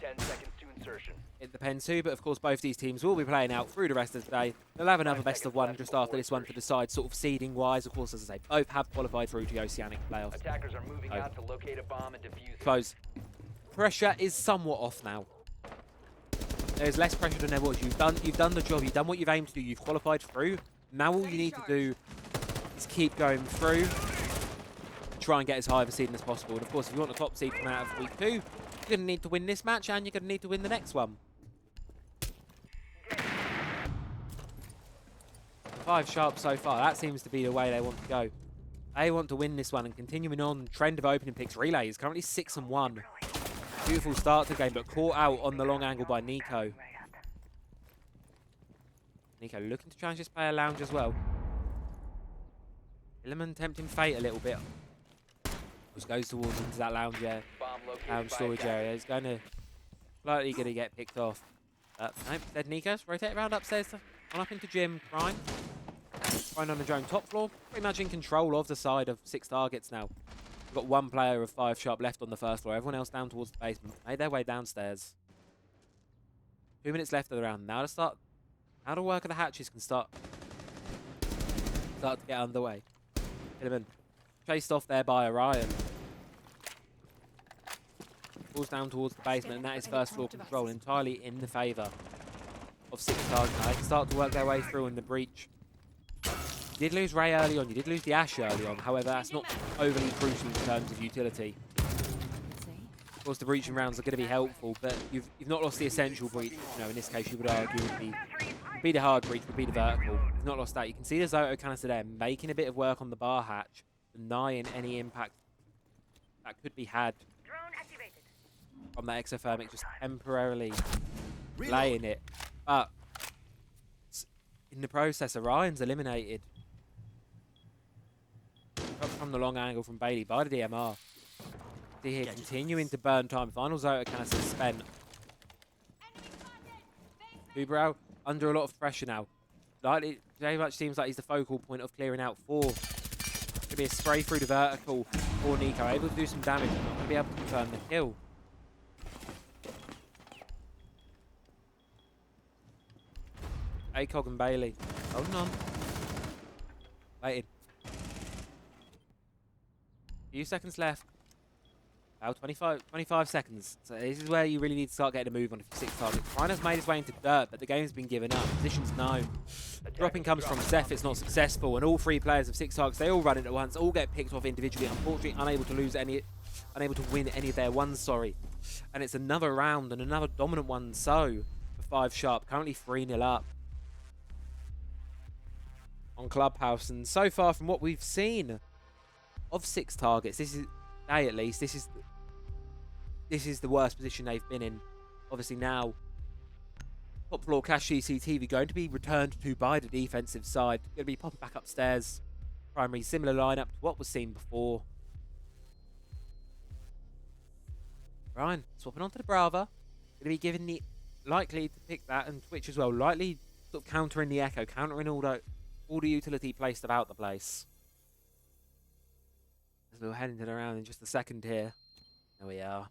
Speaker 2: 10 seconds to insertion.
Speaker 1: It depends who, but of course both these teams will be playing out through the rest of the day. They'll have another best of one just after this one to decide sort of seeding wise. Of course, as I say, both have qualified through to the Oceanic playoffs.
Speaker 2: Attackers are moving out to locate a bomb and defuse it.
Speaker 1: Close. Pressure is somewhat off now. There's less pressure than there was. You've done the job. You've done what you've aimed to do. You've qualified through. Now all you need to do is keep going through. Try and get as high of a seeding as possible. And of course, if you want the top seed from out of week 2, you're going to need to win this match and you're going to need to win the next one. 5 sharp so far. That seems to be the way they want to go. They want to win this one and continuing on trend of opening picks. Relay is currently 6-1. Beautiful start to the game, but caught out on the long angle by Nico. Nico looking to challenge this player lounge as well. Illiman tempting fate a little bit. Just goes towards into that lounge storage area. He's likely going to get picked off. Nope, dead Nikos. Rotate around upstairs on up into gym. Ryan. Ryan on the drone top floor. Pretty much in control of the side of 6 targets now. We've got 1 player of 5 sharp left on the first floor. Everyone else down towards the basement. Made their way downstairs. 2 minutes left of the round. Now to work of the hatches can start to get underway. Illiman chased off there by Orion. Falls down towards the basement, and that is first floor control, entirely in the favour of 6 targets. Now they can start to work their way through in the breach. You did lose Ray early on, you did lose the Ash early on, however that's not overly crucial in terms of utility. Of course the breaching rounds are going to be helpful, but you've not lost the essential breach. You know, in this case you would argue would be the hard breach, would be the vertical. You've not lost that. You can see the Zoto canister there making a bit of work on the bar hatch, denying any impact that could be had from that exothermic, just temporarily laying it. But in the process, Orion's eliminated from the long angle from Bailey by the DMR. See here, continuing to burn time. Final Zoto canister spent. Uberow under a lot of pressure now. Very much seems like he's the focal point of clearing out 4. Could be a spray through the vertical for Nico, able to do some damage, but not going to be able to confirm the kill. ACOG and Bailey holding on. Waiting. Few seconds left. About 25 seconds. So this is where you really need to start getting a move on if you're 6 targets. Rhino's made his way into dirt, but the game's been given up. Position's known. Dropping comes from Seth, it's not successful, and all 3 players of 6 targets, they all run it at once, all get picked off individually, unfortunately unable to win any of their ones, sorry. And it's another round and another dominant one so for 5 sharp, currently 3-0 up on Clubhouse. And so far from what we've seen of 6 targets, this is at least this is the worst position they've been in. Obviously now top floor cash CCTV going to be returned to by the defensive side. Going to be popping back upstairs. Primary similar lineup to what was seen before. Ryan swapping onto the Brava. Going to be given the likely to pick that, and Twitch as well. Likely sort of countering the Echo, countering all the utility placed about the place. As we'll head into the round in just a second here. There we are.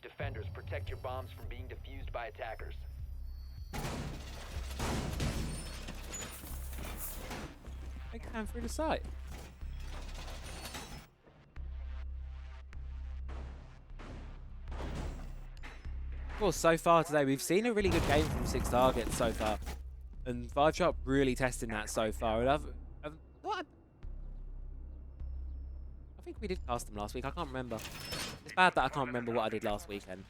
Speaker 2: Defenders, protect your bombs from being defused by attackers.
Speaker 1: They came through the site. Of course, so far today, we've seen a really good game from 6 targets so far. And 5 sharp really testing that so far. And I think we did cast them last week. I can't remember. It's bad that I can't remember what I did last weekend.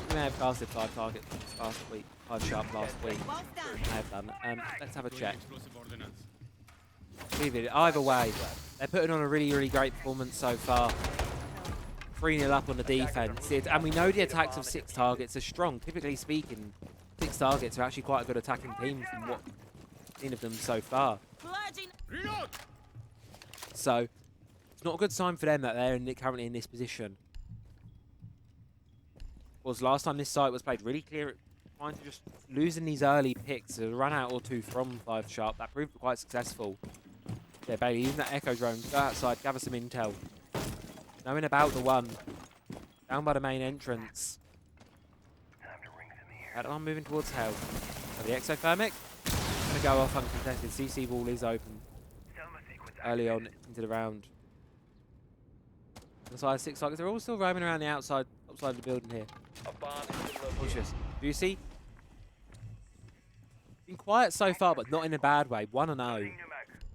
Speaker 1: We may have casted 5 targets last week, 5 sharp last week. I have done. Let's have a check. Either way, they're putting on a really, really great performance so far. 3-0 up on the defense. And we know the attacks of 6 targets are strong. Typically speaking, 6 targets are actually quite a good attacking team from what I've seen of them so far. So, it's not a good sign for them that they're currently in this position. Of course, last time this site was played really clear, trying to just losing these early picks, a run out or 2 from 5 sharp. That proved quite successful. Yeah, Bailey using that Echo drone, go outside, gather some intel. Knowing about the one, down by the main entrance. That one moving towards hell. So the exothermic, going to go off uncontested. CC wall is open early on into the round. On the side of 6 targets, they're all still roaming around the outside outside the building here.
Speaker 2: A bomb has been located.
Speaker 1: Cautious. Juicy. Been quiet so far, but not in a bad way. 1-0.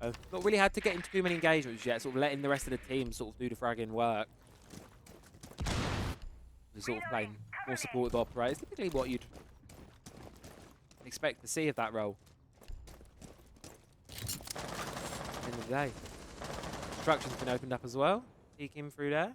Speaker 1: Not really had to get into too many engagements yet, sort of letting the rest of the team sort of do the fragging work. We're sort of playing more supportive operators. Typically what you'd expect to see of that role. End of the day. Construction's been opened up as well. Peeking through there.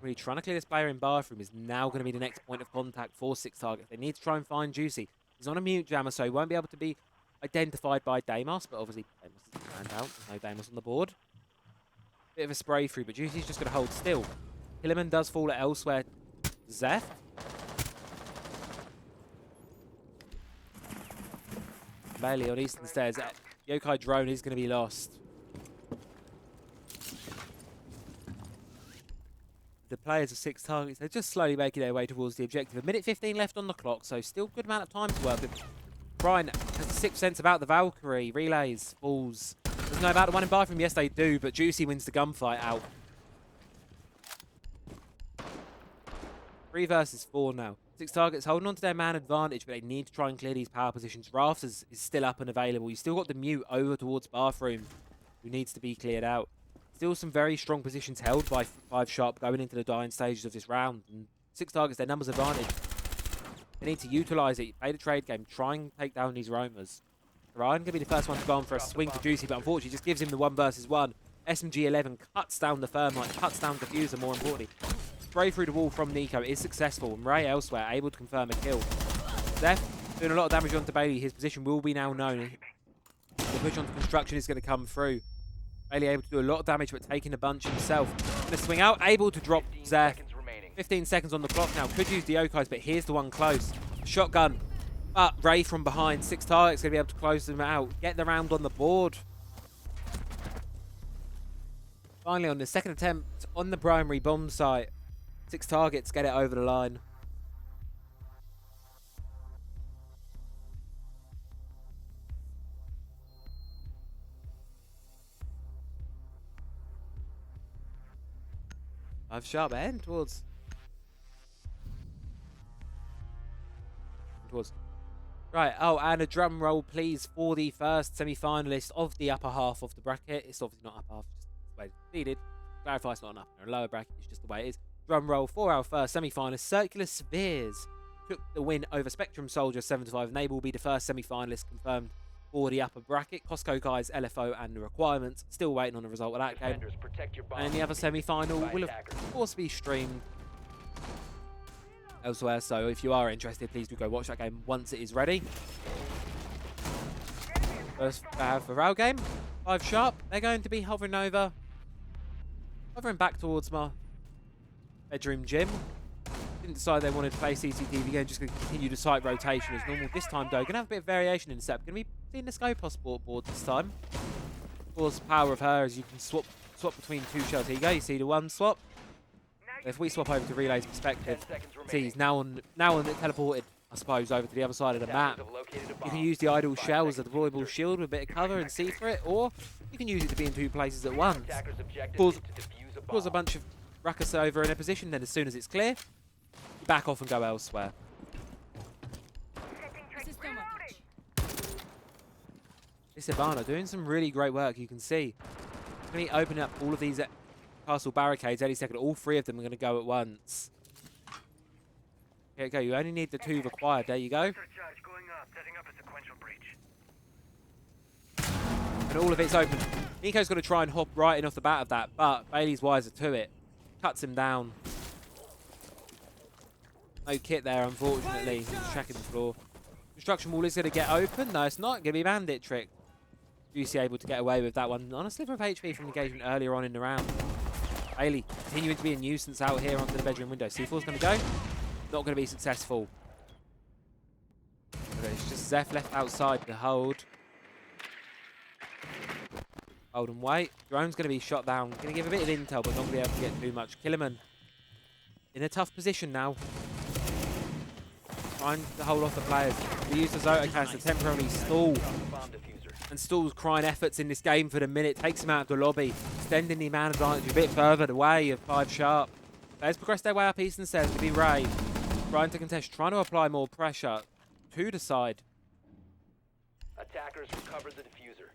Speaker 1: Really trying to clear this player in bathroom is now going to be the next point of contact for Six Targets. They need to try and find Juicy. He's on a mute jammer, so he won't be able to be identified by Deimos, but obviously Deimos is planned out. There's no Deimos on the board. Bit of a spray through, but Juicy's just going to hold still. Hillerman does fall at elsewhere. Zeph. Bailey on Eastern Stairs. Yokai drone is going to be lost. The players of Six Targets, they're just slowly making their way towards the objective. 1:15 left on the clock, so still good amount of time to work with. Brian has a sixth sense about the Valkyrie. Relays, falls. Doesn't know about the one in bathroom. Yes, they do, but Juicy wins the gunfight out. 3 versus 4 now. Six Targets holding on to their man advantage, but they need to try and clear these power positions. Rafters is still up and available. You still got the mute over towards bathroom, who needs to be cleared out. Still some very strong positions held by 5 Sharp going into the dying stages of this round. And Six Targets, their numbers advantage. They need to utilise it, play the trade game, try and take down these roamers. Ryan going to be the first one to go on for a swing for Juicy, but unfortunately just gives him the 1 versus 1. SMG-11 cuts down the Thermite, cuts down Diffuser more importantly. Spray through the wall from Nico is successful, and Ray elsewhere able to confirm a kill. Zeph doing a lot of damage onto Bailey. His position will be now known. The push onto construction is going to come through. Bailey able to do a lot of damage, but taking a bunch himself. Going to swing out, able to drop
Speaker 2: 15
Speaker 1: Zeph.
Speaker 2: seconds remaining.
Speaker 1: 15 seconds on the clock now. Could use the Yokais, but here's the one close. Shotgun. But Ray from behind. Six Targets going to be able to close them out. Get the round on the board. Finally, on the second attempt on the primary bomb site, Six Targets get it over the line. I've sharp end towards. Right, oh, and a drum roll, please, for the first semi-finalist of the upper half of the bracket. It's obviously not upper half, just the way it's needed. Clarify, it's not an upper or a lower bracket, it's just the way it is. Drum roll for our first semi-finalist. Circular Spheres took the win over Spectrum Soldier 7-5, and they will be the first semi-finalist confirmed for the upper bracket. Costco guys, LFO, and the requirements. Still waiting on the result of that game.
Speaker 2: Defenders, protect your bomb.
Speaker 1: And the other semi-final
Speaker 2: by
Speaker 1: will of
Speaker 2: attackers.
Speaker 1: course be streamed elsewhere, so if you are interested, please do go watch that game once it is ready. First for our game, 5 Sharp, they're going to be hovering back towards my bedroom gym. Didn't decide they wanted to play CCTV game, just going to continue the site rotation as normal. This time though, going to have a bit of variation in the set. Going to be seeing the Scopos sport board this time. Of course, the power of her is you can swap between 2 shells. Here you go, you see the one swap. If we swap over to Relay's perspective,
Speaker 2: 10 seconds
Speaker 1: see he's now on it teleported, I suppose, over to the other side of the map.
Speaker 2: Attackers have located a
Speaker 1: You
Speaker 2: bomb.
Speaker 1: can use the idle
Speaker 2: 5
Speaker 1: shell as a
Speaker 2: seconds
Speaker 1: deployable
Speaker 2: to
Speaker 1: shield with a bit of cover and see for it, or you can use it to be in 2 places at once.
Speaker 2: Attackers' objective
Speaker 1: Cause-
Speaker 2: is to defuse a bomb.
Speaker 1: Cause a bunch of ruckus over in a position, then as soon as it's clear, you back off and go elsewhere.
Speaker 3: Setting reloading.
Speaker 1: This Ivana doing some really great work, you can see. Going to be opening up all of these castle barricades any second. All 3 of them are going to go at once. Here you go, you only need the 2 required. There you go.
Speaker 4: Charge going up, setting up a sequential breach.
Speaker 1: And all of it's open. Nico's going to try and hop right in off the bat of that, but Bailey's wiser to it. Cuts him down. No kit there, unfortunately. He's checking the floor. Construction wall is going to get open. No, it's not. Going to be bandit trick. Juicy able to get away with that one on a sliver of HP from engagement earlier on in the round. Bailey continuing to be a nuisance out here onto the bedroom window. C4's going to go. Not going to be successful. But it's just Zeph left outside to hold. Hold and wait. Drone's going to be shot down. Going to give a bit of intel, but not going to be able to get too much. Killerman in a tough position now. Trying to hold off the players. We use the Zotocast to temporarily stall.
Speaker 2: Bomb diffuser.
Speaker 1: And Stall's crying efforts in this game for the minute. Takes him out of the lobby. Extending the man advantage a bit further away of 5 Sharp. Players progress their way up east and stairs. It'll be Ray. Trying to contest, trying to apply more pressure to the side
Speaker 2: Attackers recovered the diffuser.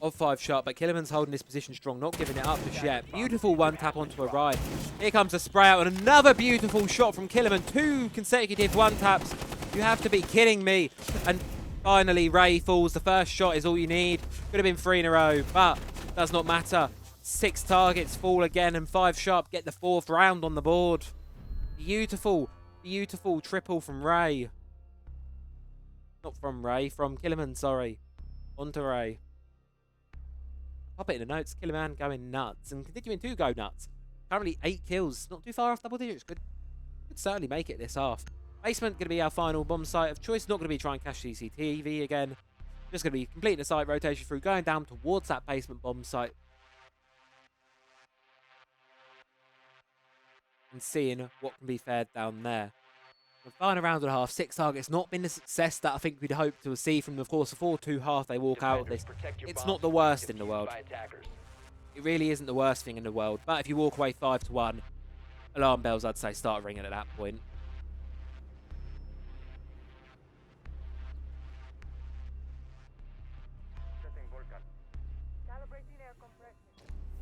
Speaker 1: of 5 Sharp, but Killerman's holding this position strong, not giving it up just yet. Beautiful one tap onto a ride. Here comes a spray out and another beautiful shot from Killerman. 2 consecutive one taps. You have to be kidding me. And finally, Ray falls. The first shot is all you need. Could have been 3 in a row, but does not matter. 6 targets fall again, and 5 Sharp get the 4th round on the board. Beautiful, beautiful triple from Ray. Not from Ray, from Killerman, sorry. Onto Ray. Pop it in the notes. Killerman going nuts and continuing to go nuts. Currently 8 kills. Not too far off double digits. Could certainly make it this half. Basement going to be our final bomb site of choice. Not going to be trying to cash CCTV again. Just going to be completing the site rotation through, going down towards that basement bomb site. And seeing what can be fared down there. The final round and a half, 6 targets, not been the success that I think we'd hoped to see from, of course, a 4-2 half they walk out of this. It's not the worst in the world. It really isn't the worst thing in the world. But if you walk away 5-1, alarm bells, I'd say, start ringing at that point.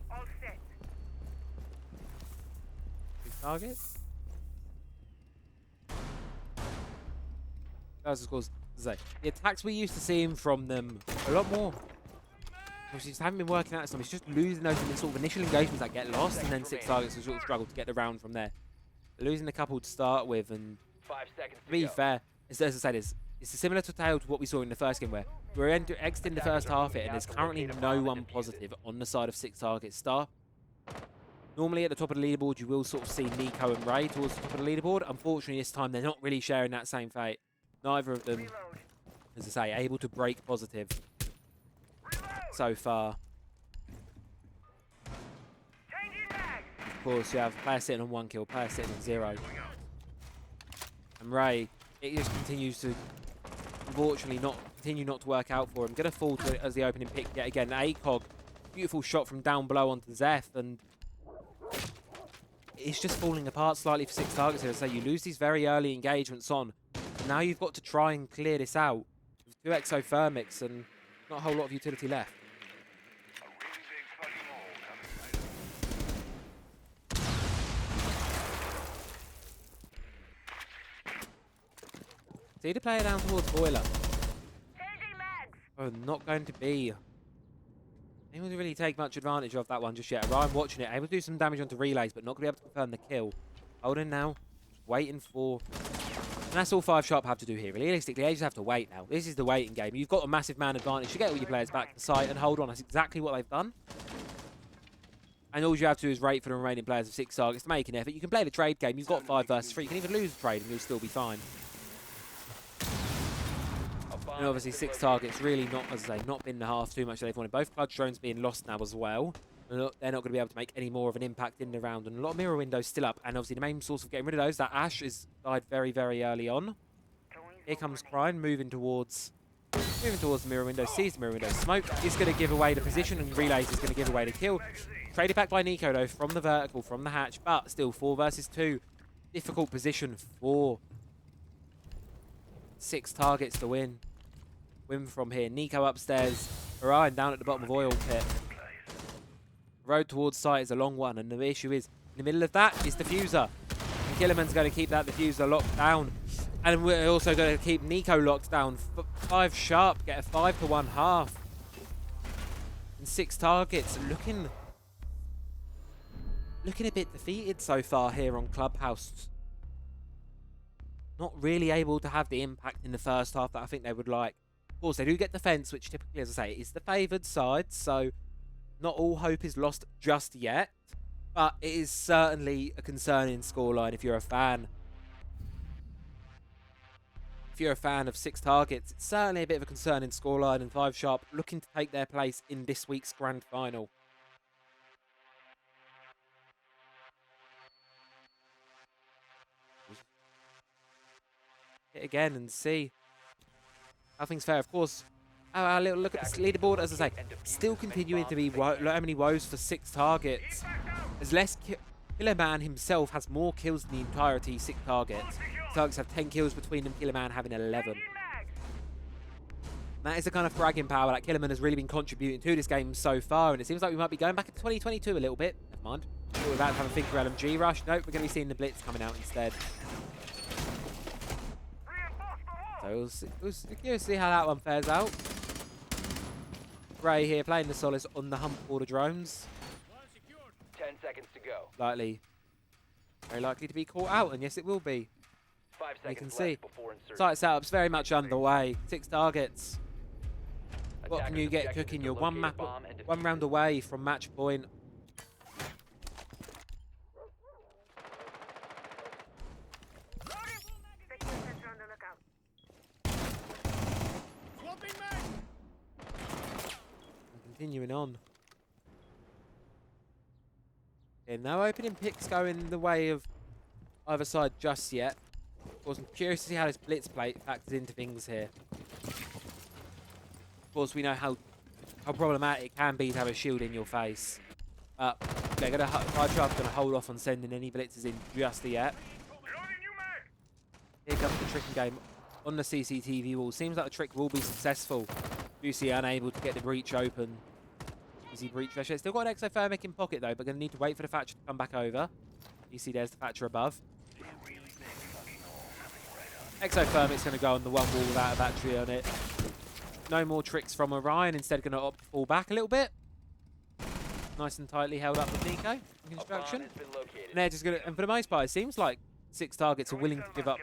Speaker 4: All set.
Speaker 1: 2 targets. Guys, of course, the attacks we're used to seeing from them a lot more. Obviously, just haven't been working out some. It's just losing those sort of initial engagements that get lost, and then 6 targets and sort of struggle to get the round from there. Losing a couple to start with, and
Speaker 2: 5 seconds
Speaker 1: to be fair, as I said, it's similar to tale to what we saw in the first game, where we're exiting the first half here, and there's currently no one positive on the side of 6 targets. Star. Normally at the top of the leaderboard, you will sort of see Nico and Ray towards the top of the leaderboard. Unfortunately, this time they're not really sharing that same fate. Neither of them, as I say, able to break positive so far. Of course, you have a player sitting on 1 kill, player sitting on 0. And Ray, it just continues to, unfortunately, continue not to work out for him. Going to fall to it as the opening pick yet again. ACOG, beautiful shot from down below onto Zeph, and it's just falling apart slightly for 6 targets here. So you lose these very early engagements on. Now you've got to try and clear this out with 2 exothermics and not a whole lot of utility left. See the player down towards boiler. Oh, not going to be able to really take much advantage of that one just yet. Ryan watching it, able to do some damage onto relays, but not going to be able to confirm the kill. Holding now, waiting for. And that's all 5 Sharp have to do here. Realistically, they just have to wait now. This is the waiting game. You've got a massive man advantage to get all your players back to the site and hold on. That's exactly what they've done. And all you have to do is wait for the remaining players of 6 targets to make an effort. You can play the trade game. You've got 5 versus 3. You can even lose the trade and you'll still be fine. And obviously 6 targets really not, as I say, not been the half too much that they've wanted. Both clutch drones being lost now as well. They're not going to be able to make any more of an impact in the round. And a lot of mirror windows still up. And obviously the main source of getting rid of those, that Ash is died very, very early on. Here comes Crine moving towards the mirror window, sees the mirror window. Smoke is going to give away the position, and Relays is going to give away the kill. Traded back by Nico though from the vertical, from the hatch, but still 4 versus 2. Difficult position for 6 targets to win. Win from here. Nico upstairs. Orion down at the bottom of oil pit. Road towards site is a long one, and the issue is in the middle of that is diffuser. And Killerman's going to keep that diffuser locked down. And we're also going to keep Nico locked down. 5 Sharp get a 5-1 half. And 6 targets. Looking a bit defeated so far here on Clubhouse. Not really able to have the impact in the first half that I think they would like. Of course, they do get defense, which typically, as I say, is the favoured side. So not all hope is lost just yet. But it is certainly a concerning scoreline if you're a fan. If you're a fan of 6 targets, it's certainly a bit of a concerning scoreline, and 5 Sharp looking to take their place in this week's grand final. Hit again and see how things fare. Of course, our little look at this leaderboard, as I say, still continuing to be how many woes for 6 targets. There's less Killer Man himself has more kills than the entirety 6 targets. Targets have 10 kills between them, Killer Man having 11. That is the kind of fragging power that Killerman has really been contributing to this game so far, and it seems like we might be going back into 2022 a little bit. Never mind. We're about to have a think for LMG rush. Nope, we're going to be seeing the Blitz coming out instead. So we'll curious to see how that one fares out. Ray here playing the Solace on the hump for the drones.
Speaker 2: 10 seconds to go.
Speaker 1: Very likely to be caught out, and yes, it will be.
Speaker 2: 5
Speaker 1: You
Speaker 2: seconds
Speaker 1: can see.
Speaker 2: left before insertion.
Speaker 1: Site setup's very much underway. 6 targets. What can
Speaker 2: Attackers'
Speaker 1: you get
Speaker 2: objective
Speaker 1: cooking?
Speaker 2: is
Speaker 1: You're
Speaker 2: to
Speaker 1: one
Speaker 2: locate a
Speaker 1: map,
Speaker 2: bomb and
Speaker 1: one
Speaker 2: defuse
Speaker 1: round
Speaker 2: it.
Speaker 1: away from match point.
Speaker 4: Stick your sensor on the lookout.
Speaker 1: And continuing on. Okay, no opening picks going the way of either side just yet. Of course, I'm curious to see how this blitz plate factors into things here. Of course, we know how problematic it can be to have a shield in your face. But they're gonna 5-Sharp's gonna hold off on sending any blitzes in just yet. Here comes the tricking game on the CCTV wall. Seems like the trick will be successful. Juicy unable to get the breach open. Easy breach pressure. Still got an exothermic in pocket though, but gonna need to wait for the Thatcher to come back over. You see there's the Thatcher above. Exothermic's gonna go on the one wall without a battery on it. No more tricks from Orion, instead gonna opt to fall back a little bit. Nice and tightly held up with Nico in
Speaker 2: A bomb
Speaker 1: construction.
Speaker 2: has been located.
Speaker 1: And they're just gonna, and for the most part, it seems like 6 targets are willing to give up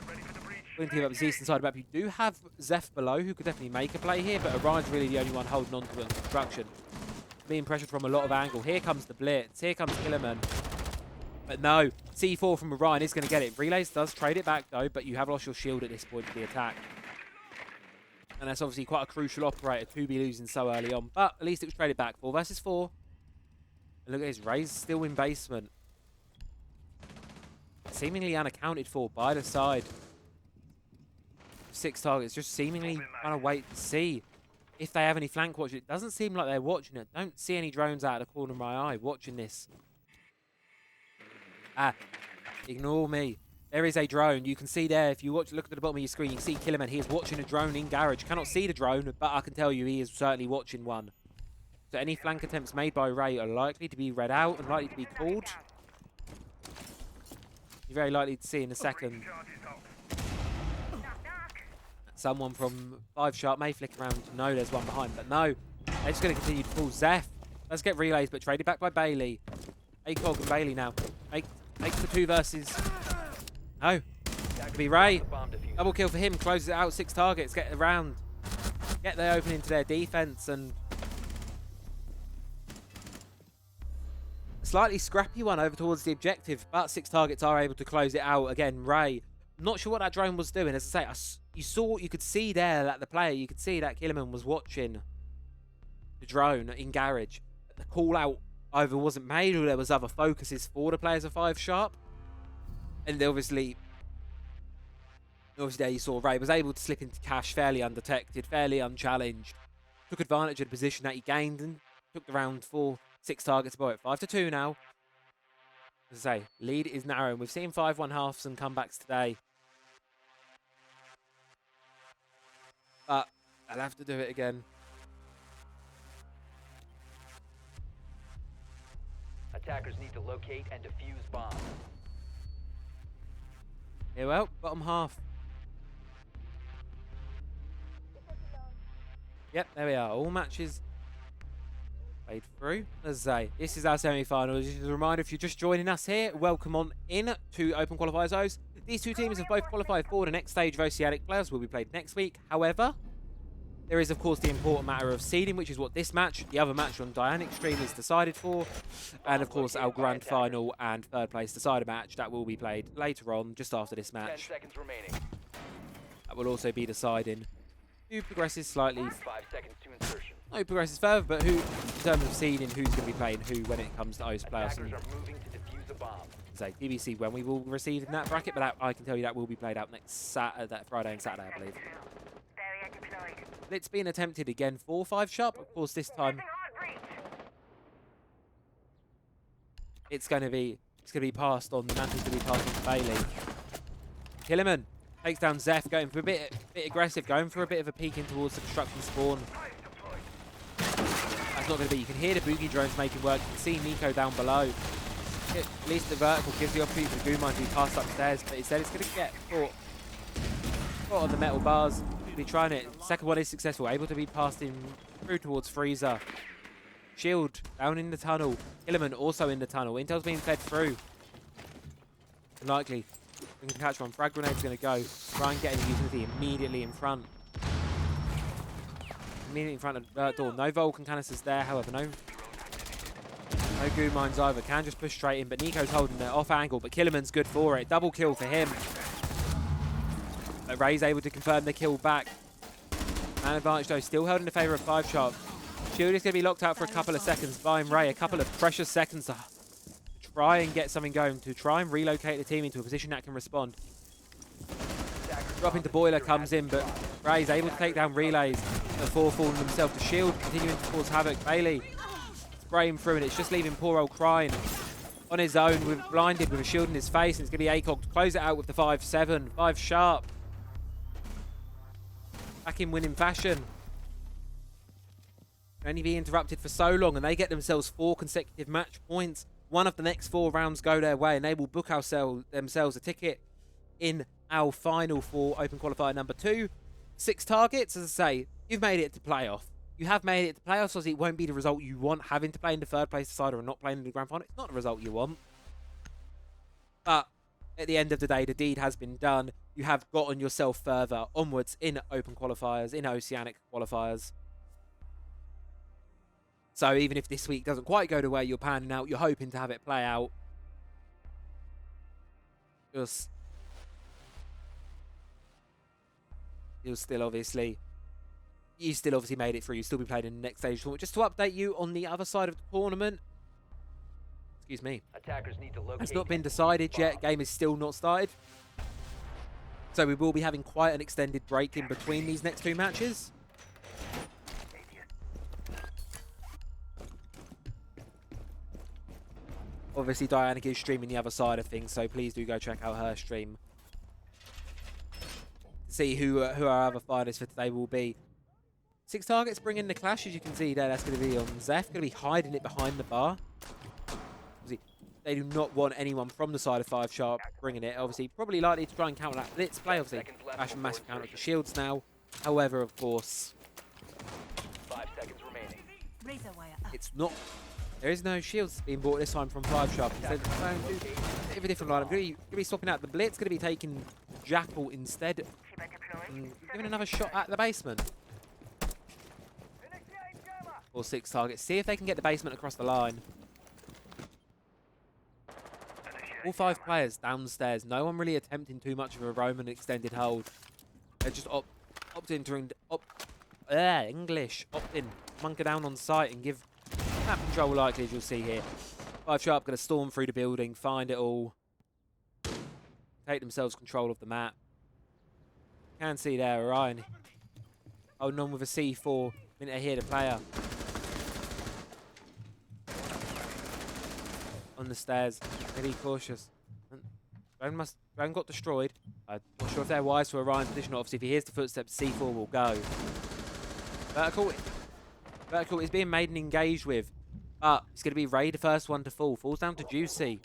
Speaker 1: the eastern side of the map. You do have Zeph below, who could definitely make a play here, but Orion's really the only one holding on to it in construction. Being pressured from a lot of angle. Here comes the blitz. Here comes Killerman. But no, C4 from Orion is going to get it. Relays does trade it back though, but you have lost your shield at this point for the attack. And that's obviously quite a crucial operator to be losing so early on. But at least it was traded back. 4 versus 4. And look at his Rays still in basement. Seemingly unaccounted for by the side. 6 targets, just seemingly trying to wait to see if they have any flank watch. It doesn't seem like they're watching it. Don't see any drones out of the corner of my eye watching this. Ignore me. There is a drone. You can see there, if you look at the bottom of your screen, you can see Killerman. He is watching a drone in garage. Cannot see the drone, but I can tell you he is certainly watching one. So any flank attempts made by Ray are likely to be read out and likely to be called. You're very likely to see in a second. Someone from 5-Sharp may flick around to know there's one behind, but no. They're just going to continue to pull Zeph. Let's get relays, but traded back by Bailey. ACOG and Bailey now. Makes the 2 versus... No. Could be Ray. Double kill for him. Closes it out. 6 targets. Get around. Get their opening to their defense. And a slightly scrappy one over towards the objective. But 6 targets are able to close it out. Again, Ray. Not sure what that drone was doing. As I say, you could see there that the player, you could see that Killerman was watching the drone in garage. The call out either wasn't made or there was other focuses for the players of 5-Sharp. And obviously there you saw Ray was able to slip into cash fairly undetected, fairly unchallenged. Took advantage of the position that he gained and took the round for 6 targets above it. 5-2 now. As I say, lead is narrowing. We've seen 5-1 halves and comebacks today. But I'll have to do it again.
Speaker 2: Attackers need to locate and defuse bombs.
Speaker 1: Yeah, well, bottom half. Yep, there we are. All matches played through. As I say, this is our semi-final. Just as a reminder, if you're just joining us here, welcome on in to Open Qualifier Zones. These 2 teams have both qualified for the next stage of Oceanic Players will be played next week. However, there is, of course, the important matter of seeding, which is what this match, the other match on Dianic Stream, is decided for. And, of course, our grand final and 3rd place decider match that will be played later on, just after this
Speaker 2: 10
Speaker 1: match.
Speaker 2: seconds remaining.
Speaker 1: That will also be deciding who progresses slightly.
Speaker 2: 5 seconds to insertion.
Speaker 1: No, who progresses further, but who, in terms of seeding, who's going to be playing who when it comes to OCE playoffs.
Speaker 2: Attackers are moving to defuse a bomb.
Speaker 1: Say DBC when we will receive in that bracket, but that, I can tell you that will be played out next that Friday and Saturday, I believe.
Speaker 3: Barrier deployed.
Speaker 1: It's being attempted again for 5-Sharp. Of course, this time
Speaker 3: Hard breach.
Speaker 1: it's going to be It's going to be passed on. The mantle's going to be passed on to Bailey. Killerman takes down Zeph, going for a bit aggressive, going for a bit of a peek in towards the construction spawn. That's not going to be. You can hear the boogie drones making work. You can see Nico down below. At least the vertical gives the opportunity for Gumine to be passed upstairs, but instead it's going to get caught on the metal bars. Be trying it. Second one is successful, able to be passed in through towards Freezer. Shield down in the tunnel. Killerman also in the tunnel. Intel's being fed through. Unlikely. We can catch one. Frag grenade's going to go. Ryan getting the utility immediately in front. Immediately in front of door. No Vulcan canisters there, however. No goo mines either. Can just push straight in, but Nico's holding it off angle, but Killerman's good for it. Double kill for him. But Ray's able to confirm the kill back. Man advantage though, still held in the favour of 5 Sharp. Shield is going to be locked out for a couple of seconds. Buying Ray a couple of precious seconds to try and get something going, to try and relocate the team into a position that can respond. Drop into Boiler comes in, but Ray's able to take down relays before falling himself to Shield, continuing to cause havoc. Bailey spraying through, and it's just leaving poor old Crying on his own, with blinded with a shield in his face, and it's going to be ACOG to close it out with the 5-7. 5 Sharp. Back in winning fashion. Can only be interrupted for so long, and they get themselves 4 consecutive match points. One of the next 4 rounds go their way, and they will book themselves a ticket in our final for Open Qualifier number 2. 6 targets, as I say, you've made it to playoff. You have made it to playoffs, so it won't be the result you want, having to play in the 3rd place decider and not playing in the grand final. It's not the result you want. But at the end of the day, the deed has been done. You have gotten yourself further onwards in Open Qualifiers, in Oceanic Qualifiers. So even if this week doesn't quite go the way you're panning out, you're hoping to have it play out. You'll still obviously... You still obviously made it through. You'll still be played in the next stage tournament. Just to update you on the other side of the tournament. Excuse me.
Speaker 2: Attackers need to locate.
Speaker 1: It's not been decided yet. Game is still not started. So we will be having quite an extended break in between these next 2 matches. Obviously, Diana is streaming the other side of things, so please do go check out her stream. See who our other finalists for today will be. 6 targets bring in the clash, as you can see there. That's going to be on Zeph. Going to be hiding it behind the bar. Obviously, they do not want anyone from the side of 5 Sharp bringing it. Obviously, probably likely to try and counter that blitz play. Obviously, Clash and massive counter to shields now. However, of course,
Speaker 2: 5 seconds remaining.
Speaker 5: Razor wire up.
Speaker 1: it's not. There is no shields being bought this time from 5 Sharp. Instead, a bit of a different lineup. Going to be swapping out the blitz. Going to be taking Jackal instead.
Speaker 3: Shiba deployed.
Speaker 1: And giving another shot at the basement. Or 6 targets. See if they can get the basement across the line. All 5 players downstairs. No one really attempting too much of a Roman extended hold. They're just opting to English. Opting. Bunker down on site and give map control likely, as you'll see here. 5 Sharp going to storm through the building, find it all. Take themselves control of the map. Can see there, Orion. Holding on with a C4. Minute ahead, the player. On the stairs. Maybe cautious. Drone got destroyed. I'm not sure if they're wise to Orion's position. Obviously, if he hears the footsteps, C4 will go. Vertical is being made and engaged with. But it's going to be Ray, the first one to fall. Falls down to Juicy.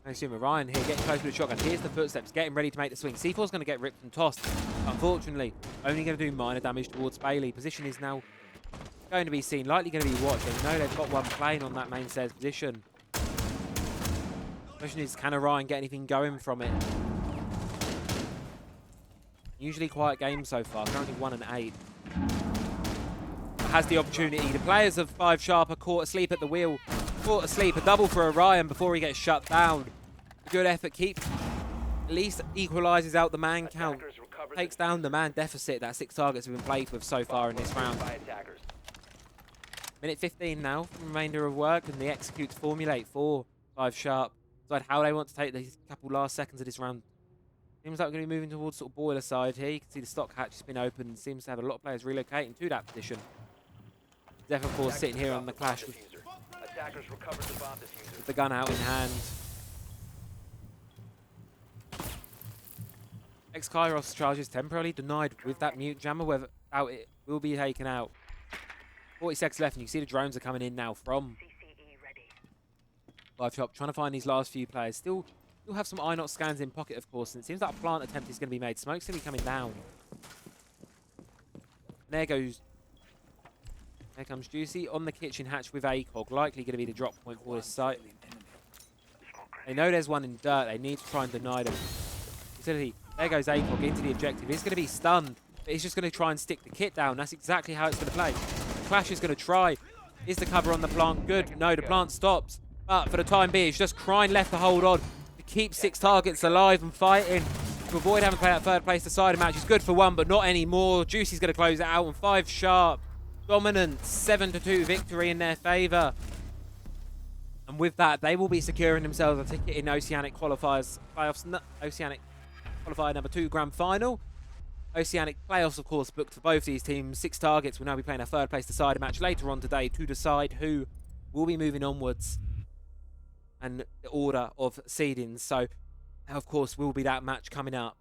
Speaker 1: I assume Orion here getting close with the shotgun. Here's the footsteps, getting ready to make the swing. C4's going to get ripped and tossed. Unfortunately, only going to do minor damage towards Bailey. Position is now going to be seen, likely going to be watched. They know they've got one plane on that main stairs position. Question is, can Orion get anything going from it? Usually quiet game so far, currently 1 and 8. Has the opportunity. The players of 5 Sharp are caught asleep at the wheel. Caught asleep, a double for Orion before he gets shut down. Good effort, at least equalises out the man count. Takes down the man deficit that 6 targets have been played with so far in this round. Minute 15 now, remainder of work, and the execute to formulate for 5 Sharp. Decide how they want to take these couple last seconds of this round. Seems like we're going to be moving towards sort of boiler side here. You can see the stock hatch has been opened. Seems to have a lot of players relocating to that position. Zeph, of course, sitting here on the clash with
Speaker 2: attackers recovered the bomb diffuser.
Speaker 1: with the gun out in hand. Ex-Kairos charges temporarily denied with that mute jammer, whether it will be taken out. 40 seconds left, and you can see the drones are coming in now from
Speaker 3: CCE ready.
Speaker 1: 5 shop, trying to find these last few players. Still have some INOT scans in pocket, of course, and it seems like a plant attempt is going to be made. Smoke's going to be coming down. And there comes Juicy on the kitchen hatch with ACOG, likely going to be the drop point for this site. They know there's one in dirt. They need to try and deny them. Facility. There goes ACOG into the objective. He's going to be stunned, but he's just going to try and stick the kit down. That's exactly how it's going to play. Clash is going to try. Is the cover on the plant good? No, the plant stops. But for the time being, it's just Crine left to hold on to keep 6 targets alive and fighting to avoid having to play that third place decider match. It's good for 1, but not anymore. Juicy's going to close it out, and 5 sharp. Dominant 7-2 victory in their favour. And with that, they will be securing themselves a ticket in Oceanic Qualifiers playoffs. Oceanic Qualifier number 2 grand final. Oceanic playoffs, of course, booked for both these teams. 6 targets. We'll now be playing a third place decider match later on today to decide who will be moving onwards and the order of seedings. So, of course, will be that match coming up.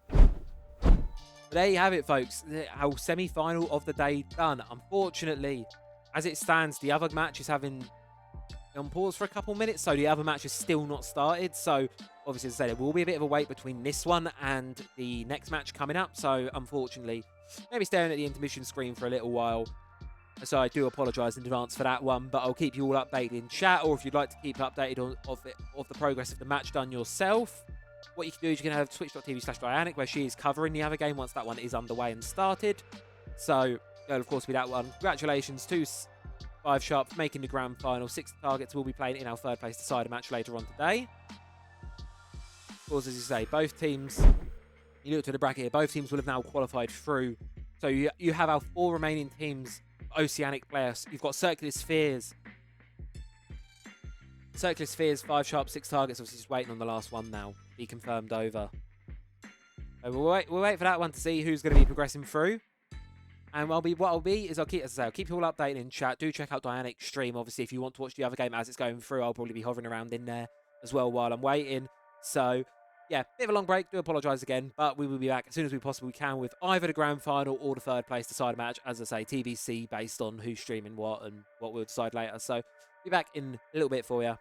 Speaker 1: But there you have it, folks. Our semi-final of the day done. Unfortunately, as it stands, the other match is having on pause for a couple minutes, so the other match is still not started. So, obviously, as I say, there will be a bit of a wait between this one and the next match coming up. So, unfortunately, maybe staring at the intermission screen for a little while. So I do apologise in advance for that one, but I'll keep you all updated in chat, or if you'd like to keep updated of the progress of the match done yourself, what you can do is you can have twitch.tv/Dianic, where she is covering the other game once that one is underway and started. So there'll of course be that one. Congratulations to 5 sharp for making the grand final. 6 targets will be playing in our third place decider match later on today. Of course, as you say, both teams, you look to the bracket here, both teams will have now qualified through. So you have our 4 remaining teams, Oceanic players. You've got Circular Spheres. Circular Spheres, 5 sharp, 6 targets. Obviously, just waiting on the last one now. Be confirmed over. So we'll wait for that one to see who's going to be progressing through. And what I'll keep you all updated in chat. Do check out Dianic's stream. Obviously, if you want to watch the other game as it's going through, I'll probably be hovering around in there as well while I'm waiting. So, yeah, bit of a long break. Do apologise again, but we will be back as soon as we possibly can with either the grand final or the third place decider match. As I say, TBC based on who's streaming what and what we'll decide later. So, be back in a little bit for you.